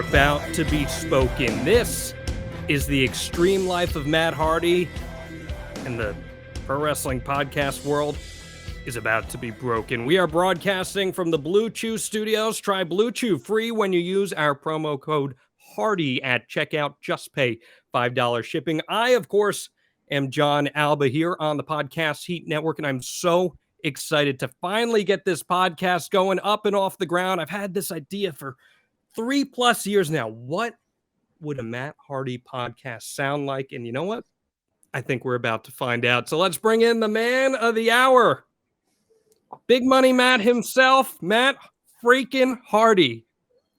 About to be spoken. This is the Extreme Life of Matt Hardy, and the pro wrestling podcast world is about to be broken. We are broadcasting from the Blue Chew Studios. Try Blue Chew free when you use our promo code Hardy at checkout. Just pay $5 shipping. I, of course, am John Alba here on the Podcast Heat Network, and I'm so excited to finally get this podcast going up and off the ground. I've had this idea for 3+ years now. What would a Matt Hardy podcast sound like? And you know what? I think we're about to find out. So let's bring in the man of the hour. Big Money Matt himself, Matt freaking Hardy.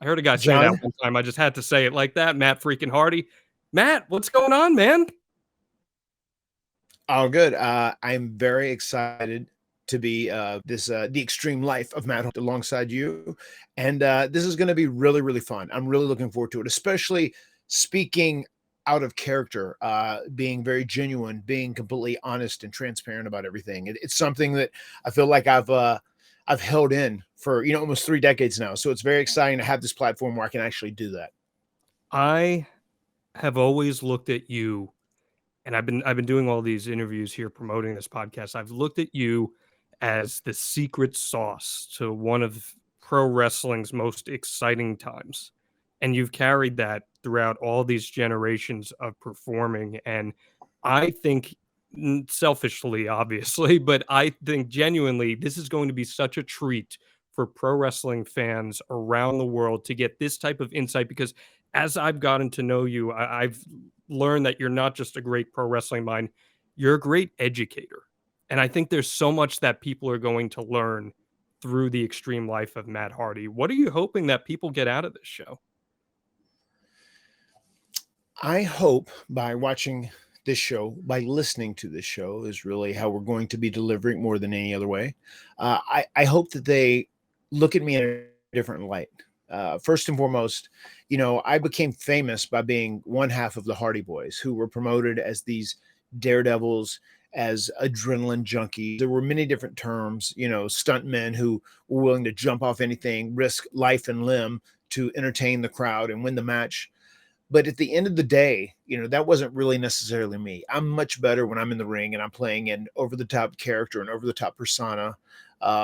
I heard a guy say that one time. I just had to say it like that. Matt freaking Hardy. Matt, what's going on, man? Oh, good. I'm very excited to be the Extreme Life of Matt Hardy alongside you. And this is going to be really, really fun. I'm really looking forward to it, especially speaking out of character, being very genuine, being completely honest and transparent about everything. It's something that I feel like I've held in for, almost 3 decades now. So it's very exciting to have this platform where I can actually do that. I have always looked at you, and I've been doing all these interviews here promoting this podcast. I've looked at you as the secret sauce to one of pro wrestling's most exciting times. And you've carried that throughout all these generations of performing. And I think, selfishly, obviously, but I think genuinely, this is going to be such a treat for pro wrestling fans around the world to get this type of insight, because as I've gotten to know you, I've learned that you're not just a great pro wrestling mind, you're a great educator. And I think there's so much that people are going to learn through the Extreme Life of Matt Hardy. What are you hoping that people get out of this show? I hope by watching this show, by listening to this show, is really how we're going to be delivering more than any other way. I hope that they look at me in a different light. First and foremost, I became famous by being one half of the Hardy Boys, who were promoted as these daredevils, as adrenaline junkies. There were many different terms, stuntmen who were willing to jump off anything, risk life and limb to entertain the crowd and win the match. But at the end of the day, that wasn't really necessarily me. I'm much better when I'm in the ring and I'm playing an over-the-top character, an over-the-top persona,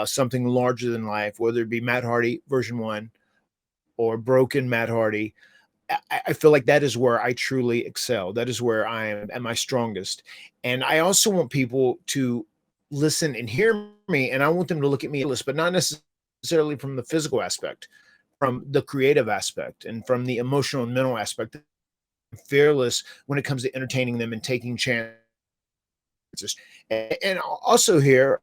something larger than life, whether it be Matt Hardy version 1 or broken Matt Hardy. I feel like that is where I truly excel. That is where I am at my strongest. And I also want people to listen and hear me, and I want them to look at me, but not necessarily from the physical aspect, from the creative aspect, and from the emotional and mental aspect. I'm fearless when it comes to entertaining them and taking chances. And also here,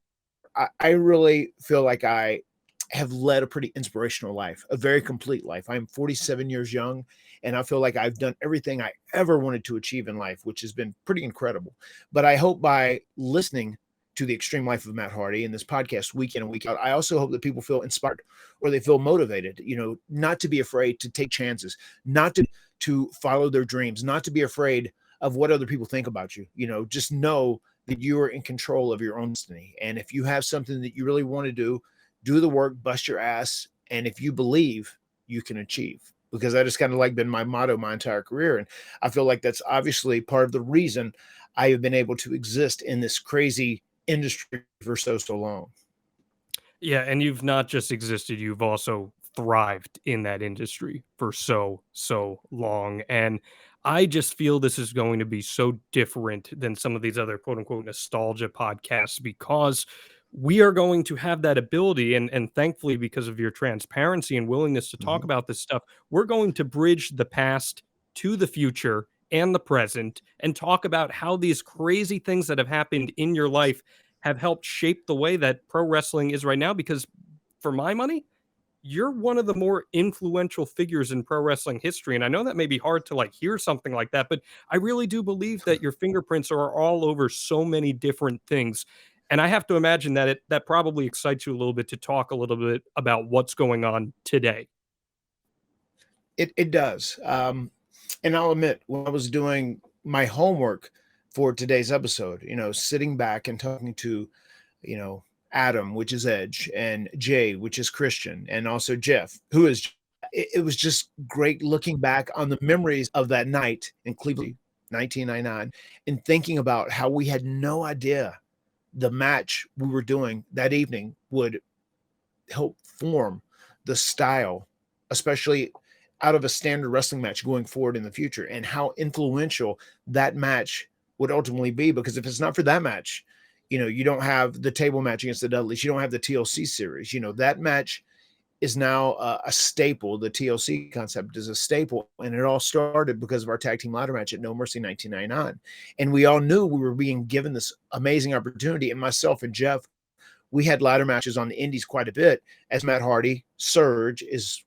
I really feel like I have led a pretty inspirational life, a very complete life. I'm 47 years young, and I feel like I've done everything I ever wanted to achieve in life, which has been pretty incredible. But I hope by listening to the Extreme Life of Matt Hardy in this podcast week in and week out, I also hope that people feel inspired or they feel motivated, not to be afraid to take chances, not to follow their dreams, not to be afraid of what other people think about you. Just know that you are in control of your own destiny. And if you have something that you really want to do the work, bust your ass. And if you believe, you can achieve. Because that has kind of like been my motto my entire career. And I feel like that's obviously part of the reason I have been able to exist in this crazy industry for so long. Yeah, and you've not just existed, you've also thrived in that industry for so long. And I just feel this is going to be so different than some of these other quote unquote nostalgia podcasts, because we are going to have that ability, and thankfully, because of your transparency and willingness to talk about this stuff, we're going to bridge the past to the future and the present and talk about how these crazy things that have happened in your life have helped shape the way that pro wrestling is right now. Because for my money, you're one of the more influential figures in pro wrestling history. And I know that may be hard to like hear something like that, but I really do believe that your fingerprints are all over so many different things. And I have to imagine that that probably excites you a little bit to talk a little bit about what's going on today. It does. And I'll admit, when I was doing my homework for today's episode, sitting back and talking to, Adam, which is Edge, and Jay, which is Christian, and also Jeff, who is, it was just great looking back on the memories of that night in Cleveland, 1999, and thinking about how we had no idea the match we were doing that evening would help form the style, especially out of a standard wrestling match going forward in the future, and how influential that match would ultimately be. Because if it's not for that match, you don't have the table match against the Dudleys, you don't have the TLC series. That match is now a staple. The TLC concept is a staple, and it all started because of our tag team ladder match at No Mercy 1999. And we all knew we were being given this amazing opportunity. And myself and Jeff, we had ladder matches on the indies quite a bit, as Matt Hardy, Surge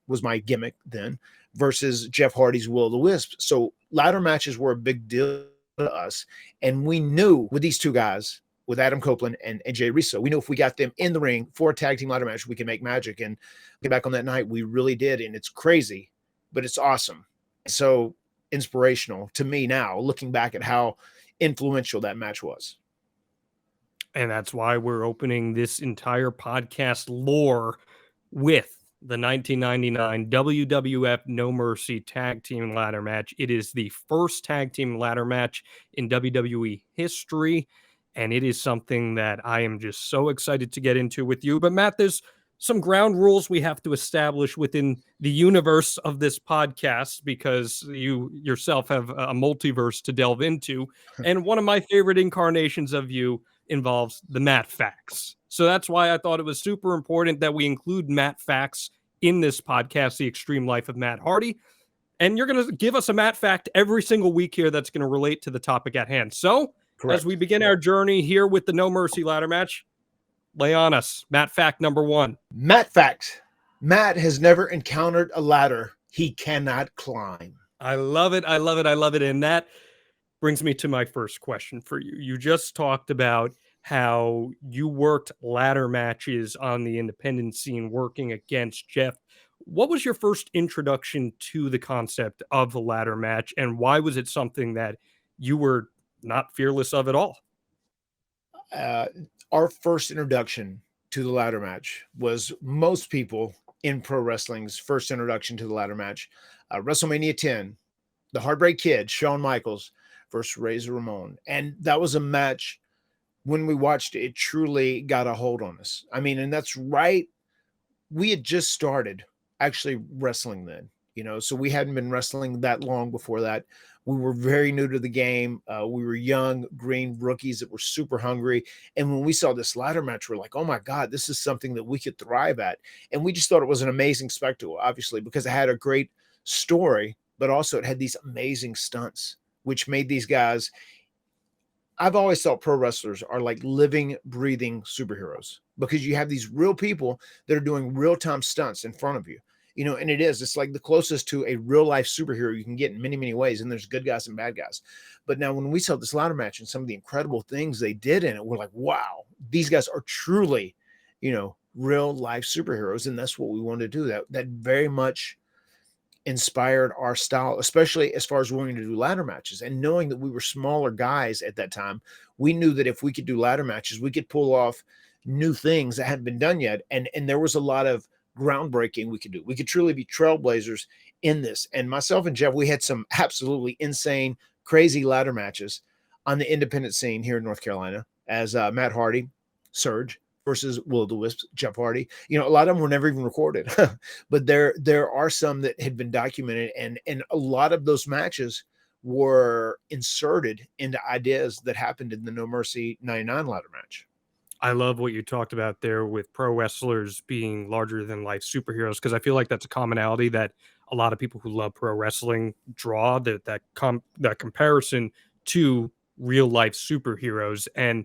was my gimmick then, versus Jeff Hardy's Will o' the Wisp. So ladder matches were a big deal to us. And we knew with these two guys, with Adam Copeland and Jay Riso, we knew if we got them in the ring for a tag team ladder match, we could make magic. And get back on that night, we really did. And it's crazy, but it's awesome. So inspirational to me now, looking back at how influential that match was. And that's why we're opening this entire podcast lore with the 1999 WWF No Mercy Tag Team Ladder Match. It is the first tag team ladder match in WWE history, and it is something that I am just so excited to get into with you. But Matt, there's some ground rules we have to establish within the universe of this podcast, because you yourself have a multiverse to delve into. And one of my favorite incarnations of you involves the Matt Facts. So that's why I thought it was super important that we include Matt Facts in this podcast, The Extreme Life of Matt Hardy. And you're going to give us a Matt Fact every single week here that's going to relate to the topic at hand. So correct. As we begin our journey here with the No Mercy ladder match, lay on us. Matt Fact number 1. Matt Fact. Matt has never encountered a ladder he cannot climb. I love it. I love it. I love it. And that brings me to my first question for you. You just talked about how you worked ladder matches on the independent scene working against Jeff. What was your first introduction to the concept of the ladder match, and why was it something that you were not fearless of at all? Our first introduction to the ladder match was most people in pro wrestling's first introduction to the ladder match. WrestleMania 10, the Heartbreak Kid, Shawn Michaels versus Razor Ramon. And that was a match, when we watched it, it truly got a hold on us. I mean, and that's right. We had just started actually wrestling then, so we hadn't been wrestling that long before that. We were very new to the game. We were young, green rookies that were super hungry. And when we saw this ladder match, we're like, oh my God, this is something that we could thrive at. And we just thought it was an amazing spectacle, obviously, because it had a great story, but also it had these amazing stunts, which made these guys, I've always thought pro wrestlers are like living, breathing superheroes, because you have these real people that are doing real-time stunts in front of you. And it's like the closest to a real life superhero you can get in many, many ways. And there's good guys and bad guys. But now when we saw this ladder match and some of the incredible things they did in it, we're like, wow, these guys are truly, real life superheroes. And that's what we wanted to do. That very much inspired our style, especially as far as wanting to do ladder matches. And knowing that we were smaller guys at that time, we knew that if we could do ladder matches, we could pull off new things that hadn't been done yet. And there was a lot of groundbreaking we could do. We could truly be trailblazers in this. And myself and Jeff, we had some absolutely insane, crazy ladder matches on the independent scene here in North Carolina, as Matt Hardy, Surge versus Will o' the Wisp, Jeff Hardy. A lot of them were never even recorded, but there are some that had been documented, and a lot of those matches were inserted into ideas that happened in the No Mercy 99 ladder match. I love what you talked about there with pro wrestlers being larger than life superheroes, because I feel like that's a commonality that a lot of people who love pro wrestling draw, that comparison to real life superheroes. And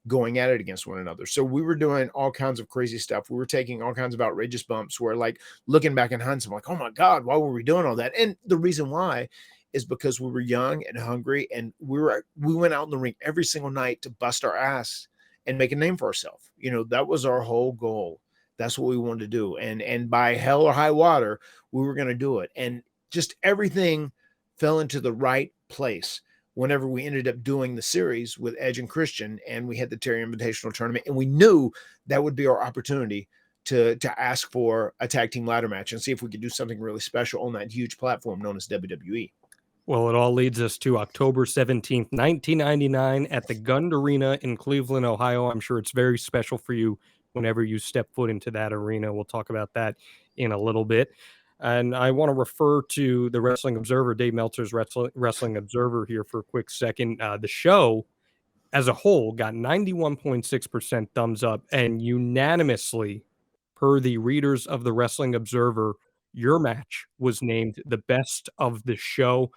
going at it against one another. So we were doing all kinds of crazy stuff. We were taking all kinds of outrageous bumps where, like, looking back in hindsight, I'm like, oh my God, why were we doing all that? And the reason why is because we were young and hungry, and we went out in the ring every single night to bust our ass and make a name for ourselves. That was our whole goal. That's what we wanted to do. And by hell or high water, we were going to do it. And just everything fell into the right place whenever we ended up doing the series with Edge and Christian, and we had the Terry Invitational tournament, and we knew that would be our opportunity to ask for a tag team ladder match and see if we could do something really special on that huge platform known as WWE. Well, it all leads us to October 17th, 1999 at the Gund Arena in Cleveland, Ohio. I'm sure it's very special for you whenever you step foot into that arena. We'll talk about that in a little bit. And I want to refer to the Wrestling Observer, Dave Meltzer's Wrestling Observer here for a quick second. The show as a whole got 91.6% thumbs up, and unanimously, per the readers of the Wrestling Observer, your match was named the best of the show.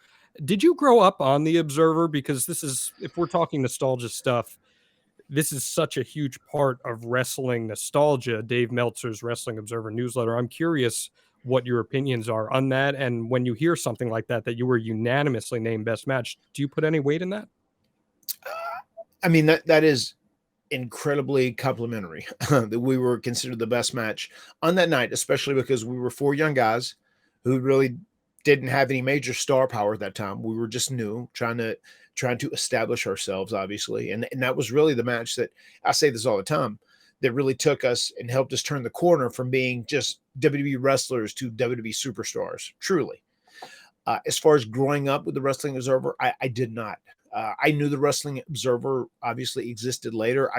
Did you grow up on the Observer? Because this is, if we're talking nostalgia stuff, this is such a huge part of wrestling nostalgia, Dave Meltzer's Wrestling Observer newsletter. I'm curious what your opinions are on that. And when you hear something like that you were unanimously named best match, do you put any weight in that? I mean, that is incredibly complimentary that we were considered the best match on that night, especially because we were four young guys who really didn't have any major star power at that time. We were just new, trying to establish ourselves, obviously. And that was really the match that, I say this all the time, that really took us and helped us turn the corner from being just WWE wrestlers to WWE superstars, truly. As far as growing up with the Wrestling Observer, I did not. I knew the Wrestling Observer obviously existed later.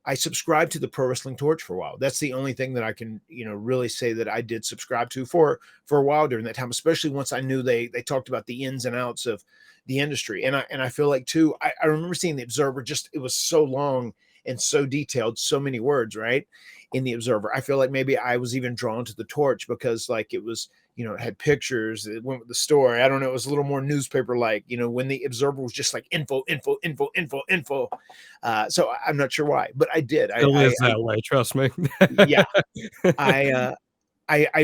I subscribed to the Pro Wrestling Torch for a while. That's the only thing that I can, really say that I did subscribe to for a while during that time, especially once I knew they talked about the ins and outs of the industry. And I feel like too, I remember seeing the Observer, it was so long and so detailed, so many words, right? In the Observer. I feel like maybe I was even drawn to the Torch because, like, it was, it had pictures, it went with the story. I don't know, it was a little more newspaper like, when the Observer was just like info. So I'm not sure why, but I did. Still is that way, trust me. Yeah. I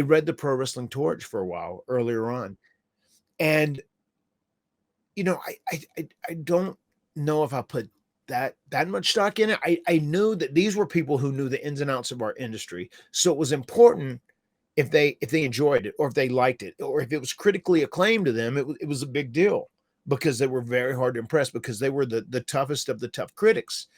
read the Pro Wrestling Torch for a while earlier on. And I don't know if I put that much stock in it. I knew that these were people who knew the ins and outs of our industry. So it was important if they enjoyed it, or if they liked it, or if it was critically acclaimed to them, it was a big deal, because they were very hard to impress, because they were the toughest of the tough critics.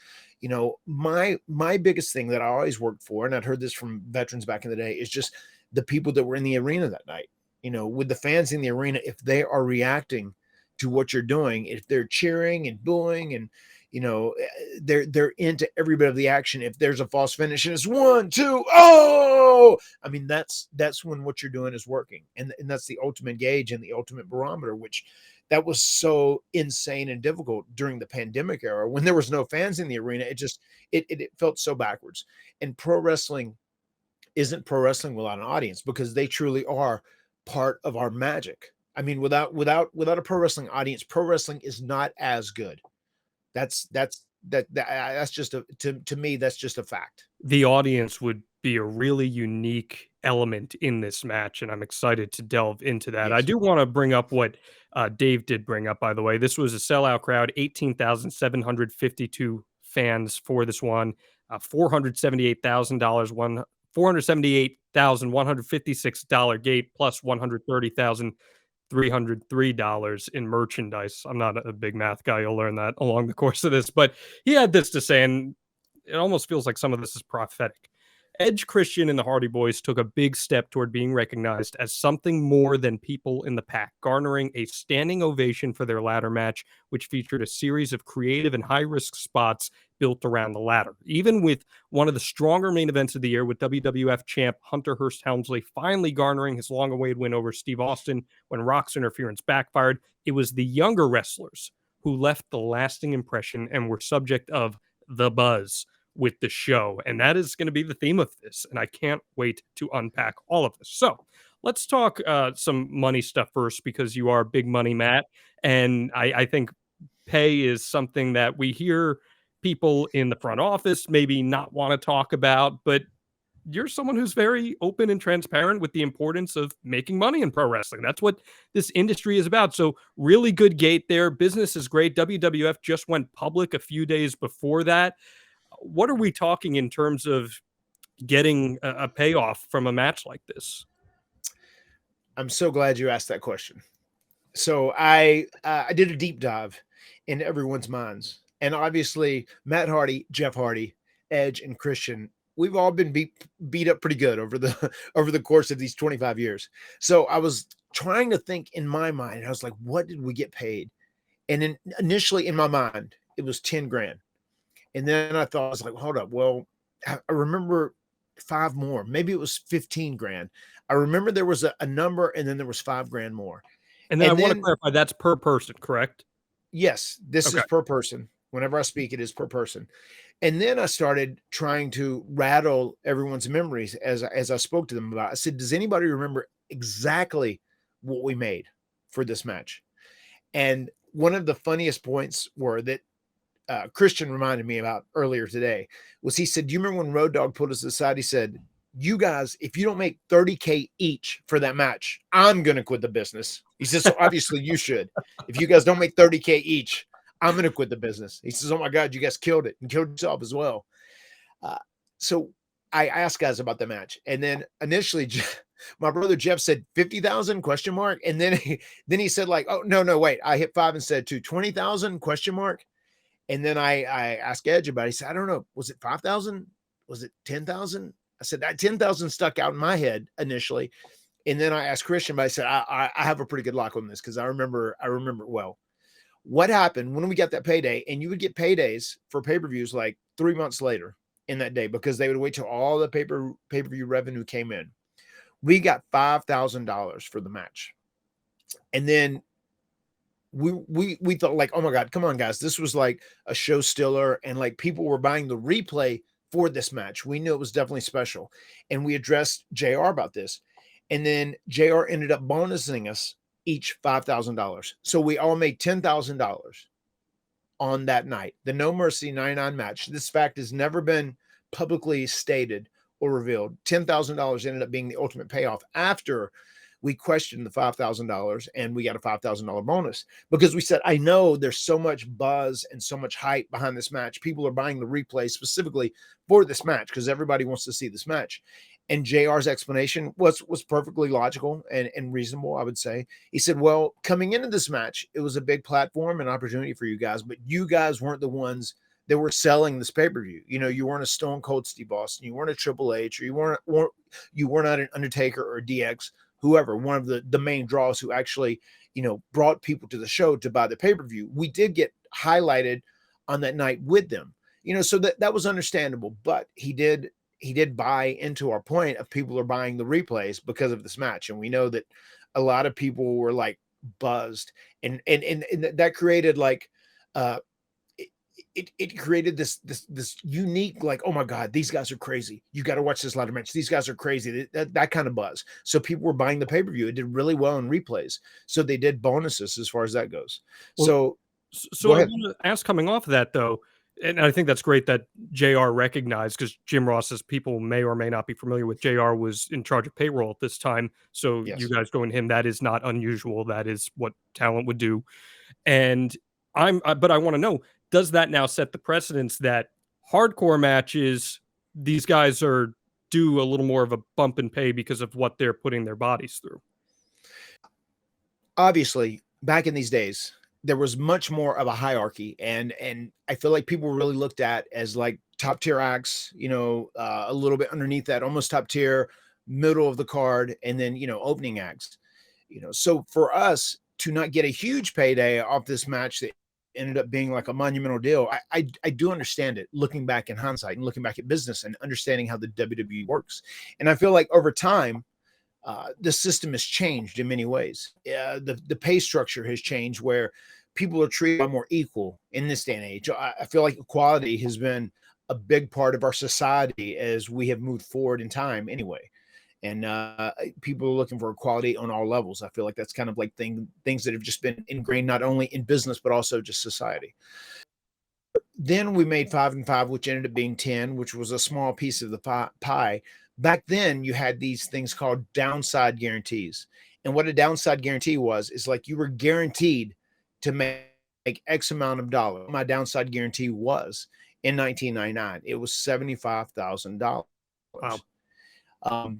My biggest thing that I always worked for, and I'd heard this from veterans back in the day, is just the people that were in the arena that night. With the fans in the arena, if they are reacting to what you're doing, if they're cheering and booing and they're into every bit of the action. If there's a false finish and it's 1, 2, oh, I mean, that's when what you're doing is working. And that's the ultimate gauge and the ultimate barometer, which that was so insane and difficult during the pandemic era when there was no fans in the arena. It felt so backwards. And pro wrestling isn't pro wrestling without an audience, because they truly are part of our magic. I mean, without a pro wrestling audience, pro wrestling is not as good. That's just to me, that's just a fact. The audience would be a really unique element in this match, and I'm excited to delve into that. Yes. I do want to bring up what Dave did bring up, by the way. This was a sellout crowd, 18,752 fans for this one, $478,156 gate plus $130,303 in merchandise. I'm not a big math guy. You'll learn that along the course of this, but he had this to say, and it almost feels like some of this is prophetic. Edge, Christian, and the Hardy Boys took a big step toward being recognized as something more than people in the pack, garnering a standing ovation for their ladder match, which featured a series of creative and high-risk spots built around the ladder. Even with one of the stronger main events of the year, with WWF champ Hunter Hearst Helmsley finally garnering his long-awaited win over Steve Austin when Rock's interference backfired, it was the younger wrestlers who left the lasting impression and were subject of the buzz with the show. And that is going to be the theme of this. And I can't wait to unpack all of this. So let's talk some money stuff first, because you are big money, Matt. And I think pay is something that we hear people in the front office maybe not want to talk about, but you're someone who's very open and transparent with the importance of making money in pro wrestling. That's what this industry is about. So really good gate there. Business is great. WWF just went public a few days before that. What are we talking in terms of getting a payoff from a match like this? I'm so glad you asked that question. So I did a deep dive into everyone's minds, and obviously Matt Hardy, Jeff Hardy, Edge, and Christian, we've all been beat up pretty good over the over the course of these 25 years. So I was trying to think in my mind. I was like, what did we get paid? And initially in my mind, it was 10 grand. And then I thought, I was like, hold up. Well, I remember 5 more. Maybe it was 15 grand. I remember there was a number, and then there was 5 grand more. And then I want to clarify, that's per person, correct? Yes, this is per person. Whenever I speak, it is per person. And then I started trying to rattle everyone's memories as I spoke to them about it. I said, does anybody remember exactly what we made for this match? And one of the funniest points were that Christian reminded me about earlier today was he said, do you remember when Road Dogg pulled us aside? He said, you guys, if you don't make 30K each for that match, I'm going to quit the business. He says, so obviously you should. If you guys don't make 30K each, I'm going to quit the business. He says, oh my God, you guys killed it and killed yourself as well. So I asked guys about the match. And then initially my brother Jeff said 50,000 ? And then he said like, oh, no, wait. I hit 5 and said 20,000 ? And then I asked Edge about it. He said, I don't know. Was it 5,000? Was it 10,000? I said that 10,000 stuck out in my head initially. And then I asked Christian, but I said, I have a pretty good lock on this because I remember it well. What happened when we got that payday? And you would get paydays for pay-per-views like 3 months later in that day because they would wait till all the pay-per-view revenue came in. We got $5,000 for the match. And then we thought like, oh my God, come on guys. This was like a show stiller and like people were buying the replay for this match. We knew it was definitely special. And we addressed JR about this. And then JR ended up bonusing us each $5,000. So we all made $10,000 on that night. The No Mercy 99 match. This fact has never been publicly stated or revealed. $10,000 ended up being the ultimate payoff after we questioned the $5,000 and we got a $5,000 bonus because we said, I know there's so much buzz and so much hype behind this match. People are buying the replay specifically for this match because everybody wants to see this match. And JR's explanation was perfectly logical and reasonable, I would say. He said, well, coming into this match, it was a big platform and opportunity for you guys, but you guys weren't the ones that were selling this pay-per-view. You know, you weren't a Stone Cold Steve Austin, you weren't a Triple H, or you weren't an Undertaker or DX, whoever, one of the main draws who actually, you know, brought people to the show to buy the pay-per-view. We did get highlighted on that night with them, you know, so that was understandable, but he did buy into our point of people are buying the replays because of this match. And we know that a lot of people were like buzzed and that created like, it created this unique, like, oh my God, these guys are crazy. You got to watch this ladder match. These guys are crazy. That kind of buzz. So people were buying the pay-per-view. It did really well in replays. So they did bonuses as far as that goes. Well, so I want to ask, coming off of that though, and I think that's great that JR recognized, because Jim Ross, as people may or may not be familiar with, JR was in charge of payroll at this time. So yes, you guys going to him, that is not unusual. That is what talent would do. And but I want to know, does that now set the precedence that hardcore matches, these guys are due a little more of a bump in pay because of what they're putting their bodies through? Obviously, back in these days, there was much more of a hierarchy, and I feel like people were really looked at as like top tier acts, you know, a little bit underneath that, almost top tier, middle of the card, and then, you know, opening acts, you know. So for us to not get a huge payday off this match that ended up being like a monumental deal, I do understand it, looking back in hindsight and looking back at business and understanding how the WWE works. And I feel like over time, the system has changed in many ways. The pay structure has changed where people are treated more equal in this day and age. I feel like equality has been a big part of our society as we have moved forward in time anyway. And people are looking for equality on all levels. I feel like that's kind of like things that have just been ingrained, not only in business, but also just society. then we made 5 and 5, which ended up being 10, which was a small piece of the pie. Back then, you had these things called downside guarantees. And what a downside guarantee was is like you were guaranteed to make X amount of dollars. My downside guarantee was in 1999, it was $75,000. Wow.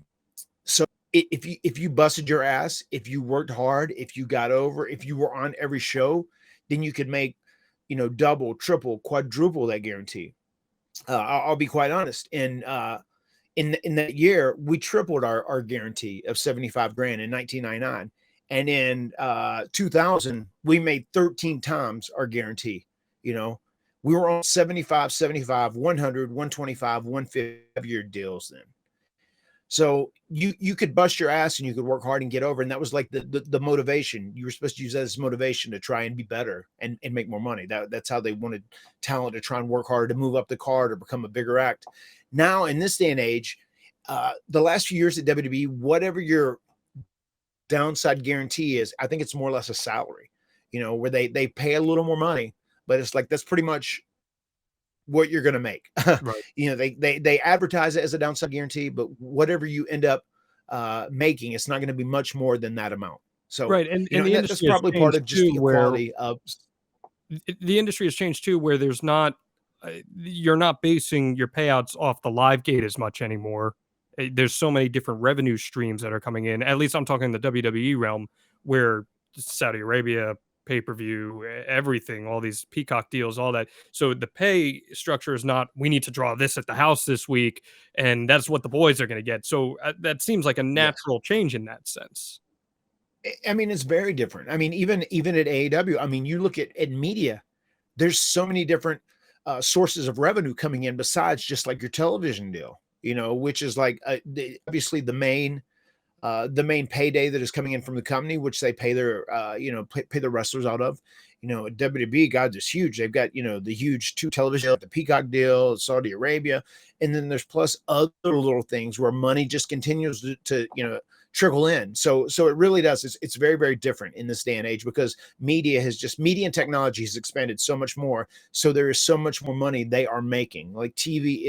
So if you busted your ass, if you worked hard, if you got over, if you were on every show, then you could make, double, triple, quadruple that guarantee. I'll be quite honest. In that year, we tripled our guarantee of 75 grand in 1999. And in 2000, we made 13 times our guarantee. We were on 75, 75, 100, 125, 150 year deals then. So you could bust your ass and you could work hard and get over. And that was like the motivation. You were supposed to use that as motivation to try and be better and make more money. That's how they wanted talent to try and work harder to move up the card or become a bigger act. Now, in this day and age, the last few years at WWE, whatever your downside guarantee is, I think it's more or less a salary, where they pay a little more money, but it's like that's pretty much what you're going to make. Right. They advertise it as a downside guarantee, but whatever you end up making, it's not going to be much more than that amount. So, Right. And the that's industry probably part of just the quality of the industry has changed too, where there's not you're not basing your payouts off the live gate as much anymore. There's so many different revenue streams that are coming in. At least I'm talking the WWE realm, where Saudi Arabia, pay-per-view, everything, all these Peacock deals, all that. So the pay structure is not, we need to draw this at the house this week, and that's what the boys are going to get. So that seems like a natural change in that sense. I mean, it's very different. I mean, even at AEW, I mean, you look at media, there's so many different sources of revenue coming in besides just like your television deal, which is like obviously the main payday that is coming in from the company, which they pay their pay the wrestlers out of. WWE, God, is huge. They've got the huge 2 television, the Peacock deal, Saudi Arabia, and then there's plus other little things where money just continues to trickle in. So it really does. It's very, very different in this day and age because media and technology has expanded so much more. So there is so much more money they are making. Like TV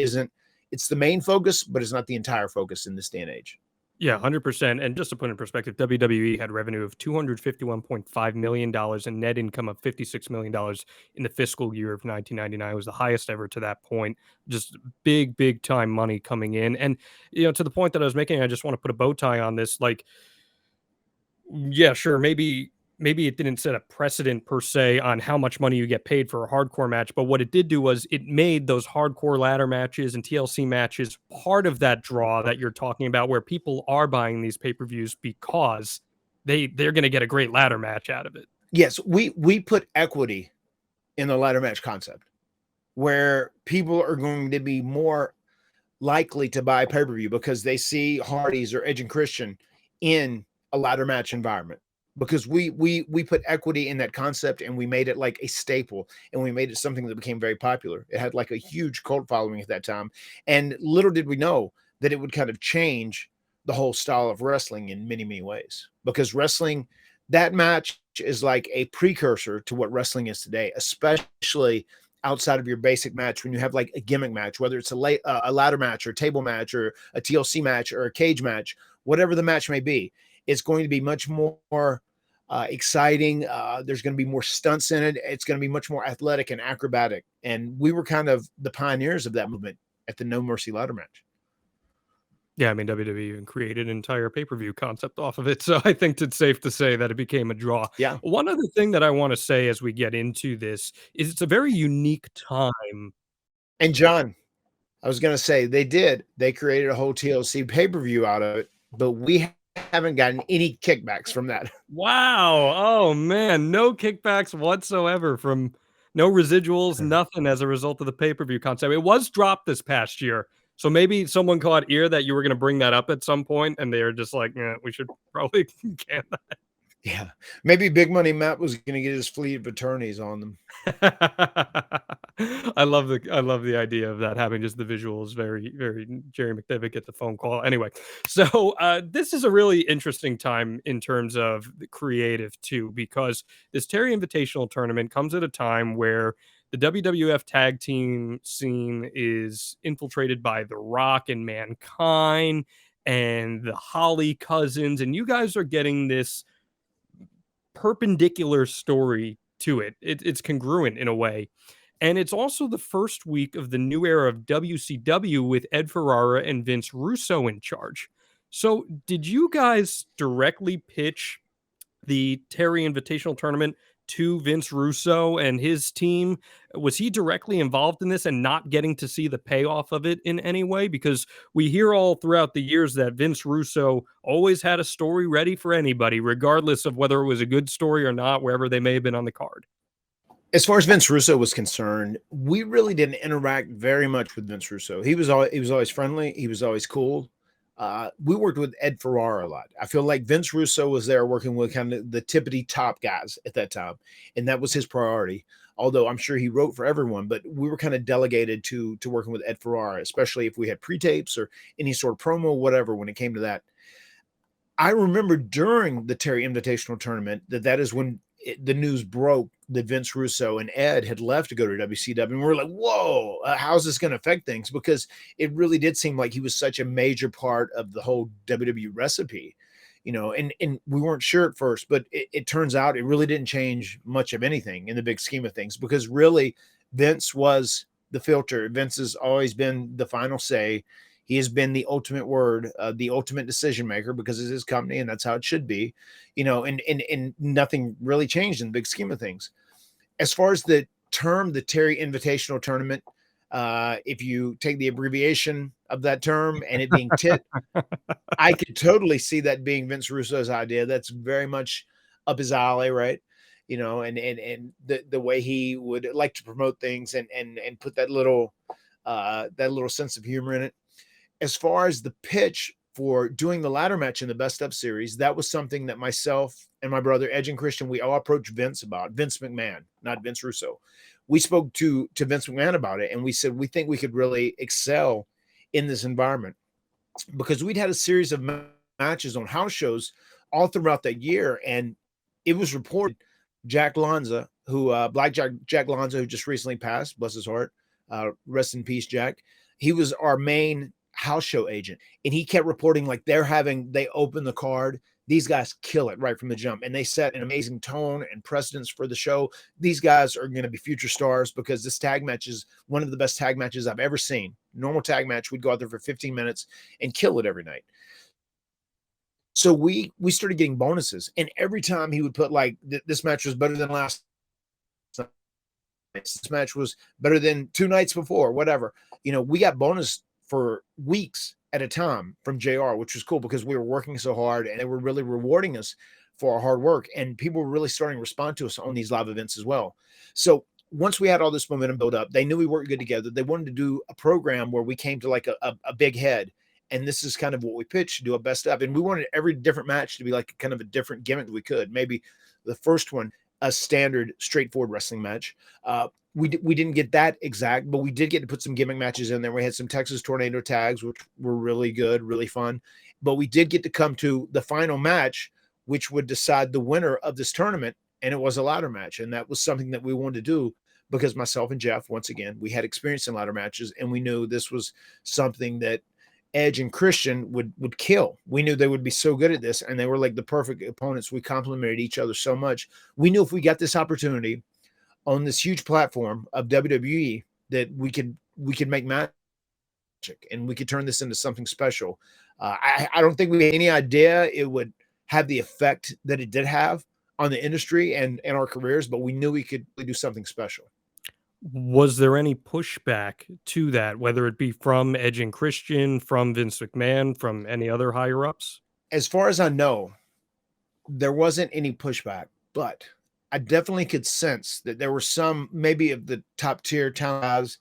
it's the main focus, but it's not the entire focus in this day and age. Yeah, 100%. And just to put in perspective, WWE had revenue of $251.5 million and net income of $56 million in the fiscal year of 1999. It was the highest ever to that point. Just big, big time money coming in. And, to the point that I was making, I just want to put a bow tie on this. Like, yeah, sure, maybe it didn't set a precedent per se on how much money you get paid for a hardcore match, but what it did do was it made those hardcore ladder matches and TLC matches part of that draw that you're talking about, where people are buying these pay-per-views because they're going to get a great ladder match out of it. Yes, we put equity in the ladder match concept where people are going to be more likely to buy pay-per-view because they see Hardy's or Edge and Christian in a ladder match environment, because we put equity in that concept and we made it like a staple and we made it something that became very popular. It had like a huge cult following at that time. And little did we know that it would kind of change the whole style of wrestling in many, many ways, because wrestling, that match is like a precursor to what wrestling is today, especially outside of your basic match. When you have like a gimmick match, whether it's a ladder match or a table match or a TLC match or a cage match, whatever the match may be, it's going to be much more exciting. There's going to be more stunts in it. It's going to be much more athletic and acrobatic. And we were kind of the pioneers of that movement at the No Mercy ladder match. Yeah, I mean, WWE even created an entire pay-per-view concept off of it. So I think it's safe to say that it became a draw. Yeah. One other thing that I want to say as we get into this is it's a very unique time. And John, I was going to say they created a whole TLC pay-per-view out of it, but we haven't gotten any kickbacks from that. Wow. Oh man, no kickbacks whatsoever, from no residuals, nothing as a result of the pay-per-view concept. It was dropped this past year. So maybe someone caught ear that you were going to bring that up at some point and they were just like, yeah, we should probably can that. Yeah. Maybe Big Money Matt was going to get his fleet of attorneys on them. I love the idea of that, having just the visuals. Very, very Jerry McDevitt get the phone call. Anyway, so this is a really interesting time in terms of the creative too, because this Terry Invitational tournament comes at a time where the WWF tag team scene is infiltrated by The Rock and Mankind and the Holly cousins, and you guys are getting this perpendicular story to it. It's congruent in a way. And it's also the first week of the new era of WCW with Ed Ferrara and Vince Russo in charge. So, did you guys directly pitch the Terry Invitational Tournament to Vince Russo and his team? Was he directly involved in this and not getting to see the payoff of it in any way? Because we hear all throughout the years that Vince Russo always had a story ready for anybody, regardless of whether it was a good story or not, wherever they may have been on the card. As far as Vince Russo was concerned, we really didn't interact very much with Vince Russo. He was always friendly. He was always cool. We worked with Ed Ferrara a lot. I feel like Vince Russo was there working with kind of the tippity top guys at that time, and that was his priority. Although I'm sure he wrote for everyone, but we were kind of delegated to working with Ed Ferrara, especially if we had pre-tapes or any sort of promo, whatever. When it came to that, I remember during the Terry Invitational Tournament that is when the news broke that Vince Russo and Ed had left to go to WCW. And we're like, whoa, how's this going to affect things? Because it really did seem like he was such a major part of the whole WWE recipe, and we weren't sure at first, but it turns out it really didn't change much of anything in the big scheme of things, because really Vince was the filter. Vince has always been the final say. He has been the ultimate word, the ultimate decision maker, because it's his company and that's how it should be, and nothing really changed in the big scheme of things. As far as the term, the Terry Invitational Tournament, if you take the abbreviation of that term and it being TIT, I could totally see that being Vince Russo's idea. That's very much up his alley, right? And the way he would like to promote things and put that little sense of humor in it. As far as the pitch for doing the ladder match in the Best Of series, that was something that myself and my brother Edge and Christian, we all approached Vince about. Vince McMahon, not Vince Russo. We spoke to Vince McMahon about it, and we said we think we could really excel in this environment, because we'd had a series of matches on house shows all throughout that year, and it was reported Jack Lanza, Jack Lanza, who just recently passed, bless his heart, rest in peace, Jack. He was our main house show agent, and he kept reporting like they open the card, these guys kill it right from the jump, and they set an amazing tone and precedence for the show. These guys are going to be future stars, because this tag match is one of the best tag matches I've ever seen. Normal tag match, we'd go out there for 15 minutes and kill it every night. So we started getting bonuses, and every time he would put like this match was better than last night, this match was better than 2 nights before, whatever, we got bonus for weeks at a time from JR, which was cool because we were working so hard and they were really rewarding us for our hard work. And people were really starting to respond to us on these live events as well. So once we had all this momentum built up, they knew we worked good together. They wanted to do a program where we came to like a big head. And this is kind of what we pitched, to do a best of. And we wanted every different match to be like kind of a different gimmick that we could. Maybe the first one, a standard straightforward wrestling match. We didn't get that exact, but we did get to put some gimmick matches in there. We had some Texas Tornado tags, which were really good, really fun. But we did get to come to the final match, which would decide the winner of this tournament, and it was a ladder match. And that was something that we wanted to do because myself and Jeff, once again, we had experience in ladder matches, and we knew this was something that Edge and Christian would kill. We knew they would be so good at this, and they were like the perfect opponents. We complemented each other so much. We knew if we got this opportunity on this huge platform of WWE, that we could make magic and we could turn this into something special. I don't think we had any idea it would have the effect that it did have on the industry and our careers, but we knew we could do something special. Was there any pushback to that, whether it be from Edge and Christian, from Vince McMahon, from any other higher ups? As far as I know, there wasn't any pushback, but I definitely could sense that there were some, maybe of the top tier talent guys,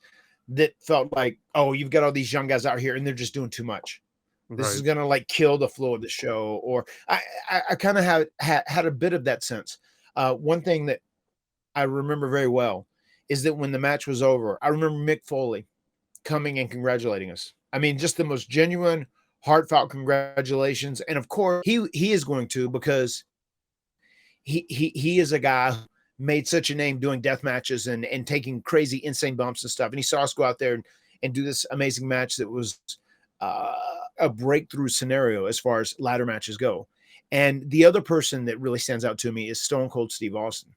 that felt like, oh, you've got all these young guys out here and they're just doing too much. This is going to like kill the flow of the show. Or I kind of had a bit of that sense. One thing that I remember very well is that when the match was over, I remember Mick Foley coming and congratulating us. I mean, just the most genuine, heartfelt congratulations. And of course he is going to, because he is a guy who made such a name doing death matches and taking crazy, insane bumps and stuff. And he saw us go out there and do this amazing match that was a breakthrough scenario as far as ladder matches go. And the other person that really stands out to me is Stone Cold Steve Austin,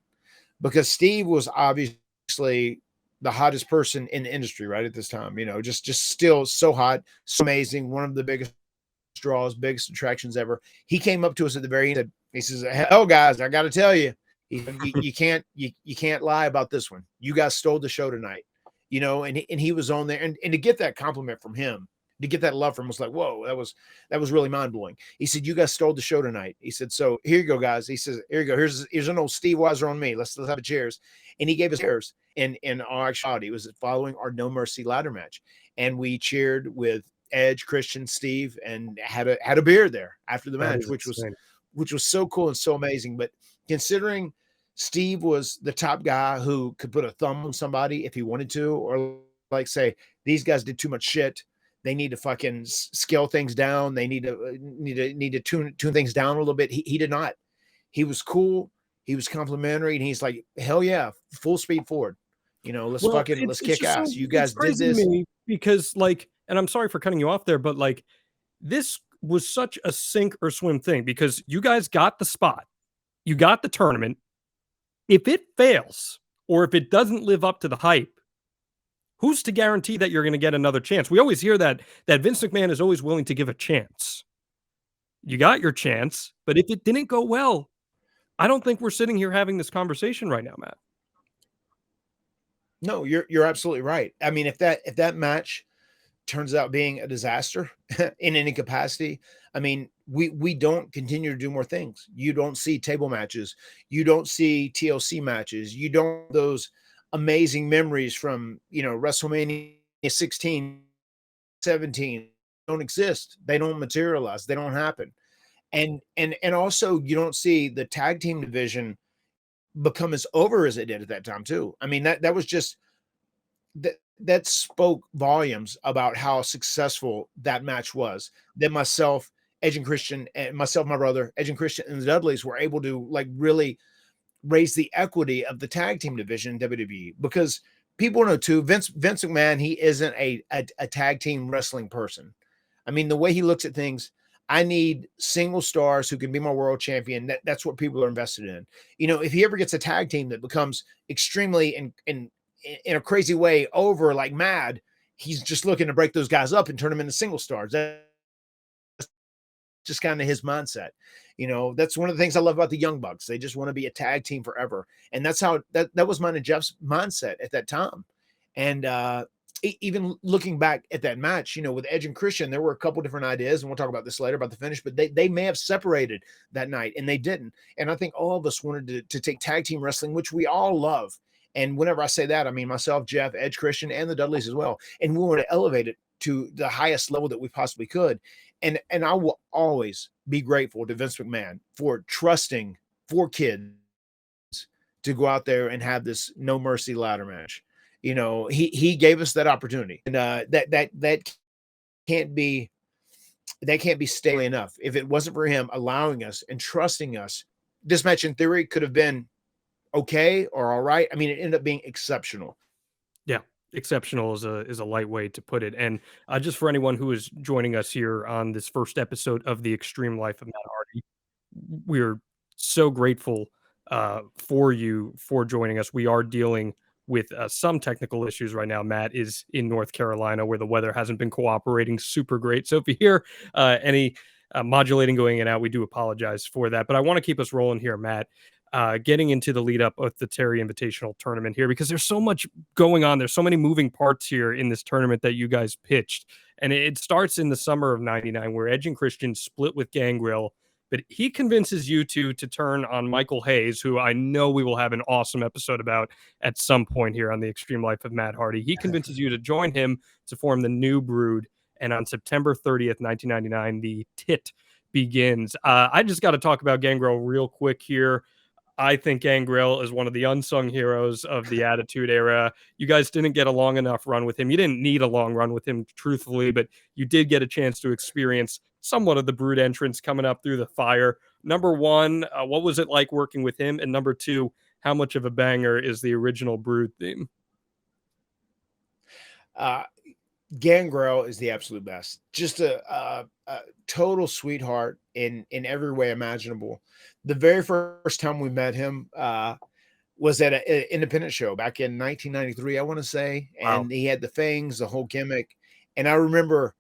because Steve was obviously the hottest person in the industry right at this time. Just still so hot, so amazing, one of the biggest draws, biggest attractions ever. He came up to us at the very end. He says, "Hell, guys, I got to tell you, you can't lie about this one. You guys stole the show tonight." And he was on there, and to get that compliment from him, to get that love from him, was like, whoa, that was really mind-blowing. He said, "You guys stole the show tonight." He said, "So here you go, guys." He says, "Here you go. Here's an old Steve Weiser on me. Let's have a cheers." And he gave us cheers. In our actuality, it was following our No Mercy ladder match, and we cheered with Edge, Christian, Steve, and had a beer there after the match, which was so cool and so amazing. But considering Steve was the top guy who could put a thumb on somebody if he wanted to, or like say, these guys did too much shit, they need to fucking scale things down, they need to tune things down a little bit. He did not. He was cool, he was complimentary, and he's like, hell yeah, full speed forward. Let's kick ass. You guys did this because and I'm sorry for cutting you off there, but this was such a sink or swim thing, because you guys got the spot, you got the tournament. If it fails, or if it doesn't live up to the hype, who's to guarantee that you're going to get another chance? We always hear that Vince McMahon is always willing to give a chance. You got your chance, but if it didn't go well, I don't think we're sitting here having this conversation right now, Matt. No, you're absolutely right. I mean, if that match turns out being a disaster in any capacity, I mean, we don't continue to do more things. You don't see table matches, you don't see TLC matches, you don't those amazing memories from WrestleMania 16, 17 don't exist. They don't materialize. They don't happen. And also you don't see the tag team division become as over as it did at that time too. I mean, that was just that spoke volumes about how successful that match was. That myself, Edge and Christian, and myself, my brother, Edge and Christian, and the Dudleys were able to really raise the equity of the tag team division in WWE, because people know too, Vince McMahon, he isn't a tag team wrestling person. I mean, the way he looks at things, I need single stars who can be my world champion. That's what people are invested in. If he ever gets a tag team that becomes extremely in a crazy way over like mad, he's just looking to break those guys up and turn them into single stars. That's just kind of his mindset. That's one of the things I love about the Young Bucks. They just want to be a tag team forever. And that's how that was mine and Jeff's mindset at that time. And even looking back at that match, with Edge and Christian, there were a couple different ideas, and we'll talk about this later about the finish, but they may have separated that night, and they didn't. And I think all of us wanted to take tag team wrestling, which we all love. And whenever I say that, I mean myself, Jeff, Edge, Christian, and the Dudleys as well. And we want to elevate it to the highest level that we possibly could. And I will always be grateful to Vince McMahon for trusting 4 kids to go out there and have this No Mercy ladder match. He gave us that opportunity, and that can't be stated enough. If it wasn't for him allowing us and trusting us, this match in theory could have been okay or all right. I mean, it ended up being exceptional. Yeah, exceptional is a light way to put it. And just for anyone who is joining us here on this first episode of The Extreme Life of Matt Hardy, we're so grateful for you for joining us. We are dealing with some technical issues right now. Matt is in North Carolina, where the weather hasn't been cooperating super great. So if you hear any modulating going in and out, we do apologize for that. But I want to keep us rolling here, Matt. Getting into the lead up of the Terry Invitational tournament here, because there's so much going on. There's so many moving parts here in this tournament that you guys pitched. And it starts in the summer of '99, where Edge and Christian split with Gangrel, but he convinces you to turn on Michael Hayes, who I know we will have an awesome episode about at some point here on The Extreme Life of Matt Hardy. He convinces you to join him to form the New Brood. And on September 30th, 1999, the TIT begins. I just got to talk about Gangrel real quick here. I think Gangrel is one of the unsung heroes of the Attitude Era. You guys didn't get a long enough run with him. You didn't need a long run with him, truthfully, but you did get a chance to experience somewhat of the Brood entrance coming up through the fire. Number one, what was it like working with him? And number two, how much of a banger is the original Brood theme? Gangrel is the absolute best. Just a total sweetheart in every way imaginable. The very first time we met him was at an independent show back in 1993, I want to say, Wow. and he had the fangs, the whole gimmick. And I remember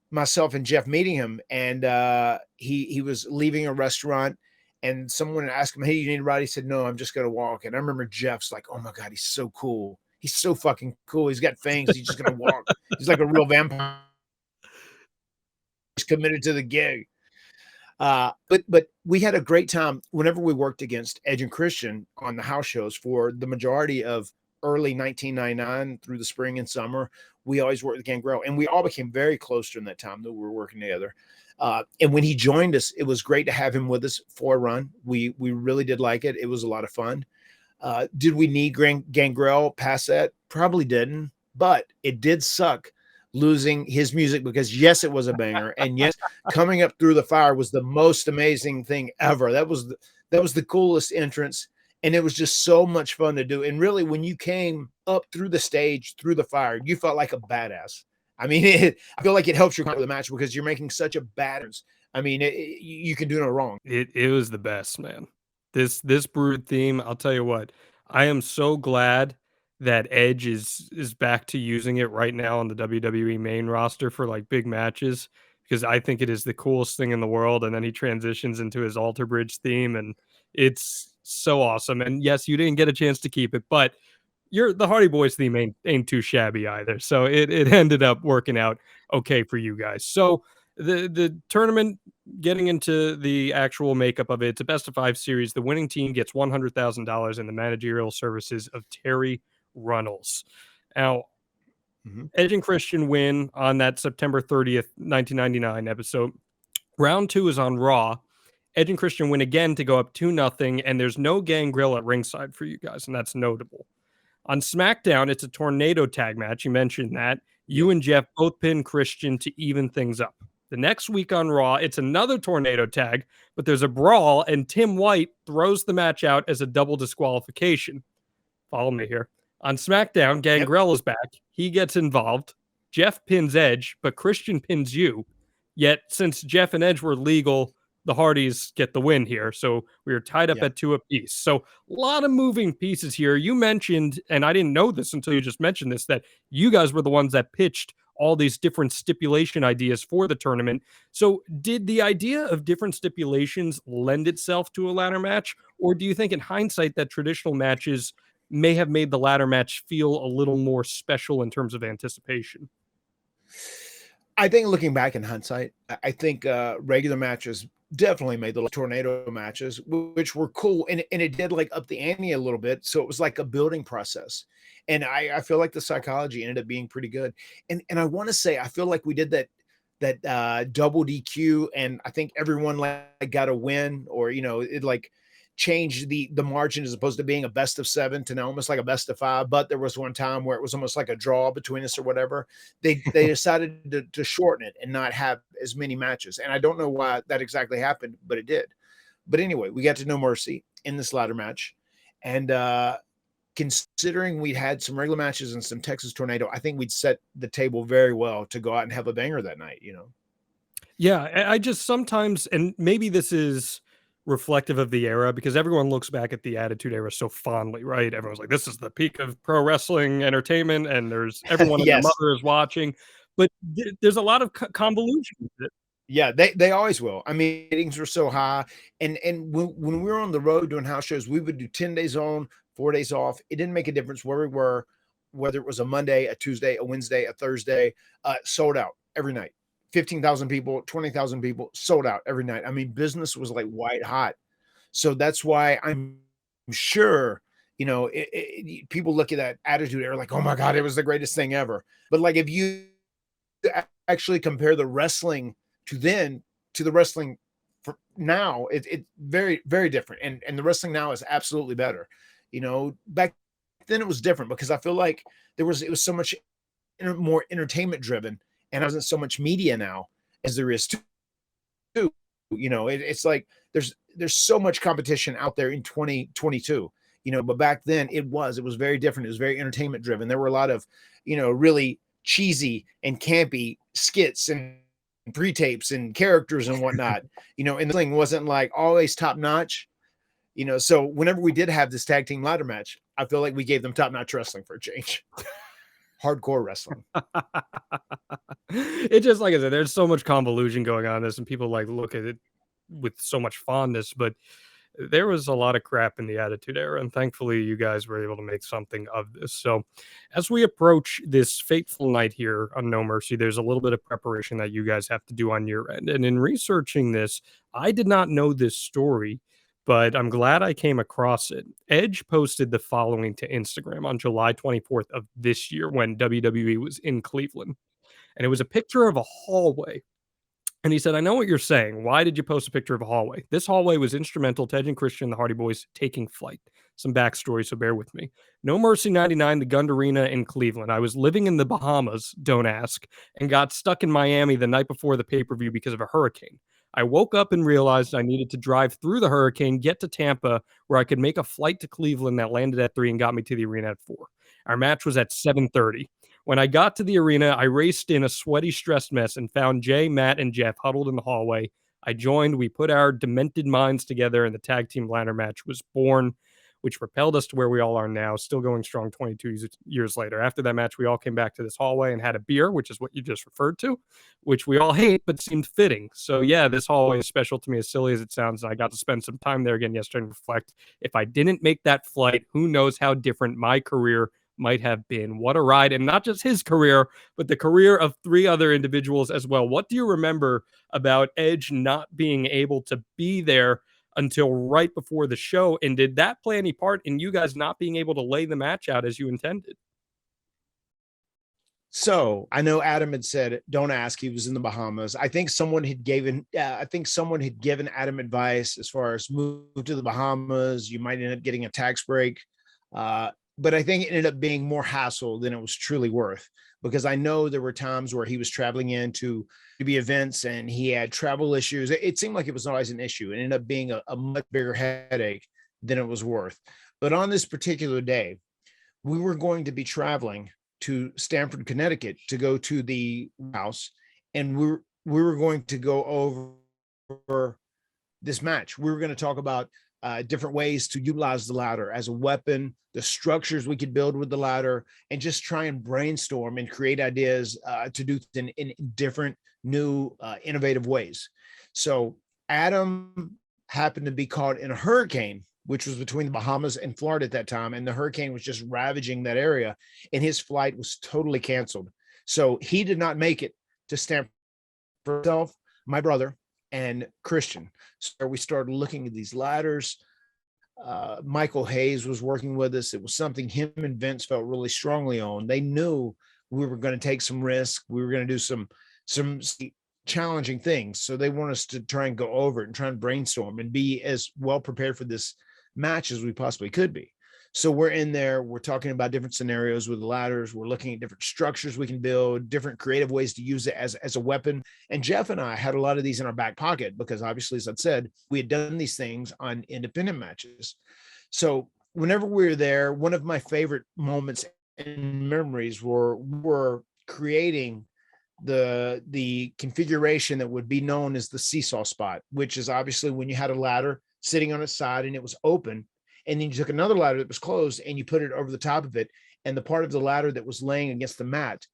myself and Jeff meeting him, and he was leaving a restaurant, and someone asked him, "Hey, you need a ride?" He said, "No, I'm just gonna walk." And I remember Jeff's like, "Oh my god, he's so cool. He's so fucking cool. He's got fangs. He's just gonna walk. He's like a real vampire. He's committed to the gig." But we had a great time whenever we worked against Edge and Christian on the house shows for the majority of early 1999 through the spring and summer. We always worked with Gangrel, and we all became very close during that time that we were working together. And when he joined us, it was great to have him with us for a run. We really did like it. It was a lot of fun. Did we need Gangrel past that? Probably didn't, but it did suck losing his music because yes, it was a banger, and yes, coming up through the fire was the most amazing thing ever. That was the coolest entrance, and it was just so much fun to do. And really, when you came up through the stage, through the fire, you felt like a badass. I mean, I feel like it helps you with the match because you're making such a bad. I mean, you can do no wrong. It was the best, man. This Brood theme, I'll tell you what, I am so glad that Edge is back to using it right now on the WWE main roster for like big matches because I think it is the coolest thing in the world. And then he transitions into his Alter Bridge theme, and it's so awesome. And yes, you didn't get a chance to keep it, but the Hardy Boys theme ain't too shabby either. So it ended up working out okay for you guys. So the tournament, getting into the actual makeup of it, it's a best of 5 series. The winning team gets $100,000 in the managerial services of Terry Runnels. Now, Edge and Christian win on that September 30th, 1999 episode. Round 2 is on Raw. Edge and Christian win again to go up 2-0, and there's no Gangrel at ringside for you guys, and that's notable. On SmackDown, it's a tornado tag match. You mentioned that. You and Jeff both pin Christian to even things up. The next week on Raw, it's another tornado tag, but there's a brawl, and Tim White throws the match out as a double disqualification. Follow me here. On SmackDown, Gangrel is back. He gets involved. Jeff pins Edge, but Christian pins you. Yet, since Jeff and Edge were legal, the Hardys get the win here. So we were tied up at 2 apiece. So a lot of moving pieces here. You mentioned, and I didn't know this until you just mentioned this, that you guys were the ones that pitched all these different stipulation ideas for the tournament. So did the idea of different stipulations lend itself to a ladder match? Or do you think in hindsight that traditional matches may have made the ladder match feel a little more special in terms of anticipation? I think looking back in hindsight, I think regular matches definitely made the tornado matches, which were cool. And it did like up the ante a little bit. So it was like a building process. And I feel like the psychology ended up being pretty good. And I want to say, I feel like we did that double DQ, and I think everyone like got a win, or, it like changed the margin as opposed to being a best of 7 to now almost like a best of 5. But there was one time where it was almost like a draw between us or whatever. They decided to shorten it and not have as many matches. And I don't know why that exactly happened, but it did. But anyway, we got to No Mercy in this ladder match. And considering we'd had some regular matches and some Texas Tornado, I think we'd set the table very well to go out and have a banger that night, Yeah, I just sometimes, and maybe this is reflective of the era because everyone looks back at the Attitude Era so fondly, right? Everyone's like, this is the peak of pro wrestling entertainment, and there's everyone and Yes. their mother is watching. But there's a lot of convolution with it. Yeah, they always will. I mean, ratings were so high, and when we were on the road doing house shows, we would do 10 days on, 4 days off. It didn't make a difference where we were, whether it was a Monday, a Tuesday, a Wednesday, a Thursday, sold out every night. 15,000 people, 20,000 people, sold out every night. I mean, business was like white hot. So that's why I'm sure, people look at that Attitude Era like, oh my God, it was the greatest thing ever. But like, if you actually compare the wrestling to then to the wrestling for now, it's very, very different. And the wrestling now is absolutely better. Back then it was different because I feel like it was so much more entertainment driven, and there wasn't so much media now as there is too. It's like there's so much competition out there in 2022. but back then it was very different. It was very entertainment driven. There were a lot of, really cheesy and campy skits and pre-tapes and characters and whatnot, and the thing wasn't like always top notch, so whenever we did have this tag team ladder match, I feel like we gave them top notch wrestling for a change. Hardcore wrestling. It just, like I said, there's so much convolution going on in this, and people like look at it with so much fondness, but there was a lot of crap in the Attitude Era, and thankfully you guys were able to make something of this. So as we approach this fateful night here on No Mercy, there's a little bit of preparation that you guys have to do on your end. And in researching this, I did not know this story, but I'm glad I came across it. Edge posted the following to Instagram on July 24th of this year when WWE was in Cleveland. And it was a picture of a hallway. And he said, I know what you're saying. Why did you post a picture of a hallway? This hallway was instrumental to Edge and Christian, the Hardy Boys, taking flight. Some backstory, so bear with me. No Mercy 99, the Gund Arena in Cleveland. I was living in the Bahamas, don't ask, and got stuck in Miami the night before the pay-per-view because of a hurricane. I woke up and realized I needed to drive through the hurricane, get to Tampa, where I could make a flight to Cleveland that landed at 3 and got me to the arena at 4. Our match was at 7:30. When I got to the arena, I raced in a sweaty, stressed mess and found Jay, Matt, and Jeff huddled in the hallway. I joined. We put our demented minds together, and the tag team ladder match was born, which propelled us to where we all are now, still going strong 22 years later. After that match, we all came back to this hallway and had a beer, which is what you just referred to, which we all hate, but seemed fitting. So yeah, this hallway is special to me, as silly as it sounds, and I got to spend some time there again yesterday and reflect. If I didn't make that flight, who knows how different my career might have been. What a ride. And not just his career, but the career of 3 other individuals as well. What do you remember about Edge not being able to be there until right before the show? And did that play any part in you guys not being able to lay the match out as you intended? So I know Adam had said, don't ask. He was in the Bahamas. I think someone had given Adam advice as far as move to the Bahamas. You might end up getting a tax break. But I think it ended up being more hassle than it was truly worth, because I know there were times where he was traveling in to be events and he had travel issues. It seemed like it was always an issue. It ended up being a much bigger headache than it was worth. But on this particular day, we were going to be traveling to Stamford, Connecticut to go to the house, and we were going to go over this match. We were going to talk about different ways to utilize the ladder as a weapon, the structures we could build with the ladder, and just try and brainstorm and create ideas to do in different, new, innovative ways. So Adam happened to be caught in a hurricane, which was between the Bahamas and Florida at that time, and the hurricane was just ravaging that area, and his flight was totally canceled. So he did not make it to Stanford himself, my brother, and Christian. So we started looking at these ladders. Michael Hayes was working with us. It was something him and Vince felt really strongly on. They knew we were going to take some risk. We were going to do some challenging things. So they want us to try and go over it and try and brainstorm and be as well prepared for this match as we possibly could be. So we're in there, we're talking about different scenarios with the ladders. We're looking at different structures we can build, different creative ways to use it as a weapon. And Jeff and I had a lot of these in our back pocket because obviously, as I said, we had done these things on independent matches. So whenever we were there, one of my favorite moments and memories were creating the configuration that would be known as the seesaw spot, which is obviously when you had a ladder sitting on its side and it was open. And then you took another ladder that was closed and you put it over the top of it. And the part of the ladder that was laying against the mat,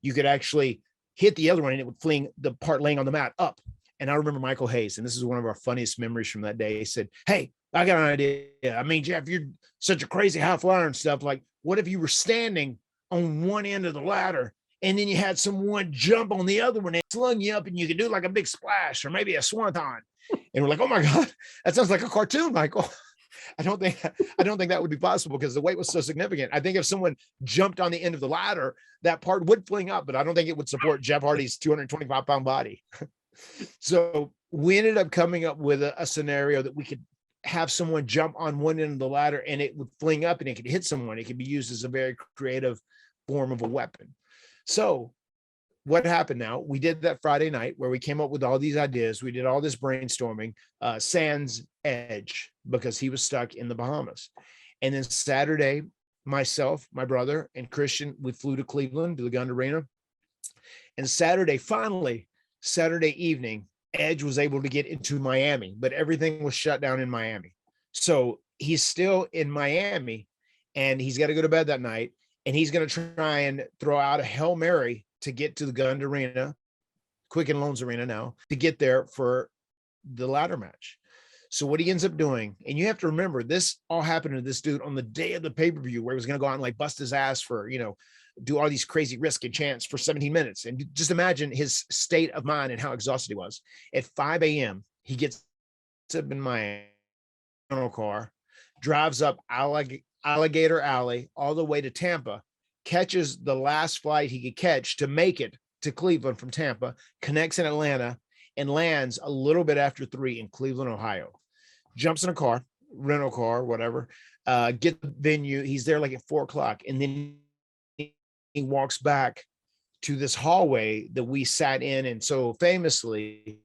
you could actually hit the other one and it would fling the part laying on the mat up. And I remember Michael Hayes, and this is one of our funniest memories from that day. He said, "Hey, I got an idea. I mean, Jeff, you're such a crazy high flyer and stuff. Like, what if you were standing on one end of the ladder and then you had someone jump on the other one and slung you up and you could do like a big splash or maybe a swanton?" And we're like, "Oh my God, that sounds like a cartoon, Michael." I don't think that would be possible because the weight was so significant. I think if someone jumped on the end of the ladder, that part would fling up, but I don't think it would support Jeff Hardy's 225-pound body. So we ended up coming up with a scenario that we could have someone jump on one end of the ladder and it would fling up and it could hit someone. It could be used as a very creative form of a weapon. So what happened now, we did that Friday night where we came up with all these ideas. We did all this brainstorming, sans Edge, because he was stuck in the Bahamas. And then Saturday, myself, my brother, and Christian, we flew to Cleveland to the Gund Arena. And Saturday, finally, Saturday evening, Edge was able to get into Miami, but everything was shut down in Miami. So he's still in Miami, and he's got to go to bed that night. And he's going to try and throw out a Hail Mary to get to the Gund Arena, Quicken Loans Arena now, to get there for the ladder match. So what he ends up doing, and you have to remember, this all happened to this dude on the day of the pay-per-view, where he was going to go out and like bust his ass for, do all these crazy risk and chance for 17 minutes. And just imagine his state of mind and how exhausted he was. At 5 a.m., he gets up in my car, drives up Alligator Alley all the way to Tampa, catches the last flight he could catch to make it to Cleveland from Tampa, connects in Atlanta, and lands a little bit after 3 in Cleveland, Ohio. Jumps in a car, rental car, whatever, get the venue. He's there like at 4 o'clock. And then he walks back to this hallway that we sat in. And so famously,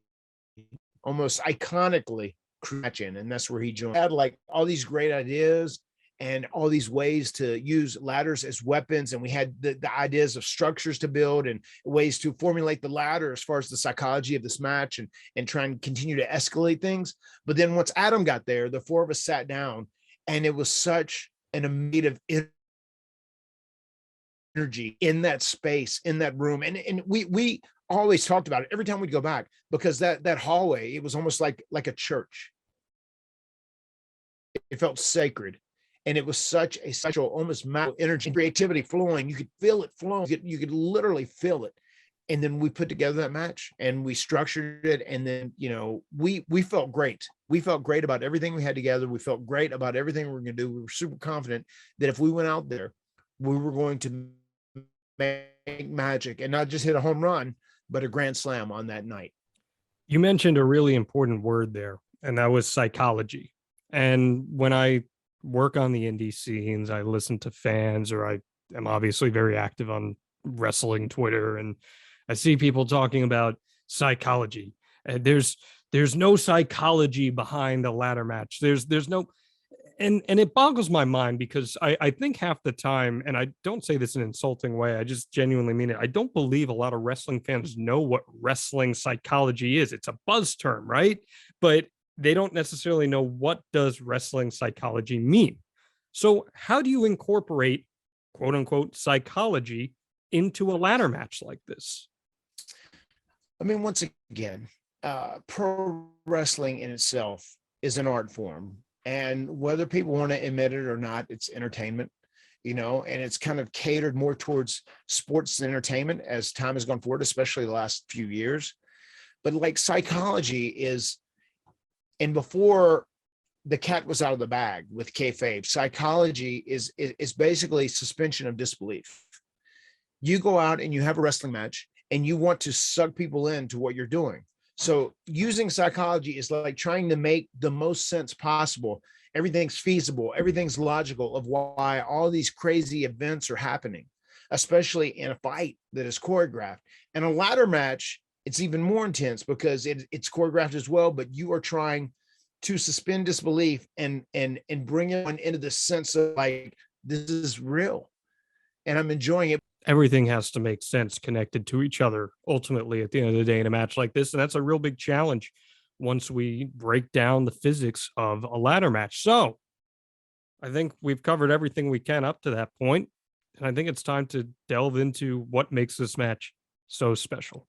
almost iconically, match in, and that's where he joined. He had like all these great ideas and all these ways to use ladders as weapons. And we had the ideas of structures to build and ways to formulate the ladder as far as the psychology of this match and try and continue to escalate things. But then once Adam got there, the 4 of us sat down, and it was such an amazing energy in that space, in that room. And we always talked about it every time we'd go back, because that hallway, it was almost like a church. It felt sacred. And it was such a special, almost magical energy, creativity flowing. You could feel it flowing. You could literally feel it. And then we put together that match and we structured it. And then, we felt great. We felt great about everything we had together. We felt great about everything we were going to do. We were super confident that if we went out there, we were going to make magic and not just hit a home run, but a grand slam on that night. You mentioned a really important word there, and that was psychology. And when I work on the indie scenes, I listen to fans, or I am obviously very active on wrestling Twitter, and I see people talking about psychology. And there's no psychology behind a ladder match. There's no, and it boggles my mind, because I think half the time, and I don't say this in an insulting way, I just genuinely mean it, I don't believe a lot of wrestling fans know what wrestling psychology is. It's a buzz term, right? But they don't necessarily know, what does wrestling psychology mean. So how do you incorporate, quote unquote, psychology into a ladder match like this? I mean, once again, pro wrestling in itself is an art form. And whether people want to admit it or not, it's entertainment, and it's kind of catered more towards sports and entertainment as time has gone forward, especially the last few years. But like psychology is, and before the cat was out of the bag with kayfabe, psychology is basically suspension of disbelief. You go out and you have a wrestling match and you want to suck people into what you're doing. So using psychology is like trying to make the most sense possible. Everything's feasible, everything's logical of why all these crazy events are happening, especially in a fight that is choreographed. And a ladder match, it's even more intense because it's choreographed as well, but you are trying to suspend disbelief and bring everyone into the sense of like, this is real and I'm enjoying it. Everything has to make sense connected to each other ultimately at the end of the day in a match like this. And that's a real big challenge once we break down the physics of a ladder match. So I think we've covered everything we can up to that point, and I think it's time to delve into what makes this match so special.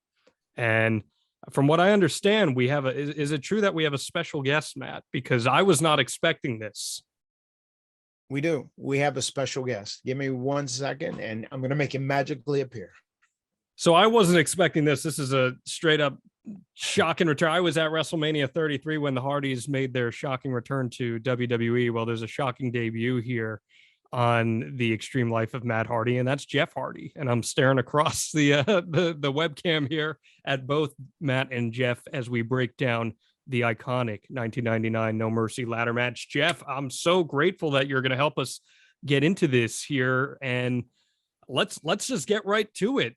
And from what I understand, we have is it true that we have a special guest, Matt? Because I was not expecting this. We do. We have a special guest. Give me 1 second and I'm going to make him magically appear. So I wasn't expecting this. This is a straight up shocking return. I was at WrestleMania 33 when the Hardys made their shocking return to WWE. Well, there's a shocking debut here on the Extreme Life of Matt Hardy, and that's Jeff Hardy. And I'm staring across the webcam here at both Matt and Jeff as we break down the iconic 1999 No Mercy ladder match. Jeff, I'm so grateful that you're going to help us get into this here, and let's just get right to it.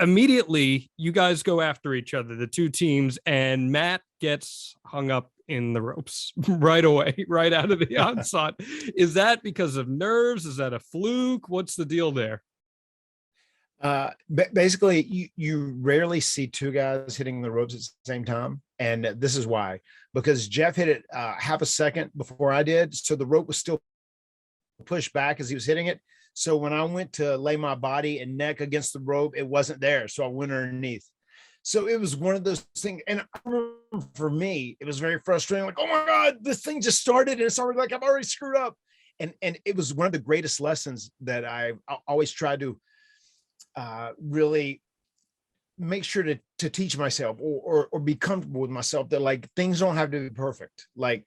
Immediately, you guys go after each other, the two teams, and Matt gets hung up in the ropes right away, right out of the onslaught. Is that because of nerves? Is that a fluke? What's the deal there? Basically, you rarely see two guys hitting the ropes at the same time. And this is why, because Jeff hit it half a second before I did. So the rope was still pushed back as he was hitting it. So when I went to lay my body and neck against the rope, it wasn't there. So I went underneath. So it was one of those things. And I remember for me, it was very frustrating. Like, oh my God, this thing just started and it's already like, I've already screwed up. And it was one of the greatest lessons that I always tried to really make sure to teach myself or be comfortable with myself, that like things don't have to be perfect. Like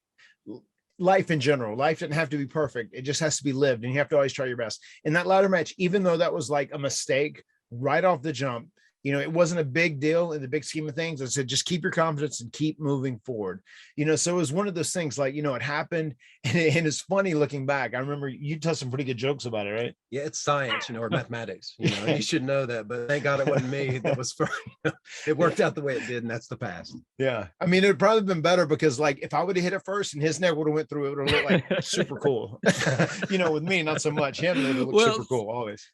life in general, life doesn't have to be perfect. It just has to be lived, and you have to always try your best. In that ladder match, even though that was like a mistake right off the jump, you know, it wasn't a big deal in the big scheme of things. I said, just keep your confidence and keep moving forward. You know, so it was one of those things like, you know, it happened, and it's funny looking back. I remember you tell some pretty good jokes about it, right? Yeah, it's science, you know, or mathematics, you know, you should know that, but thank God it wasn't me. That was for, you know, it worked out the way it did, and that's the past. Yeah. I mean, it would probably been better because like if I would have hit it first and his neck would have went through, it would have looked like super cool. You know, with me, not so much. Him, it would look super cool always.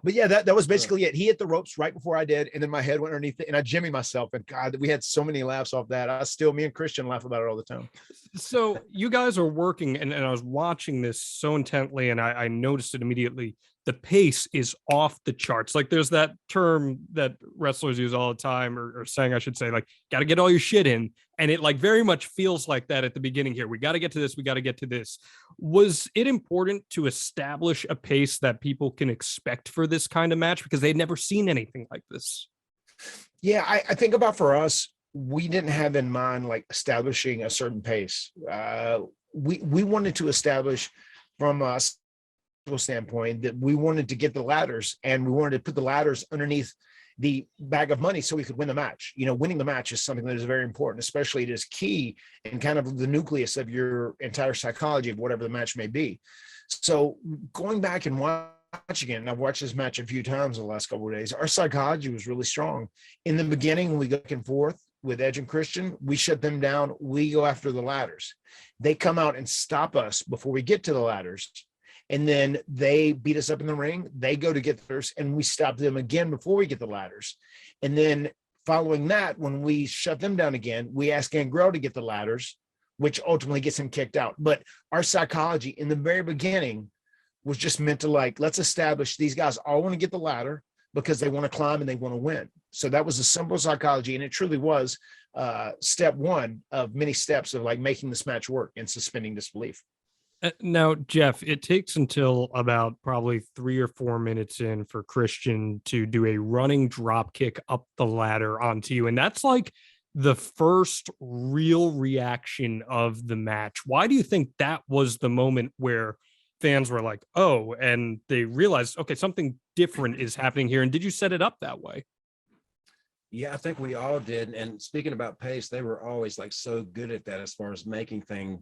But yeah, that was basically it. He hit the ropes right before I did, and then my head went underneath it, and I jimmied myself. And God, we had so many laughs off that. Me and Christian laugh about it all the time. So you guys are working, and I was watching this so intently, and I noticed it immediately. The pace is off the charts. Like there's that term that wrestlers use all the time, or saying, I should say, like, got to get all your shit in. And it like very much feels like that at the beginning here. We got to get to this. We got to get to this. Was it important to establish a pace that people can expect for this kind of match? Because they'd never seen anything like this. Yeah, I think about for us, we didn't have in mind like establishing a certain pace. We wanted to establish from a standpoint that we wanted to get the ladders, and we wanted to put the ladders underneath the bag of money so we could win the match. You know, winning the match is something that is very important, especially it is key and kind of the nucleus of your entire psychology of whatever the match may be. So going back and watching it, and I've watched this match a few times in the last couple of days, our psychology was really strong. In the beginning, when we go back and forth with Edge and Christian, we shut them down. We go after the ladders. They come out and stop us before we get to the ladders. And then they beat us up in the ring. They go to get theirs, and we stop them again before we get the ladders. And then following that, when we shut them down again, we ask Gangrel to get the ladders, which ultimately gets him kicked out. But our psychology in the very beginning was just meant to like, let's establish these guys all want to get the ladder because they want to climb and they want to win. So that was a simple psychology. And it truly was step one of many steps of like making this match work and suspending disbelief. Now, Jeff, it takes until about probably 3 or 4 minutes in for Christian to do a running drop kick up the ladder onto you. And that's like the first real reaction of the match. Why do you think that was the moment where fans were like, oh, and they realized, okay, something different is happening here? And did you set it up that way? Yeah, I think we all did. And speaking about pace, they were always like so good at that as far as making things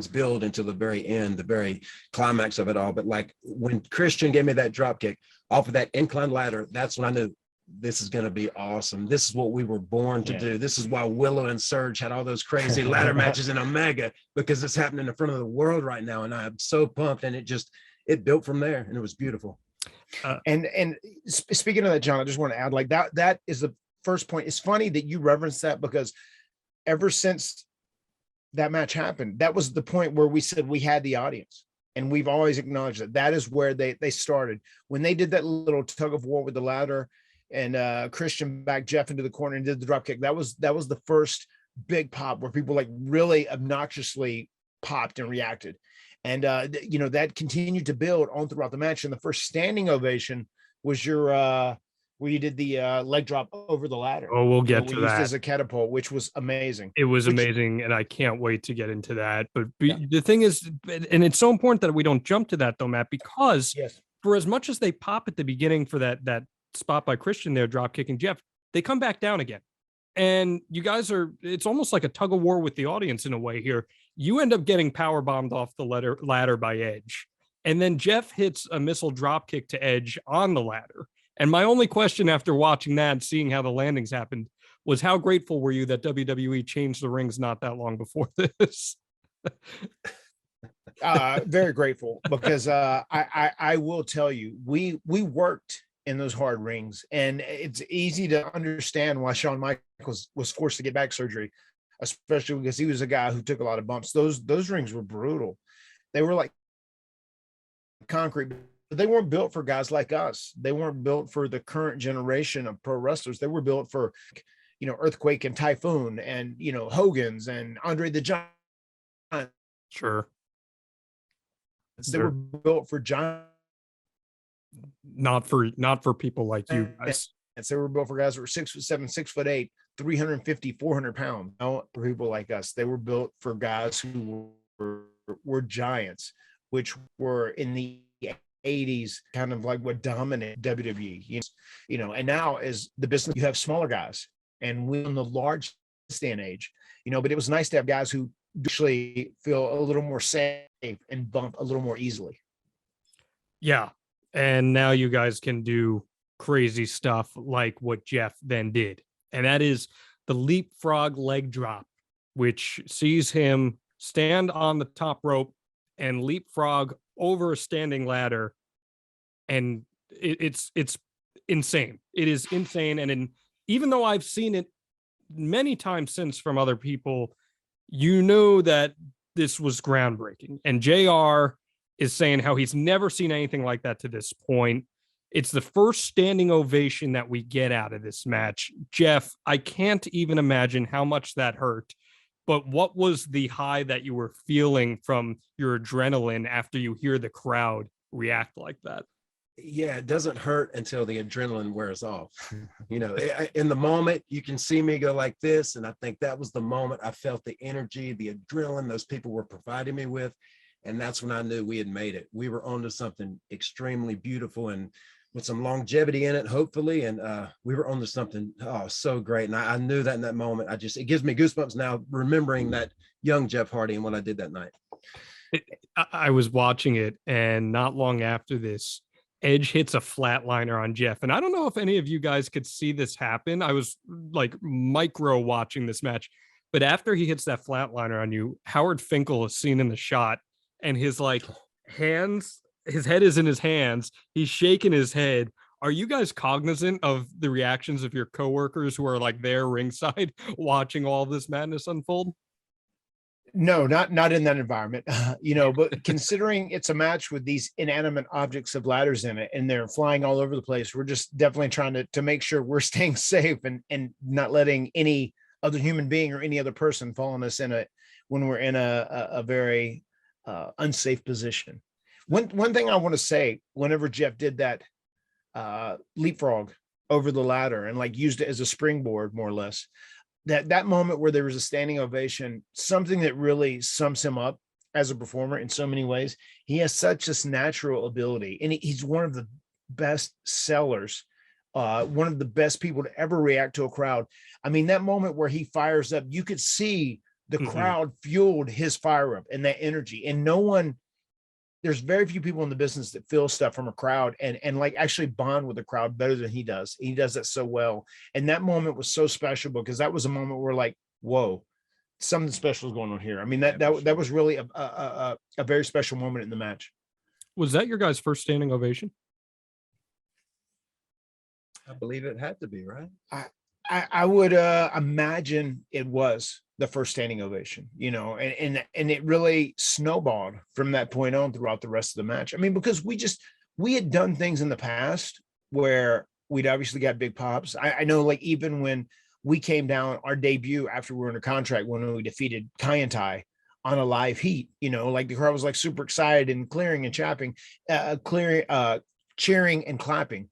build until the very end, the very climax of it all. But like when Christian gave me that drop kick off of that incline ladder, that's when I knew this is going to be awesome. This is what we were born to do. This is why Willow and Surge had all those crazy ladder matches in Omega, because it's happening in front of the world right now. And I'm so pumped. And it built from there, and it was beautiful. And speaking of that, John, I just want to add like that is the first point. It's funny that you reference that, because ever since that match happened, that was the point where we said we had the audience, and we've always acknowledged that is where they started when they did that little tug of war with the ladder, and Christian backed Jeff into the corner and did the drop kick. That was the first big pop where people like really obnoxiously popped and reacted. And, you know, that continued to build on throughout the match. And the first standing ovation was your, where you did the leg drop over the ladder. Oh, we'll get to that. As a catapult, which was amazing. It was amazing. And I can't wait to get into that. But the thing is, and it's so important that we don't jump to that though, Matt, because for as much as they pop at the beginning for that spot by Christian there, drop kicking Jeff, they come back down again. And you guys it's almost like a tug of war with the audience in a way here. You end up getting power bombed off the ladder by Edge. And then Jeff hits a missile drop kick to Edge on the ladder. And my only question after watching that and seeing how the landings happened was how grateful were you that WWE changed the rings not that long before this? Very grateful, because I will tell you, we worked in those hard rings, and it's easy to understand why Shawn Michaels was forced to get back surgery, especially because he was a guy who took a lot of bumps. Those rings were brutal. They were like concrete, but they weren't built for guys like us. They weren't built for the current generation of pro wrestlers. They were built for, Earthquake and Typhoon and, Hogan's and Andre the Giant. Sure. They were built for giant, not for people like you guys. they were built for guys that were 6'7", 6'8", 350, 400 pounds. No, for people like us, they were built for guys who were giants, which were in the 80s kind of like what dominated WWE. And now as the business, you have smaller guys, and we in the large day and age, but it was nice to have guys who actually feel a little more safe and bump a little more easily. Yeah. And now you guys can do crazy stuff like what Jeff then did. And that is the leapfrog leg drop, which sees him stand on the top rope and leapfrog over a standing ladder. And it's insane. It is insane. And even though I've seen it many times since from other people, that this was groundbreaking. And JR is saying how he's never seen anything like that to this point. It's the first standing ovation that we get out of this match. Jeff, I can't even imagine how much that hurt, but what was the high that you were feeling from your adrenaline after you hear the crowd react like that? Yeah, it doesn't hurt until the adrenaline wears off. In the moment, you can see me go like this. And I think that was the moment I felt the energy, the adrenaline those people were providing me with. And that's when I knew we had made it. We were onto something extremely beautiful and with some longevity in it, hopefully. And we were onto something, so great. And I knew that in that moment. It gives me goosebumps now, remembering that young Jeff Hardy and what I did that night. I was watching it, and not long after this, Edge hits a flatliner on Jeff. And I don't know if any of you guys could see this happen. I was like micro watching this match, but after he hits that flatliner on you, Howard Finkel is seen in the shot, and his hands, his head is in his hands. He's shaking his head. Are you guys cognizant of the reactions of your coworkers who are like there ringside watching all this madness unfold? No, not in that environment, but considering it's a match with these inanimate objects of ladders in it and they're flying all over the place, we're just definitely trying to make sure we're staying safe and not letting any other human being or any other person fall on us when we're in a very unsafe position. One thing I want to say, whenever Jeff did that leapfrog over the ladder and used it as a springboard, more or less, that moment where there was a standing ovation, something that really sums him up as a performer in so many ways. He has such this natural ability, and he's one of the best sellers, one of the best people to ever react to a crowd. I mean, that moment where he fires up, you could see the crowd fueled his fire up and that energy. And there's very few people in the business that feel stuff from a crowd and actually bond with the crowd better than he does. He does that so well. And that moment was so special because that was a moment where whoa, something special is going on here. I mean, that was really a very special moment in the match. Was that your guys' first standing ovation? I believe it had to be, right? I would imagine it was the first standing ovation, and it really snowballed from that point on throughout the rest of the match. I mean, because we had done things in the past where we'd obviously got big pops. I know, even when we came down our debut after we were under contract, when we defeated Kaientai on a live heat, the crowd was super excited and clearing and cheering and clapping.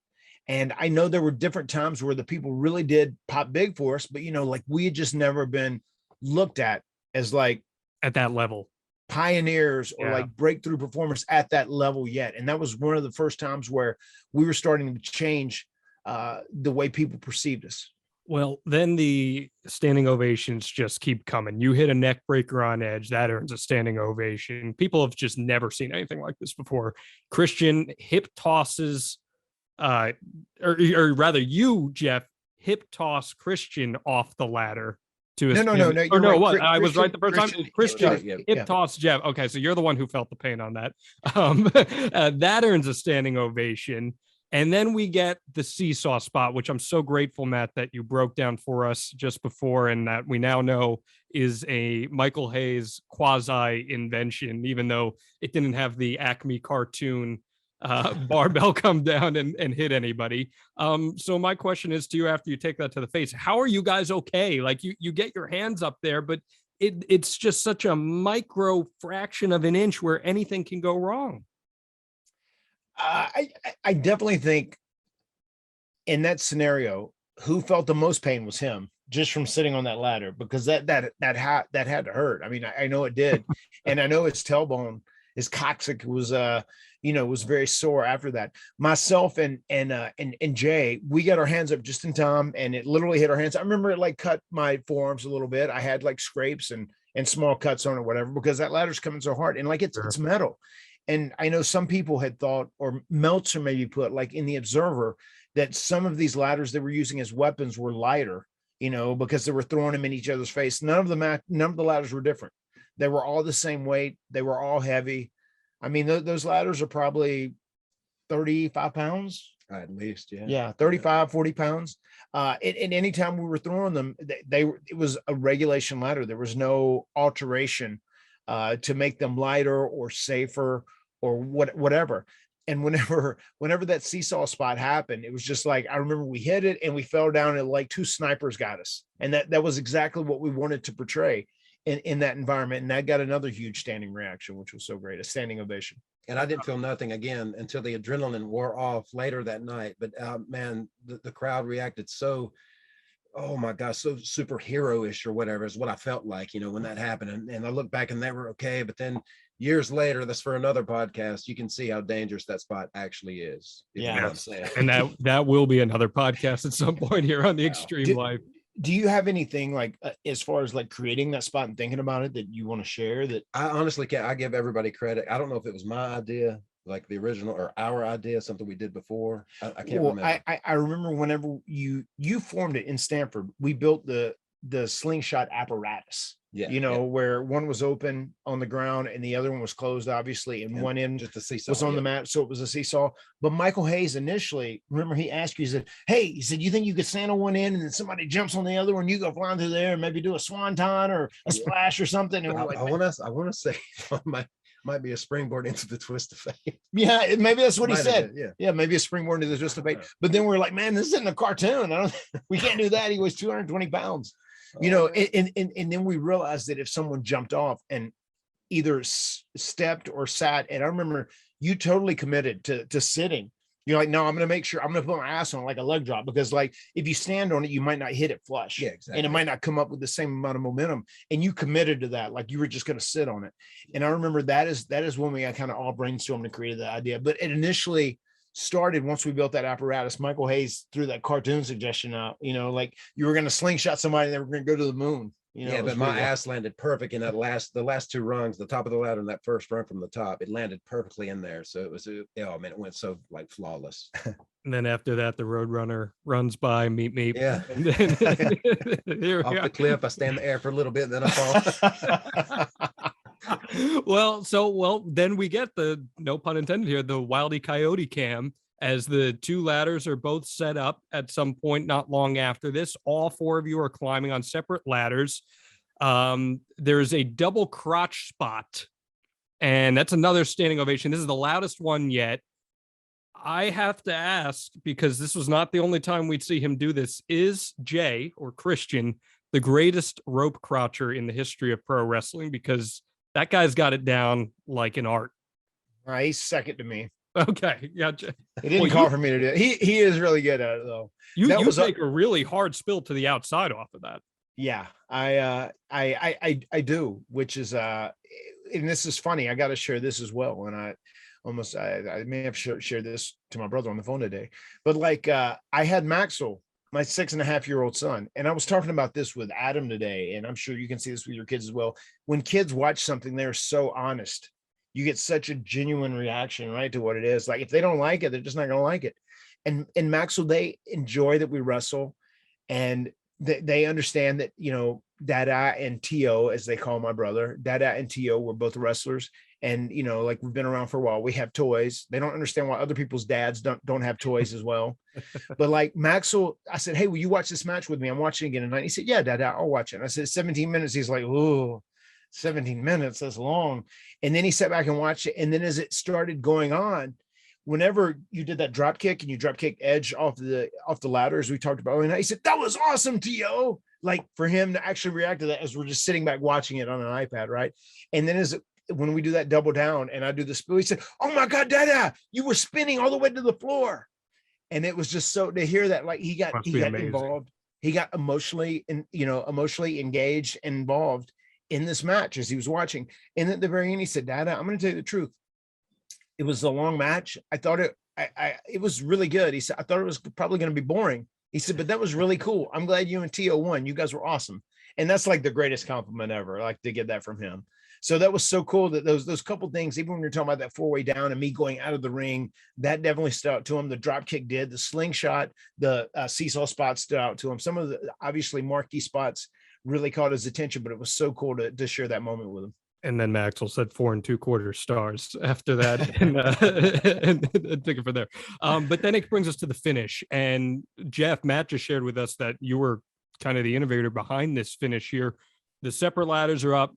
And I know there were different times where the people really did pop big for us, but we had just never been looked at as at that level pioneers or breakthrough performers at that level yet. And that was one of the first times where we were starting to change the way people perceived us. Well, then the standing ovations just keep coming. You hit a neck breaker on Edge, that earns a standing ovation. People have just never seen anything like this before. Christian hip tosses, or rather you, Jeff, hip toss Christian off the ladder to a No, spin. no. Or You're no, right. what? I was right the first time. Christian yeah. hip toss Jeff. Okay, so you're the one who felt the pain on that. That earns a standing ovation. And then we get the seesaw spot, which I'm so grateful, Matt, that you broke down for us just before, and that we now know is a Michael Hayes quasi invention, even though it didn't have the Acme cartoon barbell come down and hit anybody. So my question is to you, after you take that to the face, how are you guys okay? Like you get your hands up there, but it's just such a micro fraction of an inch where anything can go wrong. I definitely think in that scenario, who felt the most pain was him, just from sitting on that ladder, because that had to hurt. I mean, I know it did, and I know his tailbone, his coccyx was was very sore after that. Myself and Jay, we got our hands up just in time, and it literally hit our hands. I remember it like cut my forearms a little bit. I had like scrapes and small cuts on it, whatever, because that ladder's coming so hard, and like it's metal. And I know some people had thought, or Meltzer maybe put like in the Observer, that some of these ladders they were using as weapons were lighter, because they were throwing them in each other's face. None of the ladders were different. They were all the same weight. They were all heavy. I mean, those ladders are probably 35 pounds. At least, yeah. Yeah, 35, 40 pounds. And any time we were throwing them, it was a regulation ladder. There was no alteration to make them lighter or safer or whatever. And whenever that seesaw spot happened, it was just like, I remember we hit it and we fell down and like two snipers got us. And that was exactly what we wanted to portray in that environment. And that got another huge standing reaction, which was so great, a standing ovation. And I didn't feel nothing again until the adrenaline wore off later that night. But man, the crowd reacted so, oh my gosh, so superhero-ish or whatever is what I felt like, when that happened. And I look back and they were okay. But then years later, that's for another podcast, you can see how dangerous that spot actually is. Yeah. You know what I'm saying? And that will be another podcast at some point here on the Extreme Life. Do you have anything like as far as like creating that spot and thinking about it that you want to share? That I honestly can't. I give everybody credit. I don't know if it was my idea, like the original, or our idea, something we did before. I can't remember. I remember whenever you formed it in Stanford, we built the slingshot apparatus. Yeah, where one was open on the ground and the other one was closed, obviously, and one end just a seesaw was on the mat, so it was a seesaw. But Michael Hayes initially, remember, he asked you, he said, "Hey," he said, "you think you could stand on one end and then somebody jumps on the other one, you go flying through there and maybe do a swanton or a splash or something?" And I want to say might be a springboard into the twist of fate. Yeah, maybe that's what he said. Yeah, maybe a springboard into the twist of fate. But then we're like, man, this isn't a cartoon. We can't do that. He weighs 220 pounds. And then we realized that if someone jumped off and either stepped or sat, and I remember you totally committed to sitting. You're like, no, I'm going to make sure I'm going to put my ass on like a leg drop, because like if you stand on it, you might not hit it flush. Yeah, exactly. And it might not come up with the same amount of momentum. And you committed to that, like you were just going to sit on it. And I remember that is when we kind of all brainstormed and created the idea. But it initially started once we built that apparatus. Michael Hayes threw that cartoon suggestion out, like you were going to slingshot somebody and they were going to go to the moon. But my ass landed perfect in the last two rungs, the top of the ladder and that first rung from the top. It landed perfectly in there. So it was, it went so like flawless. And then after that, the Roadrunner runs by, meet. Yeah. And then, here Off the cliff, I stay in the air for a little bit, then I fall. Well, then we get the, no pun intended here, the Wile E. Coyote cam, as the two ladders are both set up at some point not long after this. All four of you are climbing on separate ladders. There's a double crotch spot, and that's another standing ovation. This is the loudest one yet. I have to ask, because this was not the only time we'd see him do this, is Jay, or Christian, the greatest rope croucher in the history of pro wrestling? Because that guy's got it down like an art. He's second to me. Okay, gotcha. He didn't call for me to do it. He is really good at it, though. You take a really hard spill to the outside off of that. Yeah, I do, which is and this is funny. I got to share this as well. And I may have shared this to my brother on the phone today, but like I had Maxwell, my 6.5-year-old son, and I was talking about this with Adam today, and I'm sure you can see this with your kids as well. When kids watch something, they're so honest. You get such a genuine reaction, right, to what it is. Like if they don't like it, they're just not going to like it. And Maxwell, they enjoy that we wrestle. and they understand that, Dada and Tio, as they call my brother, Dada and Tio were both wrestlers. And, like we've been around for a while, we have toys. They don't understand why other people's dads don't have toys as well. But like Maxwell, I said, hey, will you watch this match with me? I'm watching again tonight. He said, yeah, Dada, I'll watch it. And I said, 17 minutes. He's like, oh, 17 minutes, that's long. And then he sat back and watched it. And then as it started going on, whenever you did that drop kick and you drop kick Edge off the ladder, as we talked about, and he said, that was awesome, Tio. Like for him to actually react to that as we're just sitting back watching it on an iPad, right? And then when we do that double down and I do the spill, he said, oh my God, Dada, you were spinning all the way to the floor. And it was just so to hear that, like he got involved. He got emotionally engaged and involved in this match as he was watching. And at the very end, he said, Dada, I'm going to tell you the truth. It was a long match. I thought it was really good. He said, I thought it was probably going to be boring. He said, but that was really cool. I'm glad you and Tio won. You guys were awesome. And that's like the greatest compliment ever. I like to get that from him. So that was so cool that those couple things, even when you're talking about that 4-way down and me going out of the ring, that definitely stood out to him. The drop kick did, the slingshot, the seesaw spot stood out to him. Some of the obviously marquee spots really caught his attention, but it was so cool to share that moment with him. And then Maxwell said 4 2/4 stars after that, and took it from there. But then it brings us to the finish. And Jeff, Matt just shared with us that you were kind of the innovator behind this finish here. The separate ladders are up.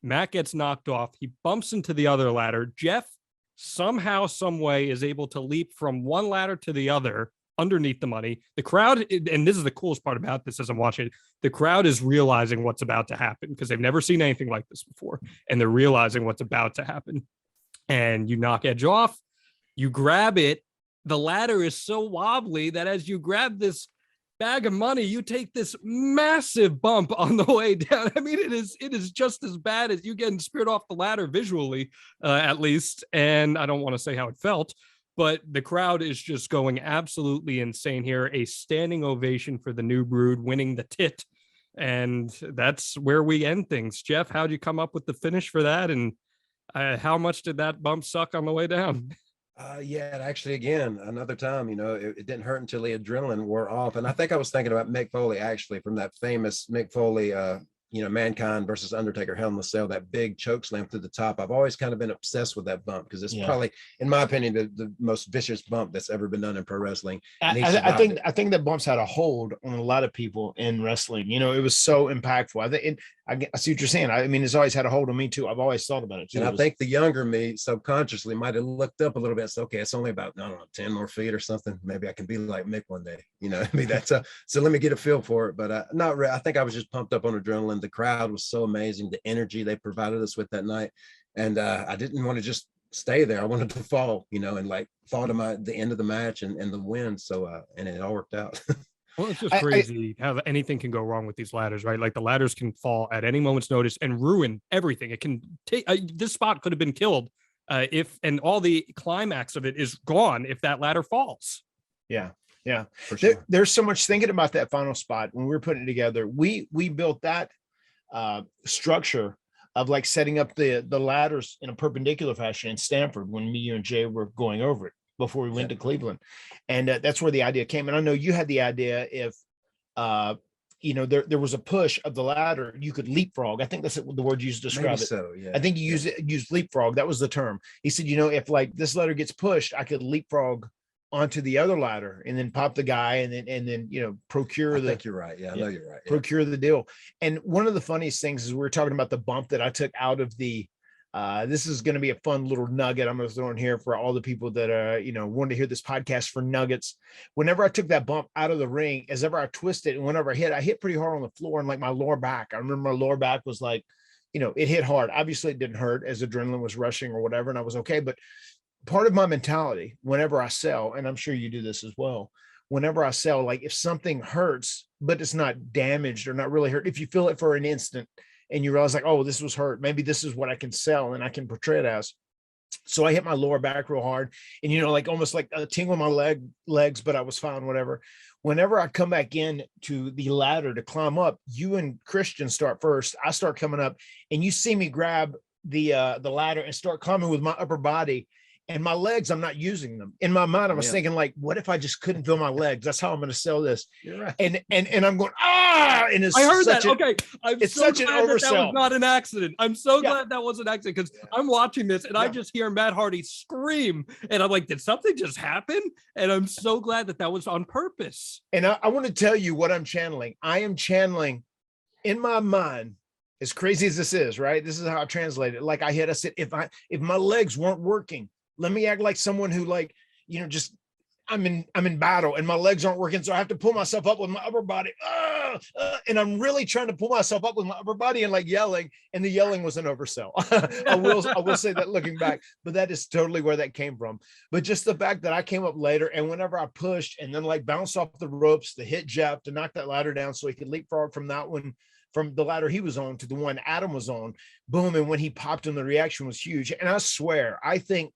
Matt gets knocked off. He bumps into the other ladder. Jeff somehow, some way is able to leap from one ladder to the other underneath the money. The crowd, and this is the coolest part about this as I'm watching it, the crowd is realizing what's about to happen because they've never seen anything like this before. And they're realizing what's about to happen. And you knock Edge off, you grab it. The ladder is so wobbly that as you grab this bag of money, you take this massive bump on the way down. I mean, it is just as bad as you getting speared off the ladder visually, at least. And I don't want to say how it felt, but the crowd is just going absolutely insane here. A standing ovation for the New Brood winning the tit. And that's where we end things. Jeff, how'd you come up with the finish for that? And how much did that bump suck on the way down? Yeah, actually, again, another time, it didn't hurt until the adrenaline wore off. And I think I was thinking about Mick Foley, actually, from that famous Mick Foley, Mankind versus Undertaker Hell in a Cell, that big choke slam through the top. I've always kind of been obsessed with that bump because it's probably, in my opinion, the most vicious bump that's ever been done in pro wrestling. I think that bumps had a hold on a lot of people in wrestling. It was so impactful. I see what you're saying. I mean, it's always had a hold on me too. I've always thought about it too. And I think the younger me subconsciously might have looked up a little bit. So, okay, it's only about, 10 more feet or something. Maybe I can be like Mick one day, maybe that's so let me get a feel for it. But not really. I think I was just pumped up on adrenaline. The crowd was so amazing. The energy they provided us with that night. And I didn't want to just stay there. I wanted to fall, and like fall to the end of the match and the win. So, and it all worked out. Well, it's just crazy how anything can go wrong with these ladders, right? Like the ladders can fall at any moment's notice and ruin everything. It can take this spot could have been killed and all the climax of it is gone if that ladder falls. Yeah. For sure. There's so much thinking about that final spot when we were putting it together. We built that structure of like setting up the ladders in a perpendicular fashion in Stanford when me, you, and Jay were going over it before we went to Cleveland. And that's where the idea came. And I know you had the idea if, there was a push of the ladder, you could leapfrog. I think that's the word you used to describe it. So, yeah. I think you used leapfrog. That was the term. He said, if like this ladder gets pushed, I could leapfrog onto the other ladder and then pop the guy and then procure I think you're right. Yeah, I know you're right. Yeah. Procure the deal. And one of the funniest things is we were talking about the bump that I took out of the this is going to be a fun little nugget I'm going to throw in here for all the people that want to hear this podcast for nuggets. Whenever I took that bump out of the ring, as ever I twisted and whenever I hit pretty hard on the floor and like my lower back. I remember my lower back was like, it hit hard. Obviously it didn't hurt as adrenaline was rushing or whatever, and I was okay. But part of my mentality whenever I sell, and I'm sure you do this as well, whenever I sell, like if something hurts, but it's not damaged or not really hurt, if you feel it for an instant and you realize like, oh, this was hurt, maybe this is what I can sell and I can portray it as. So I hit my lower back real hard and, like almost like a tingle in my legs, but I was fine, whatever. Whenever I come back in to the ladder to climb up, you and Christian start first. I start coming up and you see me grab the ladder and start climbing with my upper body. and my legs, I'm not using them. In my mind, I was thinking like, what if I just couldn't feel my legs? That's how I'm going to sell this. You're right. And I'm going, and it's I heard that. such Okay. I'm it's so such an glad that that was oversell. not an accident. I'm so Yeah. glad that was an accident because I'm watching this and I Yeah. just hear Matt Hardy scream and I'm like, did something just happen? And I'm so glad that that was on purpose. And I want to tell you what I'm channeling. I am channeling in my mind, as crazy as this is, right? This is how I translate it. Like I said, if my legs weren't working, let me act like someone who like, just I'm in battle and my legs aren't working. So I have to pull myself up with my upper body. And I'm really trying to pull myself up with my upper body and like yelling, and the yelling was an oversell. I will say that looking back, but that is totally where that came from. But just the fact that I came up later, and whenever I pushed and then like bounced off the ropes to hit Jeff to knock that ladder down so he could leapfrog from that one, from the ladder he was on to the one Adam was on, boom. And when he popped in, the reaction was huge. And I swear, I think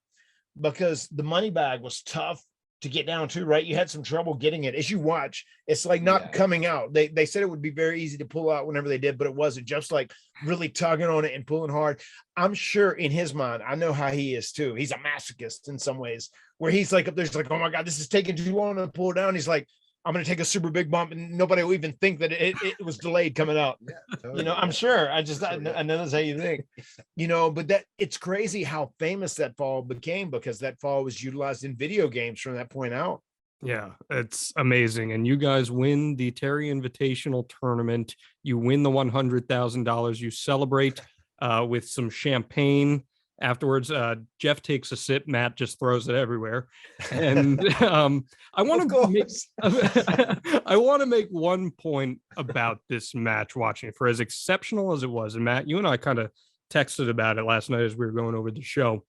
because the money bag was tough to get down to, right? You had some trouble getting it. As you watch, it's like not coming out. They said it would be very easy to pull out whenever they did, but it wasn't. Just like really tugging on it and pulling hard. I'm sure in his mind, I know how he is too. He's a masochist in some ways, where he's like up there's like, oh my God, this is taking too long to pull down. He's like, I'm going to take a super big bump and nobody will even think that it was delayed coming out. Totally. I'm sure. I know that's how you think, but that it's crazy how famous that fall became, because that fall was utilized in video games from that point out. Yeah, it's amazing. And you guys win the Terry Invitational Tournament. You win the $100,000. You celebrate with some champagne. Afterwards, Jeff takes a sip. Matt just throws it everywhere. And I want to make one point about this match, watching it, for as exceptional as it was. And Matt, you and I kind of texted about it last night as we were going over the show.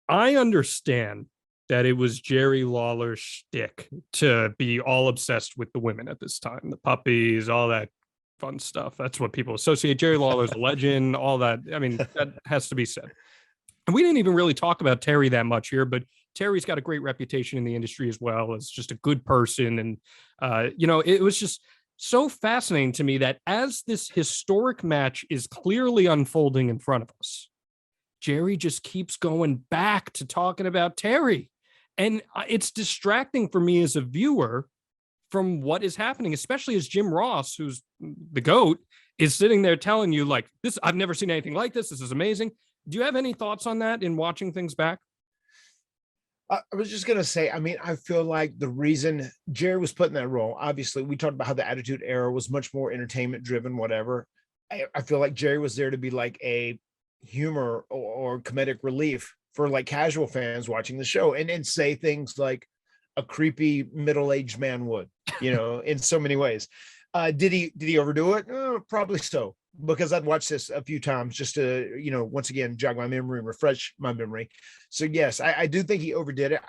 I understand that it was Jerry Lawler's shtick to be all obsessed with the women at this time, the puppies, all that fun stuff. That's what people associate. Jerry Lawler's a legend, all that. I mean, that has to be said. And we didn't even really talk about Terry that much here, but Terry's got a great reputation in the industry as well as just a good person. And, it was just so fascinating to me that as this historic match is clearly unfolding in front of us, Jerry just keeps going back to talking about Terry. And it's distracting for me as a viewer from what is happening, especially as Jim Ross, who's the GOAT, is sitting there telling you like this, I've never seen anything like this. This is amazing. Do you have any thoughts on that in watching things back? I was just going to say, I mean, I feel like the reason Jerry was put in that role, obviously we talked about how the Attitude Era was much more entertainment driven, whatever. I feel like Jerry was there to be like a humor or comedic relief for like casual fans watching the show, and say things like a creepy middle-aged man would, in so many ways. Did he overdo it? Probably so, because I'd watched this a few times just to, once again, jog my memory and refresh my memory. So yes, I do think he overdid it.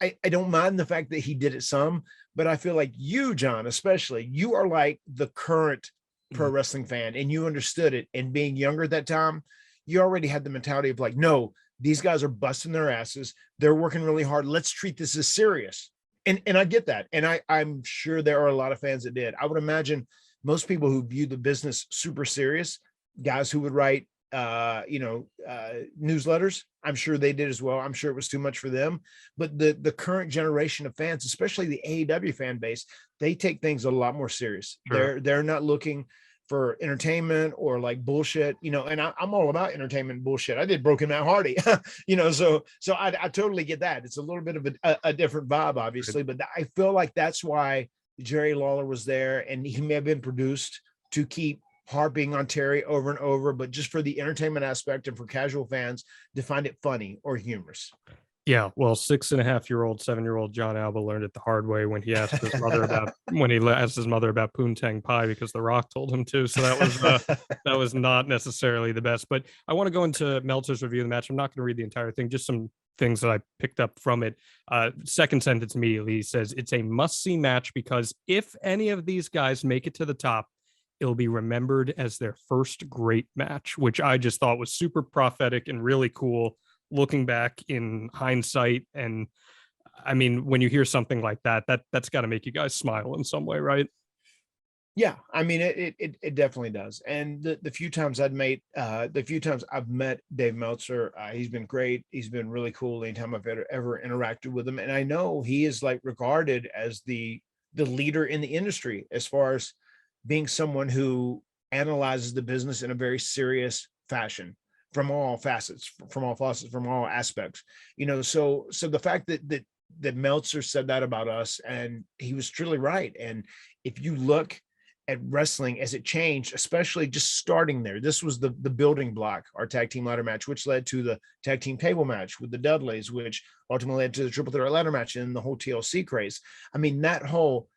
I don't mind the fact that he did it some, but I feel like you, John, especially, you are like the current pro wrestling fan, and you understood it. And being younger at that time, you already had the mentality of like, no, these guys are busting their asses. They're working really hard. Let's treat this as serious. And I get that. And I'm sure there are a lot of fans that did. I would imagine most people who view the business super serious, guys who would write, newsletters, I'm sure they did as well. I'm sure it was too much for them. But the current generation of fans, especially the AEW fan base, they take things a lot more serious. Sure. They're not looking for entertainment or like bullshit, and I'm all about entertainment bullshit. I did Broken Matt Hardy, so I totally get that. It's a little bit of a different vibe, obviously, but I feel like that's why Jerry Lawler was there, and he may have been produced to keep harping on Terry over and over, but just for the entertainment aspect and for casual fans to find it funny or humorous. Yeah, well, 6.5-year-old, 7-year-old John Alba learned it the hard way when he asked his mother about Poontang Pie because The Rock told him to. So that was not necessarily the best. But I want to go into Meltzer's review of the match. I'm not going to read the entire thing, just some things that I picked up from it. Second sentence immediately, he says it's a must-see match because if any of these guys make it to the top, it'll be remembered as their first great match, which I just thought was super prophetic and really cool looking back in hindsight. And I mean, when you hear something like that, that's got to make you guys smile in some way, right? Yeah, I mean it definitely does. And the few times I've met Dave Meltzer, he's been great. He's been really cool anytime I've ever interacted with him. And I know he is like regarded as the leader in the industry as far as being someone who analyzes the business in a very serious fashion from all facets, from all aspects. So the fact that Meltzer said that about us, and he was truly right. And if you look at wrestling as it changed, especially just starting there. This was the building block, our tag team ladder match, which led to the tag team table match with the Dudleys, which ultimately led to the triple threat ladder match and the whole TLC craze. I mean, that whole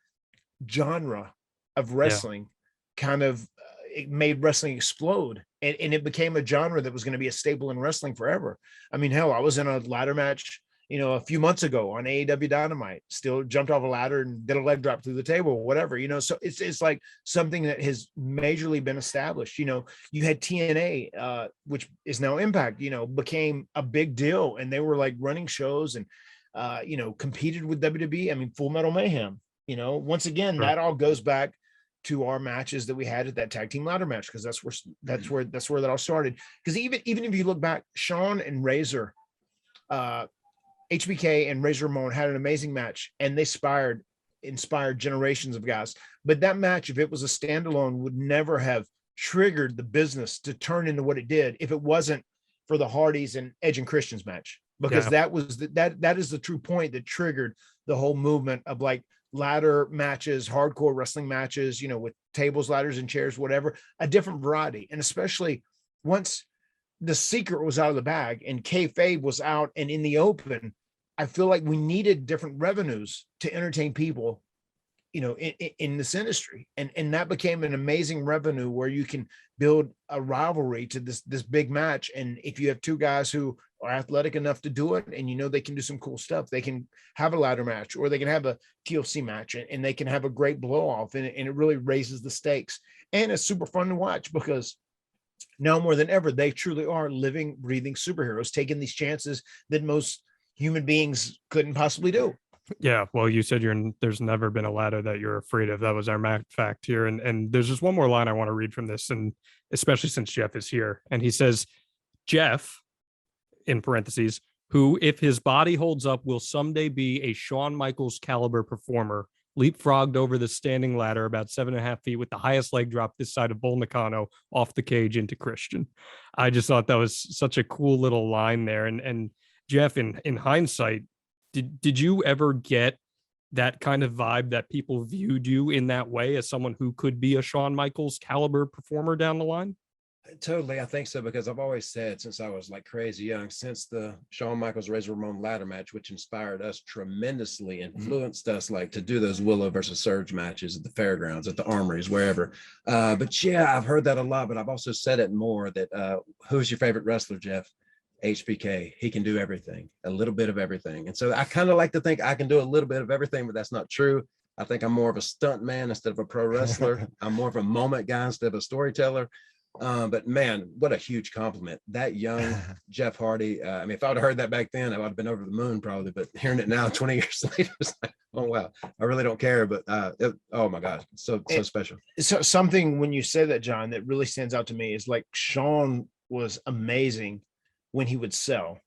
genre of wrestling kind of it made wrestling explode, and it became a genre that was going to be a staple in wrestling forever. I mean, hell, I was in a ladder match a few months ago on AEW Dynamite, still jumped off a ladder and did a leg drop through the table, whatever, so it's like something that has majorly been established. You had TNA, which is now Impact, became a big deal, and they were like running shows and competed with WWE. I mean, Full Metal Mayhem, once again, that all goes back to our matches that we had at that tag team ladder match, because that's where that all started. Because even if you look back, Shawn and Razor, HBK and Razor Ramon had an amazing match, and they inspired generations of guys. But that match, if it was a standalone, would never have triggered the business to turn into what it did if it wasn't for the Hardys and Edge and Christian's match, because that was that is the true point that triggered the whole movement of like ladder matches, hardcore wrestling matches, with tables, ladders, and chairs, whatever, a different variety. And especially once the secret was out of the bag and kayfabe was out and in the open, I feel like we needed different revenues to entertain people, in this industry. And that became an amazing revenue where you can build a rivalry to this big match. And if you have two guys who are athletic enough to do it, and they can do some cool stuff, they can have a ladder match, or they can have a TLC match, and they can have a great blow off, and it really raises the stakes. And it's super fun to watch, because now more than ever, they truly are living, breathing superheroes, taking these chances that most human beings couldn't possibly do. Yeah, well, you said there's never been a ladder that you're afraid of. That was our fact here. And there's just one more line I want to read from this, and especially since Jeff is here. And he says, Jeff, in parentheses, who, if his body holds up, will someday be a Shawn Michaels caliber performer, leapfrogged over the standing ladder about 7.5 feet with the highest leg drop this side of Bull Nakano off the cage into Christian. I just thought that was such a cool little line there. And Jeff, in hindsight, did you ever get that kind of vibe that people viewed you in that way, as someone who could be a Shawn Michaels caliber performer down the line? Totally, I think so, because I've always said, since I was like crazy young, since the Shawn Michaels Razor Ramon ladder match, which inspired us tremendously, influenced us like to do those Willow versus Surge matches at the fairgrounds, at the armories, wherever. But yeah, I've heard that a lot, but I've also said it more that who's your favorite wrestler, Jeff? HBK. He can do everything, a little bit of everything. And so I kind of like to think I can do a little bit of everything, but that's not true. I think I'm more of a stunt man instead of a pro wrestler. I'm more of a moment guy instead of a storyteller. But man, what a huge compliment. That young Jeff Hardy. I mean, if I would have heard that back then, I would have been over the moon probably, but hearing it now 20 years later, it's like, oh wow, I really don't care. But oh my gosh, so special. So something, when you say that, John, that really stands out to me is like Shawn was amazing when he would sell.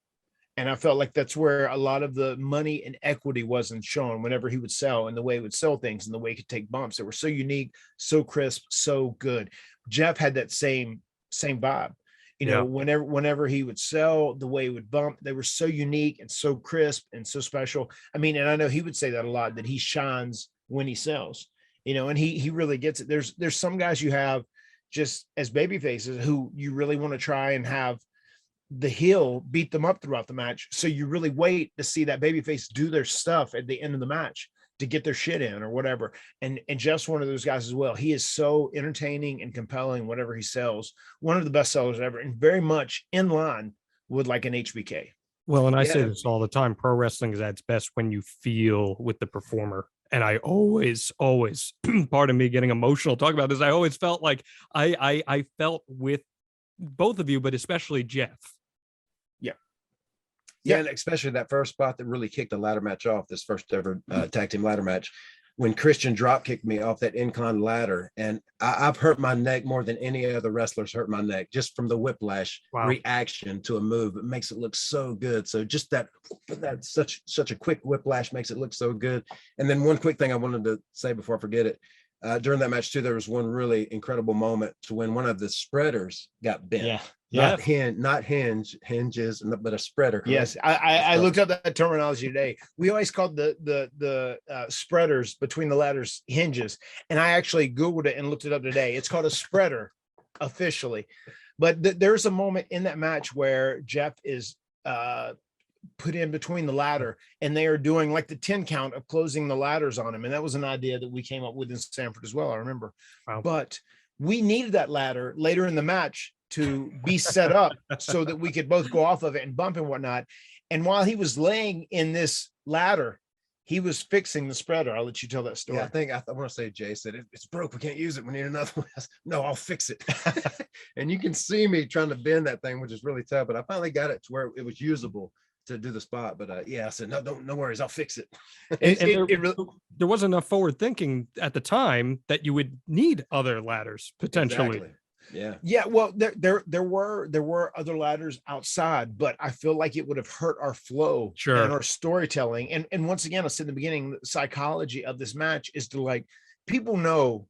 And I felt like that's where a lot of the money and equity was in Shawn, whenever he would sell, and the way he would sell things and the way he could take bumps that were so unique, so crisp, so good. Jeff had that same vibe, whenever he would sell, the way he would bump, they were so unique and so crisp and so special. I mean, and I know he would say that a lot, that he shines when he sells, and he really gets it. There's some guys you have just as baby faces who you really want to try and have the heel beat them up throughout the match. So you really wait to see that babyface do their stuff at the end of the match to get their shit in or whatever. And Jeff's one of those guys as well. He is so entertaining and compelling whatever he sells. One of the best sellers ever, and very much in line with like an HBK. Well, and I say this all the time, pro wrestling is at its best when you feel with the performer. And I always, pardon me getting emotional talking about this, I always felt like I felt with both of you, but especially Jeff. Yeah, and especially that first spot that really kicked the ladder match off, this first ever tag team ladder match. when Christian drop kicked me off that incline ladder, and I've hurt my neck more than any other wrestlers hurt my neck just from the whiplash reaction to a move. It makes it look so good. So just that such a quick whiplash makes it look so good. And then one quick thing I wanted to say before I forget it. During that match too, there was one really incredible moment to when one of the spreaders got bent. Not hinges, but a spreader. Correct? Yes, I looked up that terminology today. We always called the spreaders between the ladders hinges, and I actually Googled it and looked it up today. It's called a spreader officially. But there's a moment in that match where Jeff is put in between the ladder, and they are doing like the 10 count of closing the ladders on him, and that was an idea that we came up with in Sanford as well, I remember. But we needed that ladder later in the match to be set up so that we could both go off of it and bump and whatnot. And while he was laying in this ladder, he was fixing the spreader. I'll let you tell that story. Yeah, I want to say Jay said it's broke, we can't use it, we need another one. No, I'll fix it. And you can see me trying to bend that thing, which is really tough, but I finally got it to where it was usable to do the spot. But I said, no worries, I'll fix it. There wasn't enough forward thinking at the time that you would need other ladders potentially. Exactly. Yeah. Well, there were other ladders outside, but I feel like it would have hurt our flow and our storytelling. And once again, I said in the beginning, the psychology of this match is to, like, people know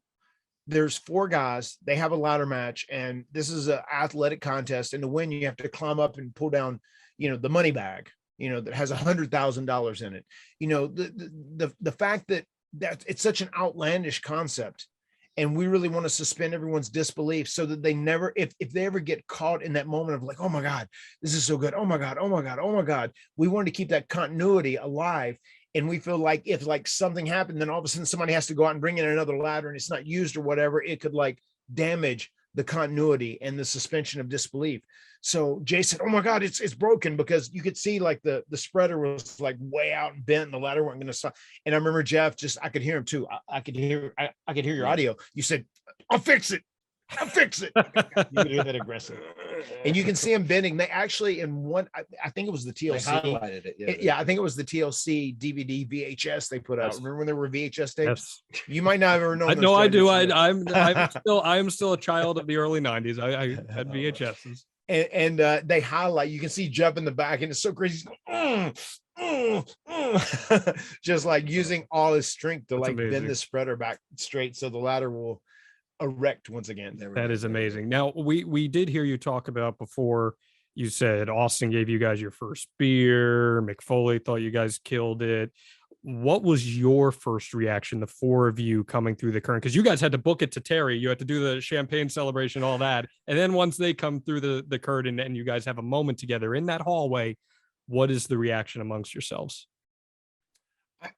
there's 4 guys, they have a ladder match, and this is an athletic contest, and to win you have to climb up and pull down, the money bag, that has $100,000 in it. The fact that it's such an outlandish concept, and we really want to suspend everyone's disbelief so that they never, if they ever get caught in that moment of like, oh my God, this is so good. Oh my God, oh my God, oh my God. We want to keep that continuity alive. And we feel like if like something happened, then all of a sudden somebody has to go out and bring in another ladder and it's not used or whatever, it could like damage the continuity and the suspension of disbelief. So Jay said, oh my God, it's broken, because you could see like the spreader was like way out and bent and the ladder weren't going to stop. And I remember Jeff, I could hear him too. I could hear your audio. You said, I'll fix it. You could hear that aggressive. And you can see him bending. They actually, in one, I think it was the TLC. They highlighted it. Yeah, I think it was the TLC DVD VHS they put out. Remember when there were VHS tapes? You might not have ever known. No, I do. I'm still a child of the early 90s. I had VHSs. And they highlight, you can see Jeff in the back, and it's so crazy. Just like using all his strength to bend the spreader back straight so the ladder will erect once again. That is amazing. Now, we did hear you talk about before. You said Austin gave you guys your first beer. Mick Foley thought you guys killed it. What was your first reaction, the 4 of you coming through the curtain? Because you guys had to book it to Terry. You had to do the champagne celebration, all that. And then once they come through the curtain and you guys have a moment together in that hallway, what is the reaction amongst yourselves?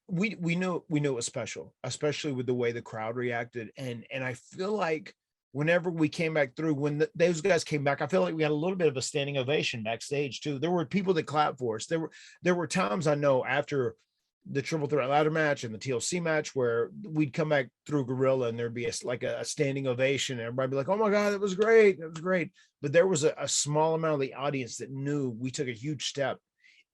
We knew it was special, especially with the way the crowd reacted. And I feel like whenever we came back through, when those guys came back, I feel like we had a little bit of a standing ovation backstage too. There were people that clapped for us. There were times I know after the triple threat ladder match and the TLC match where we'd come back through Gorilla and there'd be a standing ovation, and everybody be like, oh my God, that was great. That was great. But there was a small amount of the audience that knew we took a huge step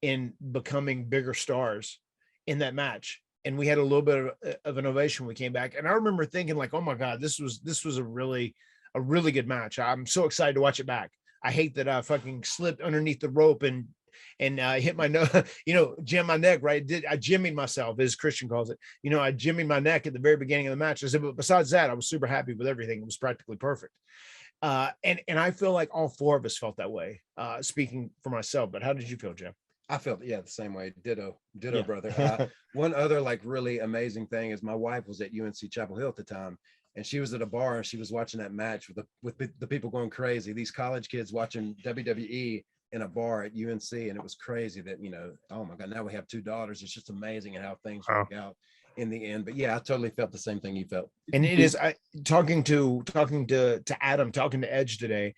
in becoming bigger stars in that match. And we had a little bit of an ovation when we came back. And I remember thinking like, oh my God, this was a really good match. I'm so excited to watch it back. I hate that I fucking slipped underneath the rope and hit my nose, jam my neck, right? I jimmied myself, as Christian calls it. I jimmied my neck at the very beginning of the match. I said, but besides that, I was super happy with everything. It was practically perfect. And I feel like all 4 of us felt that way, speaking for myself. But how did you feel, Jeff? I felt, the same way. Ditto, yeah. Brother. One other really amazing thing is my wife was at UNC Chapel Hill at the time, and she was at a bar and she was watching that match with the people going crazy. These college kids watching WWE in a bar at UNC, and it was crazy that, oh my God, now we have 2 daughters. It's just amazing how things work out in the end. But yeah, I totally felt the same thing you felt. And it is talking to Adam, talking to Edge today.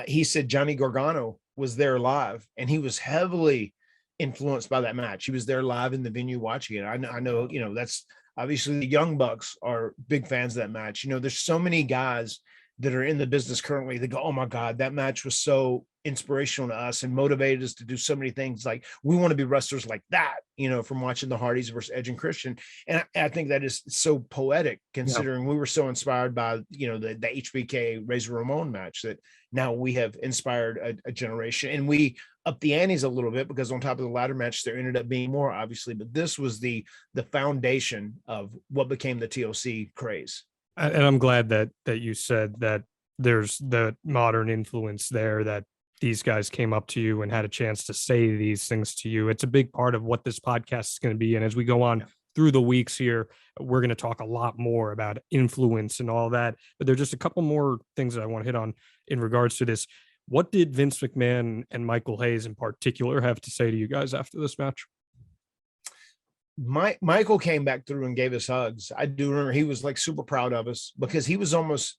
He said Johnny Gargano was there live, and he was heavily influenced by that match. He was there live in the venue watching it. I know, that's obviously the Young Bucks are big fans of that match. There's so many guys that are in the business currently that go, oh my God, that match was so inspirational to us and motivated us to do so many things. Like, we want to be wrestlers like that, from watching the Hardys versus Edge and Christian. And I think that is so poetic, considering we were so inspired by, the HBK Razor Ramon match, that now we have inspired a generation, and we up the antes a little bit, because on top of the ladder match, there ended up being more, obviously, but this was the foundation of what became the TLC craze. And I'm glad that you said that there's the modern influence there, that these guys came up to you and had a chance to say these things to you. It's a big part of what this podcast is going to be. And as we go on through the weeks here, we're going to talk a lot more about influence and all that. But there's just a couple more things that I want to hit on in regards to this. What did Vince McMahon and Michael Hayes in particular have to say to you guys after this match? Michael came back through and gave us hugs. I do remember he was like super proud of us, because he was almost,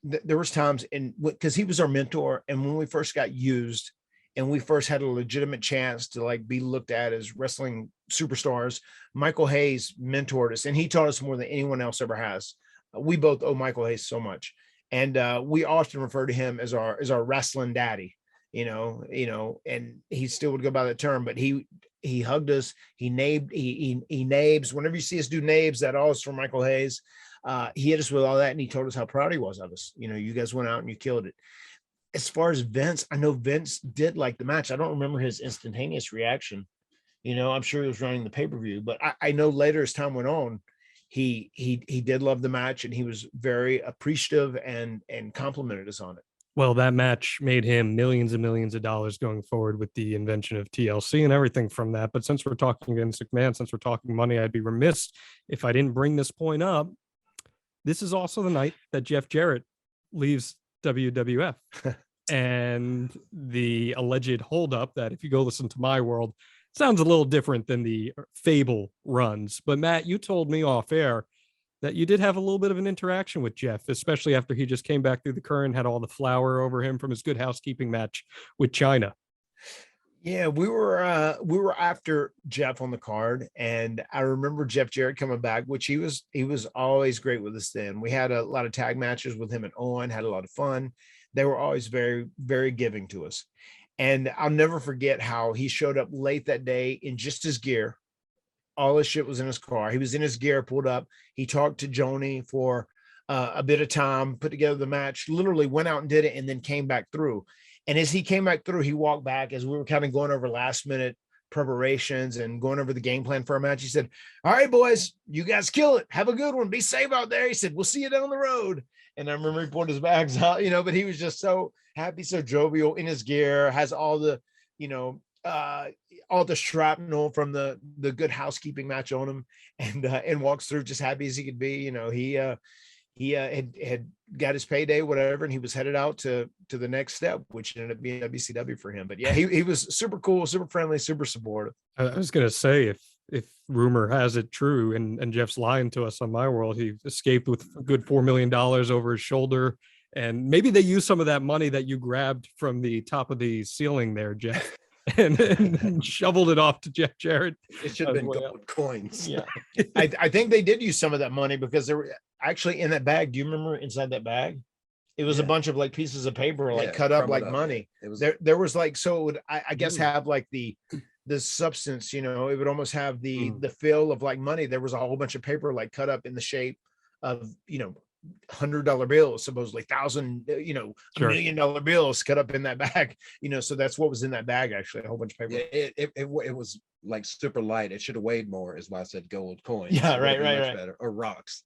there was times, because he was our mentor, and when we first got used and we first had a legitimate chance to like be looked at as wrestling superstars, Michael Hayes mentored us, and he taught us more than anyone else ever has. We both owe Michael Hayes so much, and we often refer to him as our wrestling daddy. And he still would go by that term, but he hugged us. He nabes. Whenever you see us do nabes, that all is from Michael Hayes. He hit us with all that, and he told us how proud he was of us. You guys went out and you killed it. As far as Vince, I know Vince did like the match. I don't remember his instantaneous reaction. I'm sure he was running the pay-per-view, but I know later as time went on, he did love the match, and he was very appreciative and complimented us on it. Well, that match made him millions and millions of dollars going forward with the invention of TLC and everything from that. But since we're talking Vince McMahon, since we're talking money, I'd be remiss if I didn't bring this point up. This is also the night that Jeff Jarrett leaves WWF. And the alleged holdup that, if you go listen to My World, sounds a little different than the Fable runs. But Matt, you told me off air that you did have a little bit of an interaction with Jeff, especially after he just came back through the current, had all the flour over him from his Good Housekeeping match with China. Yeah, we were after Jeff on the card, and I remember Jeff Jarrett coming back, which he was always great with us then. We had a lot of tag matches with him and Owen, had a lot of fun. They were always very, very giving to us. And I'll never forget how he showed up late that day in just his gear. All his shit was in his car. He was in his gear, pulled up. He talked to Joni for a bit of time, put together the match, literally went out and did it, and then came back through. And as he came back through, he walked back as we were kind of going over last minute preparations and going over the game plan for our match. He said, "All right, boys, you guys kill it. Have a good one. Be safe out there." He said, "We'll see you down the road." And I remember he pulled his bags out, but he was just so happy, so jovial in his gear, has all the, all the shrapnel from the Good Housekeeping match on him, and walks through just happy as he could be. He had got his payday, whatever, and he was headed out to the next step, which ended up being WCW for him. But yeah, he was super cool, super friendly, super supportive. I was going to say, if rumor has it true, and Jeff's lying to us on My World, he escaped with a good $4 million over his shoulder. And maybe they used some of that money that you grabbed from the top of the ceiling there, Jeff, and shoveled it off to Jeff Jarrett. It should have been gold coins. Yeah. I think they did use some of that money, because there were actually in that bag. Do you remember inside that bag? It was a bunch of like pieces of paper, like cut up like money. It was there was like, so it would, I guess, have like the substance, it would almost have the feel of like money. There was a whole bunch of paper like cut up in the shape of, $100 bills, supposedly $1,000, $1 million bills cut up in that bag, so that's what was in that bag, actually, a whole bunch of paper. Yeah, it was like super light. It should have weighed more, is why I said gold coins. Yeah, right. Better. Or rocks.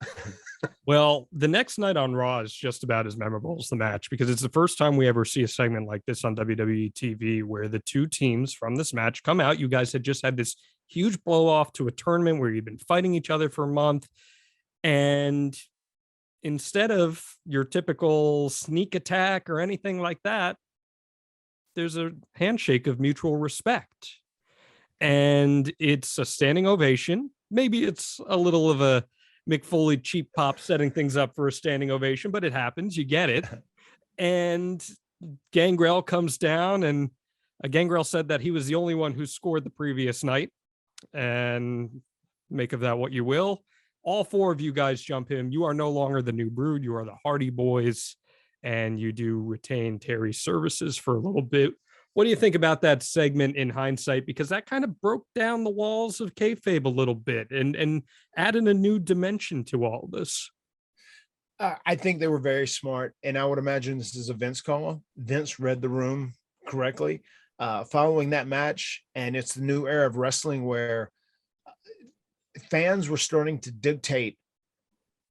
Well, the next night on Raw is just about as memorable as the match, because it's the first time we ever see a segment like this on WWE TV, where the two teams from this match come out. You guys had just had this huge blow off to a tournament where you've been fighting each other for a month, and instead of your typical sneak attack or anything like that, there's a handshake of mutual respect. And it's a standing ovation. Maybe it's a little of a Mick Foley cheap pop setting things up for a standing ovation, but it happens. You get it. And Gangrel comes down, and Gangrel said that he was the only one who scored the previous night. And make of that what you will. All four of you guys jump him. You are no longer the New Brood. You are the Hardy Boys. and you do retain Terry's services for a little bit. What do you think about that segment in hindsight? Because that kind of broke down the walls of kayfabe a little bit and added a new dimension to all this. I think they were very smart, and I would imagine this is a Vince call. Vince read the room correctly. Following that match, and it's the new era of wrestling where fans were starting to dictate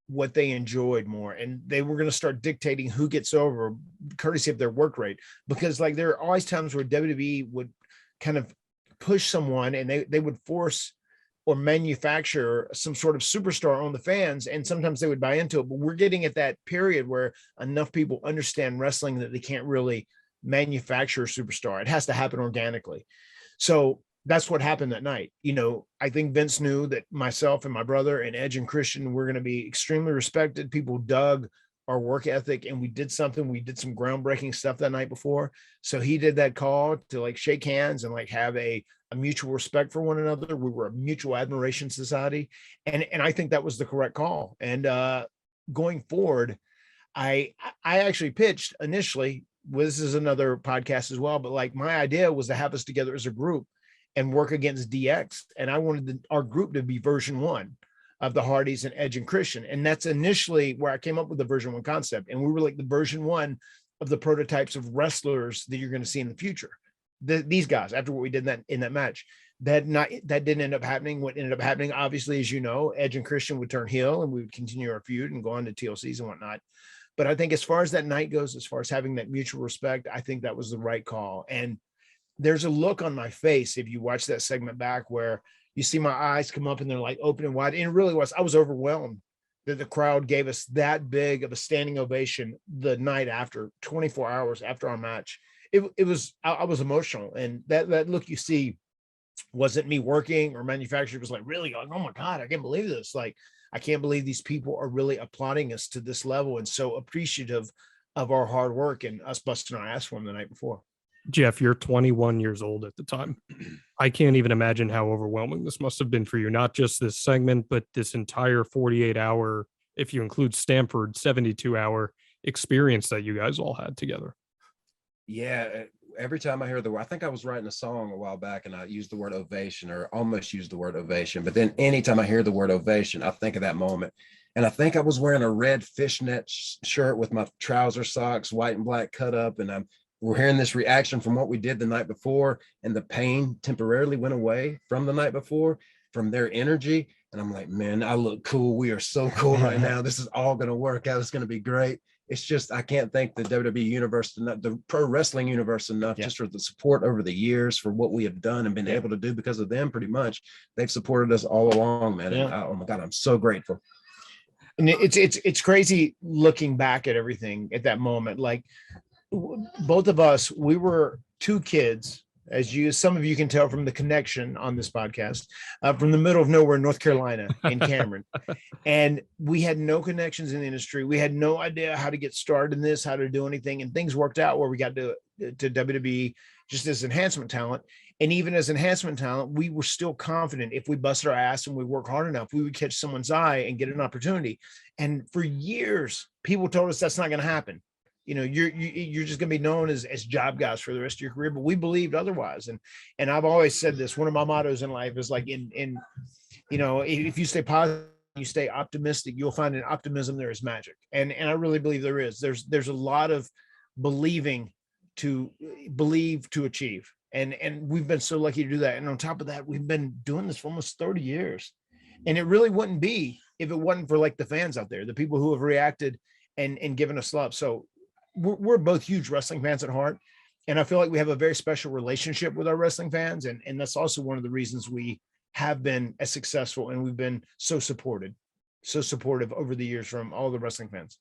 what they enjoyed more, and they were going to start dictating who gets over, courtesy of their work rate. Because like there are always times where WWE would kind of push someone, and they would force or manufacture some sort of superstar on the fans, and sometimes they would buy into it. But we're getting at that period where enough people understand wrestling that they can't really manufacture a superstar. It has to happen organically. So that's what happened that night. You know, I think Vince knew that myself and my brother and Edge and Christian were going to be extremely respected. People dug our work ethic, and we did some groundbreaking stuff that night before. So he did that call to like shake hands and like have a mutual respect for one another. We were a mutual admiration society. And I think that was the correct call. And going forward, I actually pitched initially, well, this is another podcast as well, but like my idea was to have us together as a group and work against DX. And I wanted our group to be version 1 of the Hardys and Edge and Christian. And that's initially where I came up with the version 1 concept. And we were like the version 1 of the prototypes of wrestlers that you're going to see in the future. These guys, after what we did in that match, that didn't end up happening. What ended up happening, obviously, as you know, Edge and Christian would turn heel, and we would continue our feud and go on to TLCs and whatnot. But I think as far as that night goes, as far as having that mutual respect, I think that was the right call. And there's a look on my face, if you watch that segment back, where you see my eyes come up and they're like open and wide. And it really was, I was overwhelmed that the crowd gave us that big of a standing ovation the night after, 24 hours after our match. It was, I was emotional. And that look you see wasn't me working or manufacturing. It was like, really, like, oh my God, I can't believe this. Like, I can't believe these people are really applauding us to this level and so appreciative of our hard work and us busting our ass for them the night before. Jeff, you're 21 years old at the time. I can't even imagine how overwhelming this must have been for you. Not just this segment, but this entire 48-hour, if you include Stamford, 72-hour experience that you guys all had together. Yeah. Every time I hear the word, I think I was writing a song a while back and I used the word ovation, or almost used the word ovation. But then anytime I hear the word ovation, I think of that moment. And I think I was wearing a red fishnet shirt with my trouser socks, white and black cut up. And we're hearing this reaction from what we did the night before. And the pain temporarily went away from the night before, from their energy. And I'm like, man, I look cool. We are so cool right now. This is all going to work out. It's going to be great. It's just, I can't thank the WWE universe enough, the pro wrestling universe enough, just for the support over the years, for what we have done and been able to do because of them. Pretty much, they've supported us all along, man. And oh my God, I'm so grateful. And it's crazy looking back at everything at that moment. Like both of us, we were two kids, as some of you can tell from the connection on this podcast, from the middle of nowhere, North Carolina, in Cameron. And we had no connections in the industry. We had no idea how to get started in this, how to do anything. And things worked out where we got to WWE just as enhancement talent. And even as enhancement talent, we were still confident if we busted our ass and we work hard enough, we would catch someone's eye and get an opportunity. And for years, people told us that's not going to happen. You know, you're just going to be known as job guys for the rest of your career. But we believed otherwise. And I've always said this, one of my mottos in life is like, in you know, if you stay positive, you stay optimistic, you'll find in optimism there is magic. And I really believe there is. There's a lot of believe to achieve. And we've been so lucky to do that. And on top of that, we've been doing this for almost 30 years. And it really wouldn't be if it wasn't for like the fans out there, the people who have reacted and given us love. So we're both huge wrestling fans at heart. And I feel like we have a very special relationship with our wrestling fans. And that's also one of the reasons we have been as successful and we've been so supportive over the years from all the wrestling fans.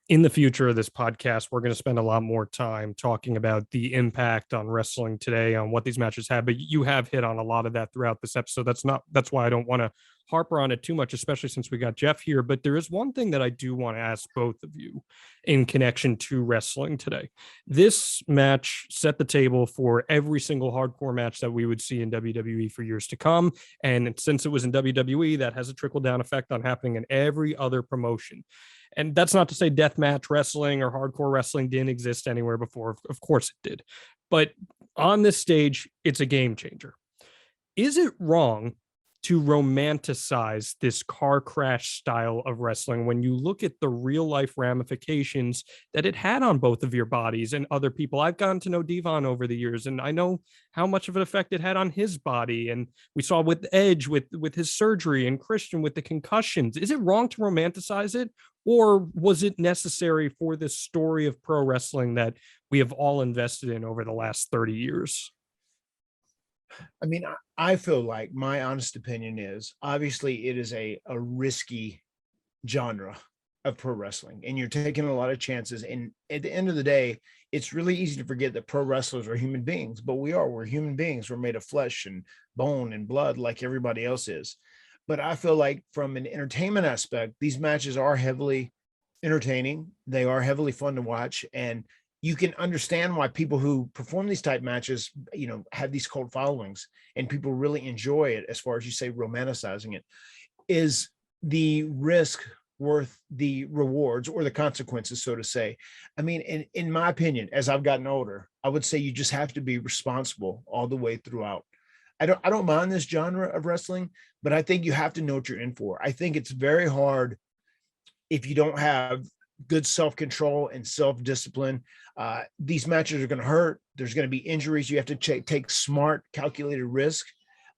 In the future of this podcast, we're going to spend a lot more time talking about the impact on wrestling today, on what these matches have, but you have hit on a lot of that throughout this episode. That's why I don't want to harp on it too much, especially since we got Jeff here. But there is one thing that I do want to ask both of you in connection to wrestling today. This match set the table for every single hardcore match that we would see in WWE for years to come. And since it was in WWE, that has a trickle down effect on happening in every other promotion. And that's not to say deathmatch wrestling or hardcore wrestling didn't exist anywhere before. Of course it did. But on this stage, it's a game changer. Is it wrong to romanticize this car crash style of wrestling when you look at the real life ramifications that it had on both of your bodies and other people? I've gotten to know Devon over the years, and I know how much of an effect it had on his body. And we saw with Edge with his surgery, and Christian with the concussions. Is it wrong to romanticize it, or was it necessary for this story of pro wrestling that we have all invested in over the last 30 years? I mean, I feel like my honest opinion is obviously it is a risky genre of pro wrestling, and you're taking a lot of chances. And at the end of the day, it's really easy to forget that pro wrestlers are human beings, but we're human beings. We're made of flesh and bone and blood like everybody else is. But I feel like from an entertainment aspect, these matches are heavily entertaining. They are heavily fun to watch. And you can understand why people who perform these type matches, have these cult followings, and people really enjoy it. As far as you say, romanticizing it, is the risk worth the rewards or the consequences, so to say? I mean, in my opinion, as I've gotten older, I would say you just have to be responsible all the way throughout. I don't mind this genre of wrestling, but I think you have to know what you're in for. I think it's very hard if you don't have good self-control and self-discipline. These matches are going to hurt. There's going to be injuries. You have to take smart, calculated risk.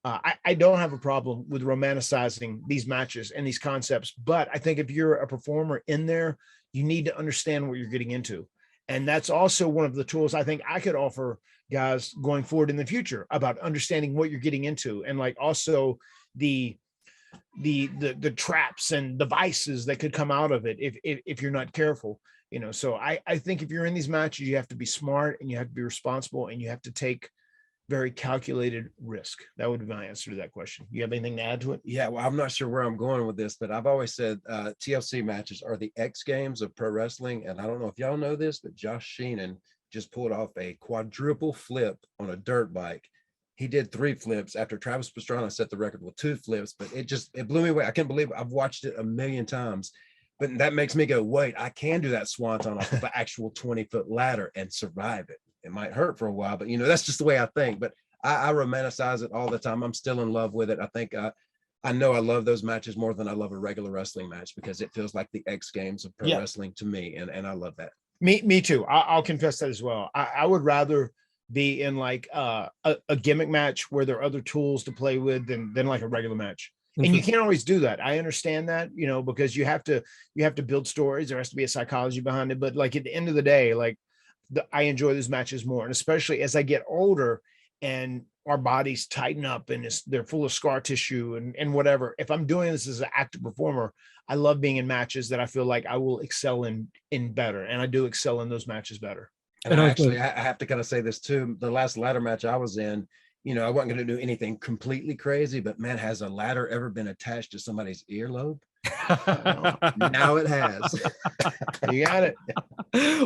I don't have a problem with romanticizing these matches and these concepts, but I think if you're a performer in there, you need to understand what you're getting into. And that's also one of the tools I think I could offer guys going forward in the future, about understanding what you're getting into, and like also the traps and devices that could come out of it if you're not careful. So I think if you're in these matches, you have to be smart, and you have to be responsible, and you have to take very calculated risk. That would be my answer to that question. You have anything to add to it? Yeah, well, I'm not sure where I'm going with this, but I've always said TLC matches are the X Games of pro wrestling. And I don't know if y'all know this, but Josh Sheenan just pulled off a quadruple flip on a dirt bike. He did 3 flips after Travis Pastrana set the record with 2 flips, but it blew me away. I can't believe it. I've watched it a million times, but that makes me go, wait, I can do that swanton off of an actual 20-foot ladder and survive it. It might hurt for a while, but that's just the way I think. But I romanticize it all the time. I'm still in love with it. I think I know I love those matches more than I love a regular wrestling match, because it feels like the X Games of pro wrestling to me. And I love that. Me too. I'll confess that as well. I would rather be in like a gimmick match where there are other tools to play with than like a regular match. And you can't always do that. I understand that, because you have to build stories. There has to be a psychology behind it. But like at the end of the day, like I enjoy those matches more. And especially as I get older and our bodies tighten up and they're full of scar tissue and whatever. If I'm doing this as an active performer, I love being in matches that I feel like I will excel in better. And I do excel in those matches better. And I have to kind of say this too. The last ladder match I was in, I wasn't going to do anything completely crazy, but man, has a ladder ever been attached to somebody's earlobe? Now it has. You got it.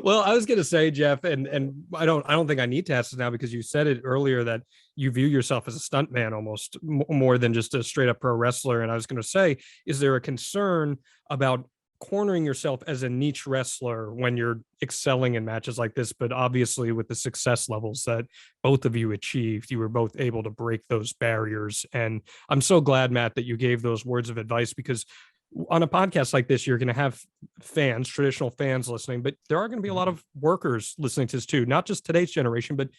Well, I was going to say, Jeff, and I don't think I need to ask this now, because you said it earlier that you view yourself as a stuntman almost more than just a straight up pro wrestler. And I was going to say, is there a concern about cornering yourself as a niche wrestler when you're excelling in matches like this? But obviously with the success levels that both of you achieved, you were both able to break those barriers. And I'm so glad, Matt, that you gave those words of advice, because on a podcast like this, you're going to have fans, traditional fans listening, but there are going to be a lot of workers listening to this too, not just today's generation, but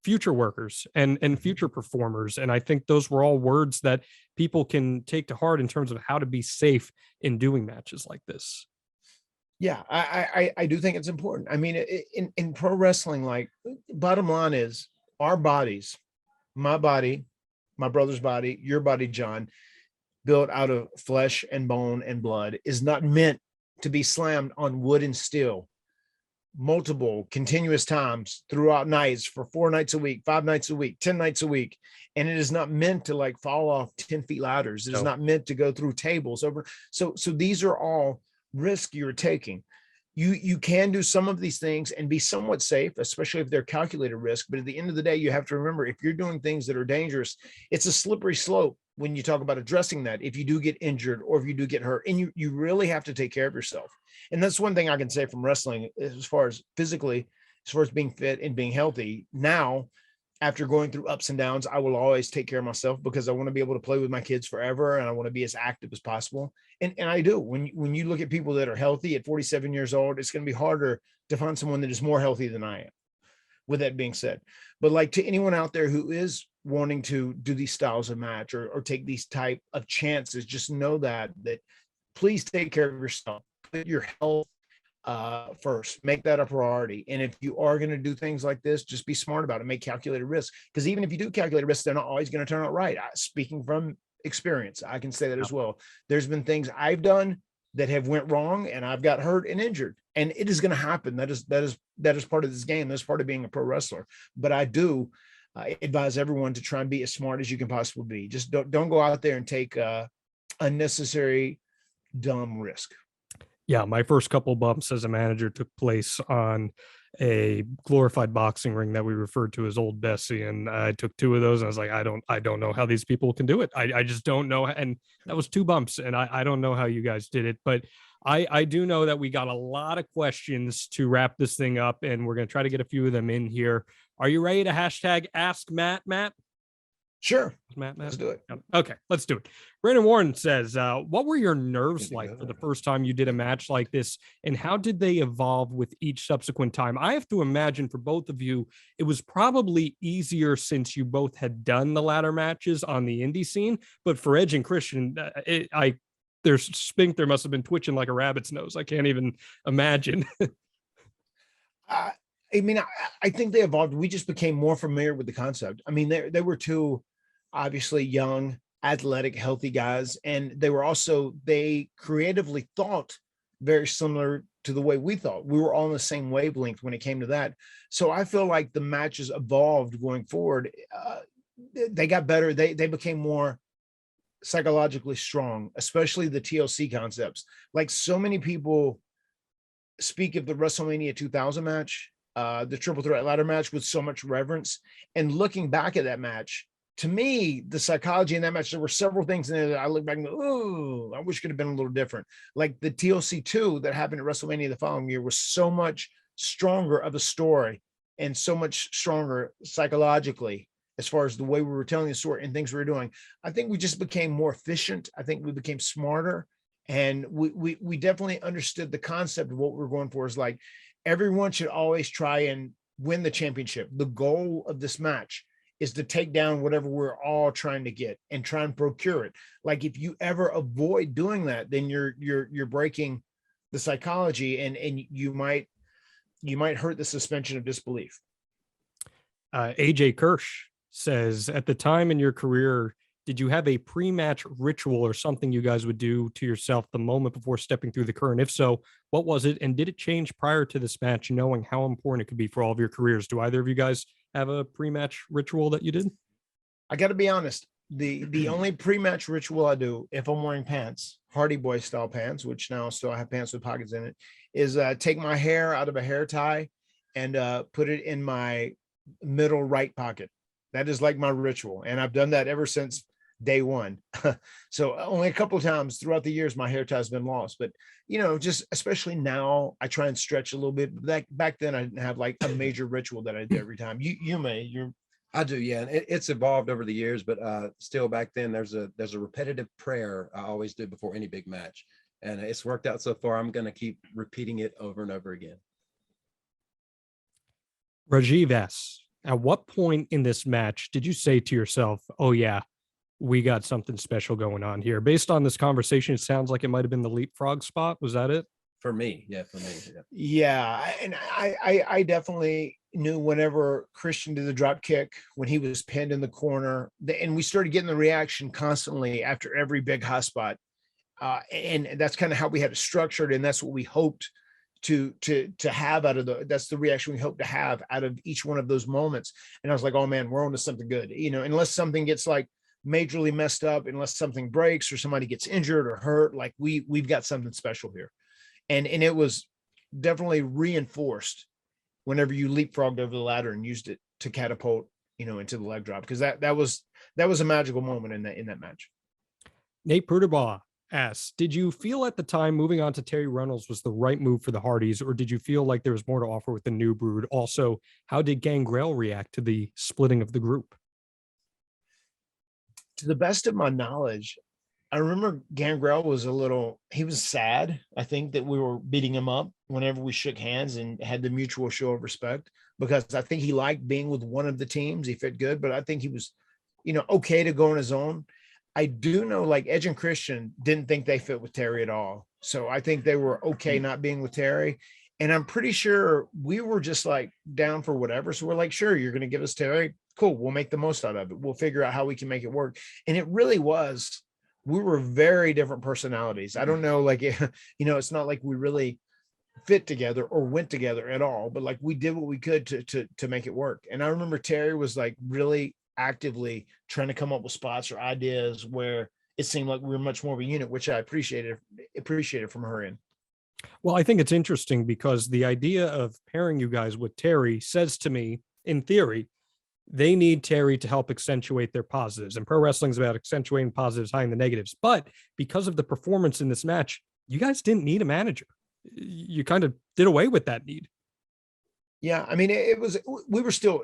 future workers and future performers. And I think those were all words that people can take to heart in terms of how to be safe in doing matches like this. Yeah, I do think it's important. I mean, in pro wrestling, like, bottom line is our bodies, my body, my brother's body, your body, John, built out of flesh and bone and blood, is not meant to be slammed on wood and steel multiple continuous times throughout nights for 4 nights a week, 5 nights a week, 10 nights a week. And it is not meant to like fall off 10 feet ladders. It is not meant to go through tables over. So these are all risks you're taking. You can do some of these things and be somewhat safe, especially if they're calculated risk. But at the end of the day, you have to remember, if you're doing things that are dangerous, it's a slippery slope when you talk about addressing that. If you do get injured or if you do get hurt, and you really have to take care of yourself. And that's one thing I can say from wrestling as far as physically, as far as being fit and being healthy. Now, after going through ups and downs, I will always take care of myself because I want to be able to play with my kids forever. And I want to be as active as possible. And I do. When you look at people that are healthy at 47 years old, it's going to be harder to find someone that is more healthy than I am. With that being said, but like to anyone out there who is wanting to do these styles of match or take these type of chances, just know that please take care of yourself. Put your health first, make that a priority. And if you are going to do things like this, just be smart about it, make calculated risks, because even if you do calculate risks, they're not always going to turn out right. Speaking from experience, I can say that as well. There's been things I've done that have went wrong and I've got hurt and injured, and it is going to happen. That is part of this game. That's part of being a pro wrestler. But I do advise everyone to try and be as smart as you can possibly be. Just don't go out there and take unnecessary dumb risk. Yeah, my first couple bumps as a manager took place on a glorified boxing ring that we referred to as Old Bessie, and I took 2 of those, and I was like, I don't know how these people can do it. I just don't know. And that was 2 bumps, and I don't know how you guys did it, but I do know that we got a lot of questions to wrap this thing up, and we're going to try to get a few of them in here. Are you ready to hashtag Ask Matt? Sure. Matt, let's do it. Okay, let's do it. Brandon Warren says, what were your nerves like for the first time you did a match like this, and how did they evolve with each subsequent time? I have to imagine for both of you, it was probably easier since you both had done the ladder matches on the indie scene, but for Edge and Christian, their sphincter must have been twitching like a rabbit's nose. I can't even imagine. I mean, I think they evolved. We just became more familiar with the concept. I mean, they were 2 obviously young, athletic, healthy guys. And they creatively thought very similar to the way we thought. We were all on the same wavelength when it came to that. So I feel like the matches evolved going forward. They got better. They became more psychologically strong, especially the TLC concepts. Like so many people speak of the WrestleMania 2000 match, the triple threat ladder match, with so much reverence. And looking back at that match, to me, the psychology in that match, there were several things in there that I look back and go, oh, I wish it could have been a little different. Like the TLC 2 that happened at WrestleMania the following year was so much stronger of a story and so much stronger psychologically as far as the way we were telling the story and things we were doing. I think we just became more efficient. I think we became smarter, and we definitely understood the concept of what we were going for. Is like everyone should always try and win the championship. The goal of this match is to take down whatever we're all trying to get and try and procure it. Like if you ever avoid doing that, then you're breaking the psychology, and you might hurt the suspension of disbelief. AJ Kirsch says, at the time in your career, did you have a pre-match ritual or something you guys would do to yourself the moment before stepping through the curtain? If so, what was it? And did it change prior to this match, knowing how important it could be for all of your careers? Do either of you guys have a pre-match ritual that you did? I got to be honest. The only pre-match ritual I do, if I'm wearing pants, Hardy Boy style pants, which now still have pants with pockets in it, is take my hair out of a hair tie and put it in my middle right pocket. That is like my ritual. And I've done that ever since day one. So only a couple of times throughout the years, my hair tie has been lost, but just especially now I try and stretch a little bit. Back then I didn't have like a major ritual that I did every time. I do. Yeah. And it's evolved over the years, but still back then there's a repetitive prayer I always do before any big match. And it's worked out so far. I'm going to keep repeating it over and over again. Rajiv S., at what point in this match did you say to yourself, oh yeah, we got something special going on here? Based on this conversation, it sounds like it might have been the leapfrog spot. Was that it? For me. Yeah. For me. Yeah. And I definitely knew whenever Christian did the drop kick, when he was pinned in the corner, and we started getting the reaction constantly after every big high spot. And that's kind of how we had it structured. And that's what we hoped to have out of that's the reaction we hope to have out of each one of those moments. And I was like, oh man, we're on to something good. Unless something gets like majorly messed up, unless something breaks or somebody gets injured or hurt, like we've got something special here. And it was definitely reinforced whenever you leapfrogged over the ladder and used it to catapult, into the leg drop, because that was a magical moment in that match. Nate Pruderbaugh asks, did you feel at the time moving on to Terry Runnels was the right move for the Hardys, or did you feel like there was more to offer with the new brood? Also, how did Gangrel react to the splitting of the group? To the best of my knowledge, I remember Gangrel he was sad, I think, that we were beating him up whenever we shook hands and had the mutual show of respect, because I think he liked being with one of the teams. He fit good, but I think he was, okay to go on his own. I do know, like, Edge and Christian didn't think they fit with Terry at all. So I think they were okay not being with Terry. And I'm pretty sure we were just like down for whatever. So we're like, sure, you're going to give us Terry. Cool. We'll make the most out of it. We'll figure out how we can make it work. And it really was, we were very different personalities. I don't know, like, it's not like we really fit together or went together at all, but like we did what we could to make it work. And I remember Terry was like really actively trying to come up with spots or ideas where it seemed like we were much more of a unit, which I appreciated from her end. Well, I think it's interesting because the idea of pairing you guys with Terry says to me, in theory, they need Terry to help accentuate their positives, and pro wrestling is about accentuating positives, hiding the negatives. But because of the performance in this match, you guys didn't need a manager. You kind of did away with that need. Yeah, I mean, we were still,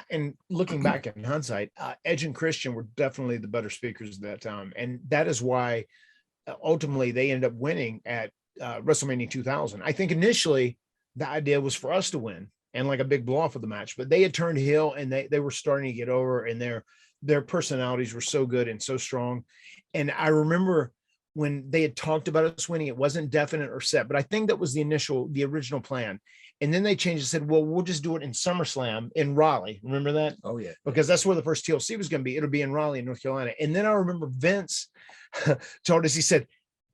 and looking back in hindsight, Edge and Christian were definitely the better speakers at that time. And that is why ultimately they ended up winning at WrestleMania 2000. I think initially the idea was for us to win and like a big blow off of the match, but they had turned heel and they were starting to get over, and their personalities were so good and so strong. And I remember when they had talked about us winning, it wasn't definite or set, but I think that was the original plan. And then they changed and said, well, we'll just do it in SummerSlam in Raleigh. Remember that? Oh, yeah. Because that's where the first TLC was going to be. It'll be in Raleigh, North Carolina. And then I remember Vince told us, he said,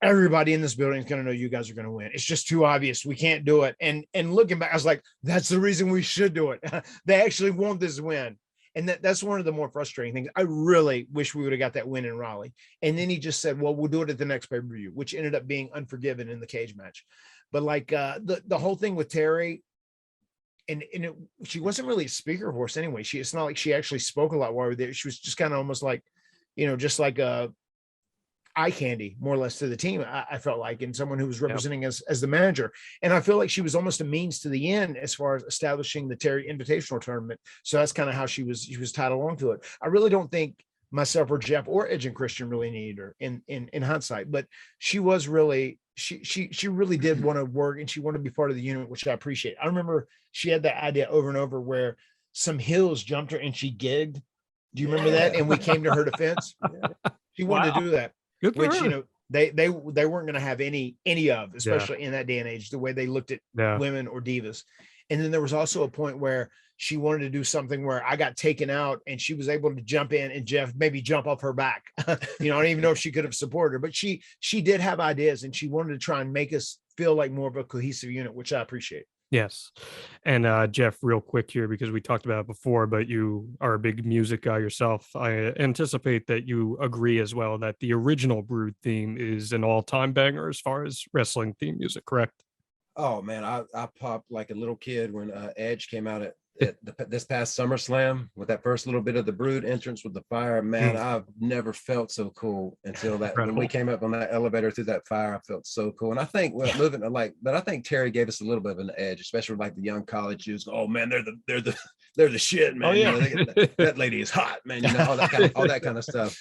everybody in this building is going to know you guys are going to win. It's just too obvious. We can't do it. And looking back, I was like, that's the reason we should do it. They actually want this win. And that's one of the more frustrating things. I really wish we would have got that win in Raleigh. And then he just said, well, we'll do it at the next pay-per-view, which ended up being Unforgiven in the cage match. But like the whole thing with Terry, and she wasn't really a speaker for us anyway. It's not like she actually spoke a lot while we were there. She was just kind of almost like, just like a eye candy, more or less, to the team. I felt like, and someone who was representing us as the manager. And I feel like she was almost a means to the end as far as establishing the Terry Invitational Tournament. So that's kind of how she was tied along to it. I really don't think myself or Jeff or Edge and Christian really needed her in hindsight, but she was really, she really did want to work, and she wanted to be part of the unit, which I appreciate. I remember she had that idea over and over where some heels jumped her and she gigged. Do you remember that? And we came to her defense. She wanted to do that, which, they weren't going to have any of, especially in that day and age, the way they looked at women or divas. And then there was also a point where she wanted to do something where I got taken out and she was able to jump in and Jeff maybe jump off her back. I don't even know if she could have supported her, but she did have ideas, and she wanted to try and make us feel like more of a cohesive unit, which I appreciate. Yes. And Jeff, real quick here, because we talked about it before, but you are a big music guy yourself. I anticipate that you agree as well that the original Brood theme is an all-time banger as far as wrestling theme music, correct? Oh man, I popped like a little kid when Edge came out at this past SummerSlam with that first little bit of the Brood entrance with the fire. Man, I've never felt so cool until that. When we came up on that elevator through that fire, I felt so cool. And I think but I think Terry gave us a little bit of an edge, especially like the young college Jews. Oh man, they're the shit, man. Oh, yeah. That lady is hot, man. All that kind of stuff.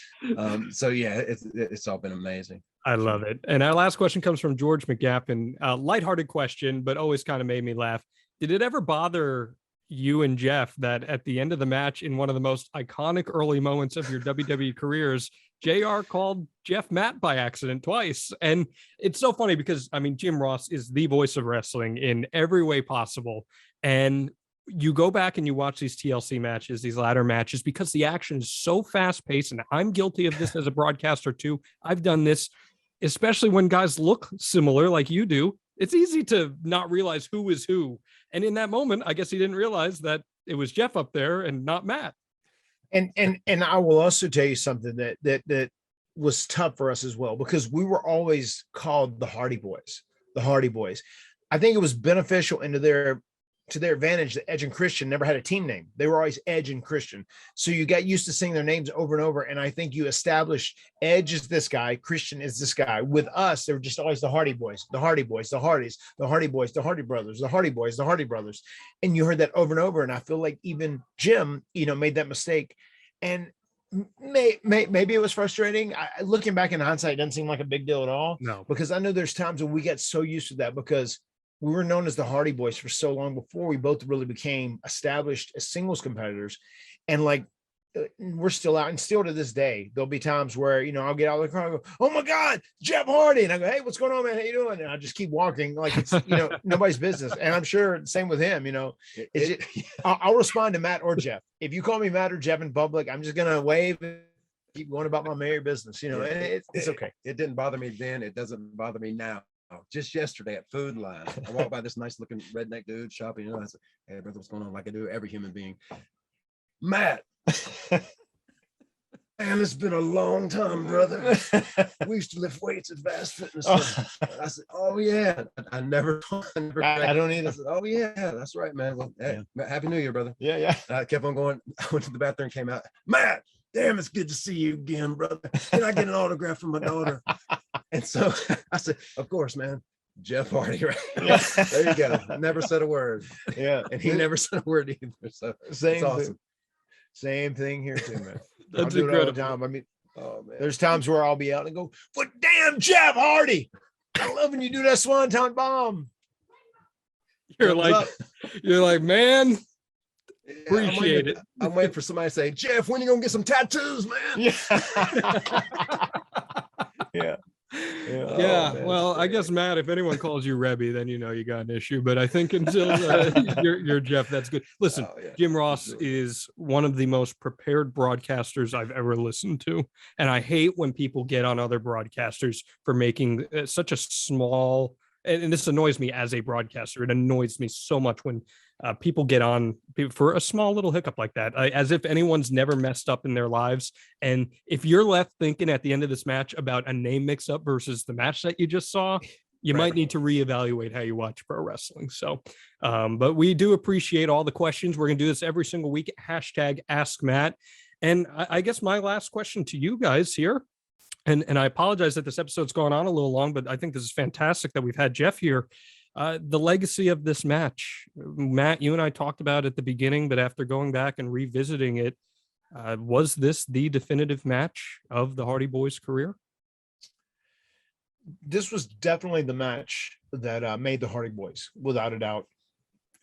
So yeah, it's all been amazing. I love it. And our last question comes from George McGappin. Lighthearted question, but always kind of made me laugh. Did it ever bother you and Jeff that at the end of the match, in one of the most iconic early moments of your WWE careers, JR called Jeff Matt by accident twice? And it's so funny because, I mean, Jim Ross is the voice of wrestling in every way possible. And you go back and you watch these TLC matches, these ladder matches, because the action is so fast paced. And I'm guilty of this as a broadcaster too. I've done this, especially when guys look similar like you do. It's easy to not realize who is who. And in that moment, I guess he didn't realize that it was Jeff up there and not Matt. And I will also tell you something that was tough for us as well, because we were always called the Hardy Boys. The Hardy Boys. I think it was beneficial to their advantage that Edge and Christian never had a team name. They were always Edge and Christian. So you got used to saying their names over and over. And I think you established Edge is this guy, Christian is this guy. With us, they were just always the Hardy Boys, the Hardy Boys, the Hardys, the Hardy Boys, the Hardy Brothers, the Hardy Boys, the Hardy Brothers. And you heard that over and over. And I feel like even Jim, made that mistake. And maybe it was frustrating. Looking back in hindsight, it doesn't seem like a big deal at all. No, because I know there's times when we get so used to that, because we were known as the Hardy Boys for so long before we both really became established as singles competitors. And we're still out, and still to this day, there'll be times where, I'll get out of the car and go, "Oh my God, Jeff Hardy." And I go, "Hey, what's going on, man? How you doing?" And I just keep walking like it's, nobody's business. And I'm sure same with him, I'll respond to Matt or Jeff. If you call me Matt or Jeff in public, I'm just going to wave and keep going about my merry business, and it's okay. It didn't bother me then. It doesn't bother me now. Just yesterday at Food Line, I walked by this nice looking redneck dude shopping. I said, "Hey, brother, what's going on?" Like I do every human being. "Matt, man, it's been a long time, brother. We used to lift weights at Vast Fitness." I said, "Oh yeah." I never I don't either. I said, "Oh yeah, that's right, man. Well, hey, Happy New Year, brother." Yeah. I kept on going. I went to the bathroom, came out. "Matt, damn, it's good to see you again, brother. Can I get an autograph from my daughter?" And so I said, "Of course, man. Jeff Hardy," right? Yeah. There you go. I never said a word. Yeah. And he never said a word either. So Same awesome. thing. Same thing here too, man. That's I'll do it all the incredible. time. I mean, Oh man. there's times where I'll be out and go, "But damn, Jeff Hardy, I love when you do that Swanton bomb." You're Thumbs like, man, Yeah, appreciate it. I'm waiting for somebody to say, "Jeff, when you gonna get some tattoos, man?" Yeah. Yeah. Oh, Yeah, man, well, it's I great. guess, Matt, if anyone calls you Rebby, then you got an issue. But I think until you're Jeff, that's good. Listen, Oh, yeah. Jim Ross Absolutely. is one of the most prepared broadcasters I've ever listened to. And I hate when people get on other broadcasters for making such a small, and this annoys me as a broadcaster. It annoys me so much when people get on for a small little hiccup like that, as if anyone's never messed up in their lives. And if you're left thinking at the end of this match about a name mix-up versus the match that you just saw, you might need to reevaluate how you watch pro wrestling. So, but we do appreciate all the questions. We're going to do this every single week. #AskMatt. And I guess my last question to you guys here, and I apologize that this episode's gone on a little long, but I think this is fantastic that we've had Jeff here. The legacy of this match, Matt, you and I talked about at the beginning, but after going back and revisiting it, was this the definitive match of the Hardy Boys' career? This was definitely the match that made the Hardy Boys, without a doubt.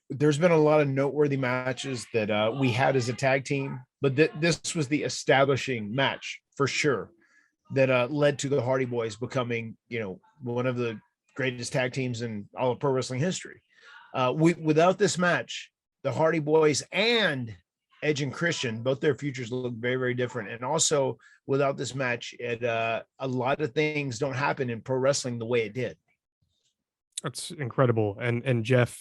There's been a lot of noteworthy matches that we had as a tag team, but this was the establishing match for sure that led to the Hardy Boys becoming, one of the greatest tag teams in all of pro wrestling history. Without this match, the Hardy Boys and Edge and Christian, both their futures look very, very different. And also, without this match, a lot of things don't happen in pro wrestling the way it did. That's incredible. And Jeff,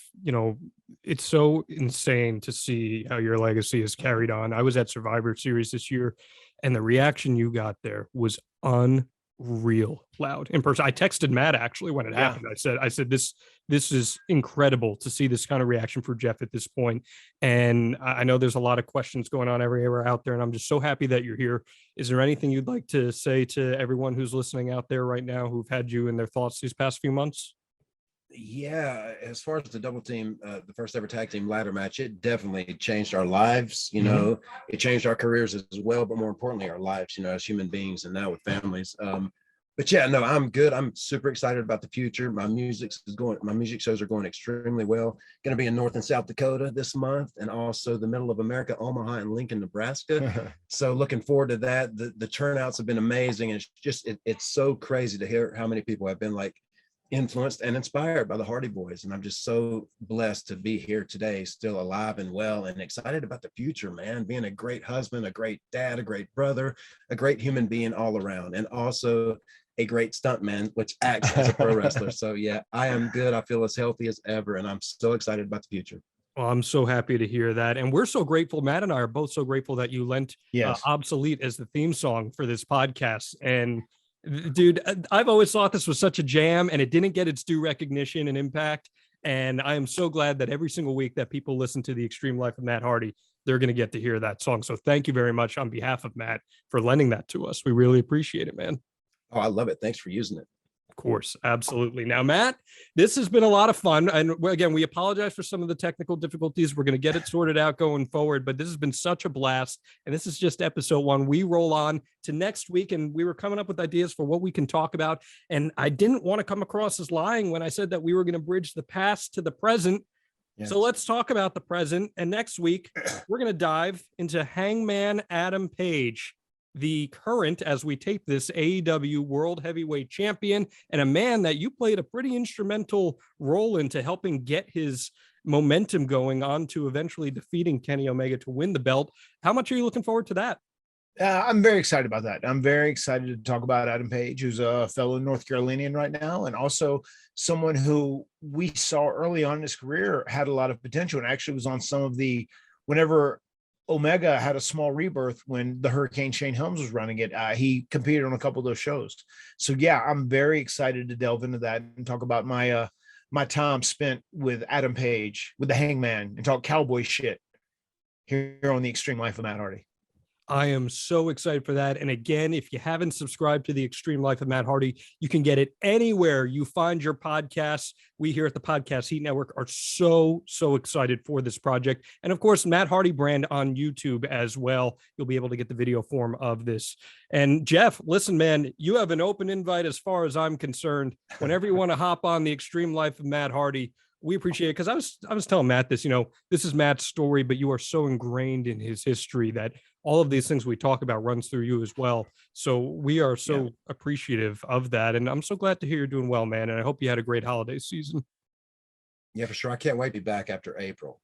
it's so insane to see how your legacy is carried on. I was at Survivor Series this year, and the reaction you got there was unreal loud in person. I texted Matt actually when it happened. I said this is incredible to see this kind of reaction for Jeff at this point. And I know there's a lot of questions going on everywhere out there, and I'm just so happy that you're here. Is there anything you'd like to say to everyone who's listening out there right now who've had you in their thoughts these past few months? Yeah, as far as the double team, the first ever tag team ladder match, it definitely changed our lives. It changed our careers as well, but more importantly, our lives, as human beings and now with families. But yeah, no, I'm good. I'm super excited about the future. My music shows are going extremely well. Going to be in North and South Dakota this month, and also the middle of America, Omaha and Lincoln, Nebraska. So looking forward to that. The turnouts have been amazing. And it's so crazy to hear how many people have been influenced and inspired by the Hardy Boys. And I'm just so blessed to be here today, still alive and well, and excited about the future, man. Being a great husband, a great dad, a great brother, a great human being all around. And also a great stuntman, which acts as a pro wrestler. So yeah, I am good. I feel as healthy as ever, and I'm so excited about the future. Well, I'm so happy to hear that. And we're so grateful. Matt and I are both so grateful that you lent Obsolete as the theme song for this podcast. And dude, I've always thought this was such a jam, and it didn't get its due recognition and impact. And I am so glad that every single week that people listen to The Extreme Life of Matt Hardy, they're going to get to hear that song. So thank you very much on behalf of Matt for lending that to us. We really appreciate it, man. Oh, I love it. Thanks for using it. Of course, absolutely. Now, Matt, this has been a lot of fun. And again, we apologize for some of the technical difficulties. We're going to get it sorted out going forward, but this has been such a blast. And this is just episode 1. We roll on to next week, and we were coming up with ideas for what we can talk about. And I didn't want to come across as lying when I said that we were going to bridge the past to the present. Yes. So let's talk about the present. And next week, we're going to dive into Hangman Adam Page, the current, as we tape this, AEW World Heavyweight Champion, and a man that you played a pretty instrumental role into helping get his momentum going on to eventually defeating Kenny Omega to win the belt. How much are you looking forward to that? I'm very excited about that. I'm very excited to talk about Adam Page, who's a fellow North Carolinian right now, and also someone who we saw early on in his career had a lot of potential, and actually was on some of the, whenever Omega had a small rebirth when the Hurricane Shane Helms was running it, he competed on a couple of those shows. So yeah, I'm very excited to delve into that and talk about my my time spent with Adam Page, with the Hangman, and talk cowboy shit here on The Extreme Life of Matt Hardy. I am so excited for that. And again, if you haven't subscribed to The Extreme Life of Matt Hardy, you can get it anywhere you find your podcasts. We here at the Podcast Heat Network are so excited for this project. And of course, Matt Hardy brand on YouTube as well. You'll be able to get the video form of this. And Jeff, listen, man, you have an open invite as far as I'm concerned. Whenever you want to hop on The Extreme Life of Matt Hardy, we appreciate it, because I was telling Matt this, this is Matt's story, but you are so ingrained in his history that all of these things we talk about runs through you as well. So we are so appreciative of that. And I'm so glad to hear you're doing well, man. And I hope you had a great holiday season. Yeah, for sure. I can't wait to be back after April.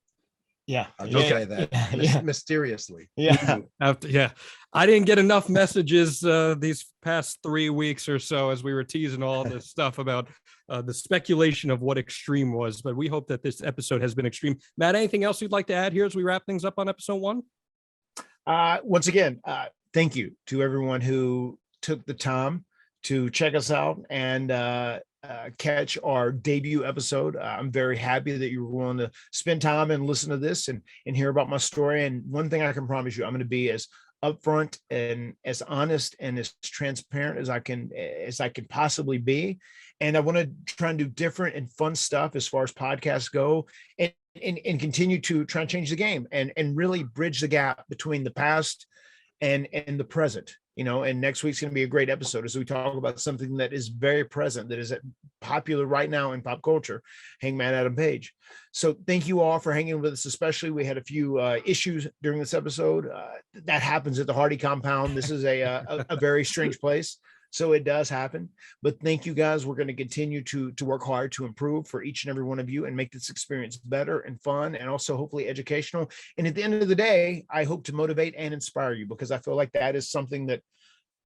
Yeah. I'll just say that mysteriously. Yeah. I didn't get enough messages these past 3 weeks or so as we were teasing all this stuff about the speculation of what Extreme was, but we hope that this episode has been extreme. Matt, anything else you'd like to add here as we wrap things up on episode 1? Once again, thank you to everyone who took the time to check us out and catch our debut episode. I'm very happy that you were willing to spend time and listen to this and hear about my story. And one thing I can promise you, I'm going to be as upfront and as honest and as transparent as I can possibly be. And I want to try and do different and fun stuff as far as podcasts go, and continue to try and change the game and really bridge the gap between the past and the present. And next week's going to be a great episode as we talk about something that is very present, that is popular right now in pop culture, Hangman Adam Page. So thank you all for hanging with us, especially. We had a few issues during this episode. That happens at the Hardy compound. This is a very strange place. So it does happen, but thank you guys. We're going to continue to work hard to improve for each and every one of you and make this experience better and fun and also hopefully educational. And at the end of the day, I hope to motivate and inspire you, because I feel like that is something that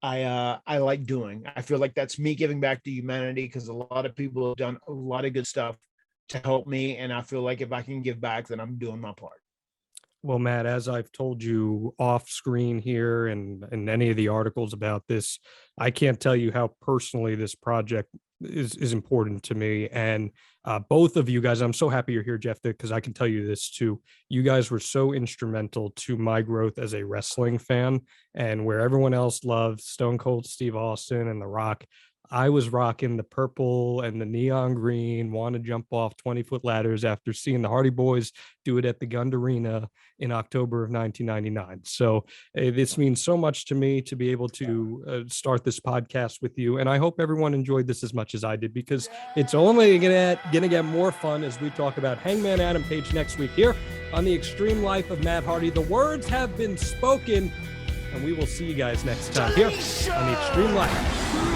I like doing. I feel like that's me giving back to humanity, because a lot of people have done a lot of good stuff to help me. And I feel like if I can give back, then I'm doing my part. Well, Matt, as I've told you off screen here and in any of the articles about this, I can't tell you how personally this project is important to me. And both of you guys, I'm so happy you're here, Jeff, because I can tell you this too. You guys were so instrumental to my growth as a wrestling fan, and where everyone else loved Stone Cold Steve Austin and The Rock, I was rocking the purple and the neon green, want to jump off 20-foot ladders after seeing the Hardy Boys do it at the Gund Arena in October of 1999. So this means so much to me to be able to start this podcast with you. And I hope everyone enjoyed this as much as I did, because it's only going to get more fun as we talk about Hangman Adam Page next week here on The Extreme Life of Matt Hardy. The words have been spoken, and we will see you guys next time here on The Extreme Life of Matt Hardy.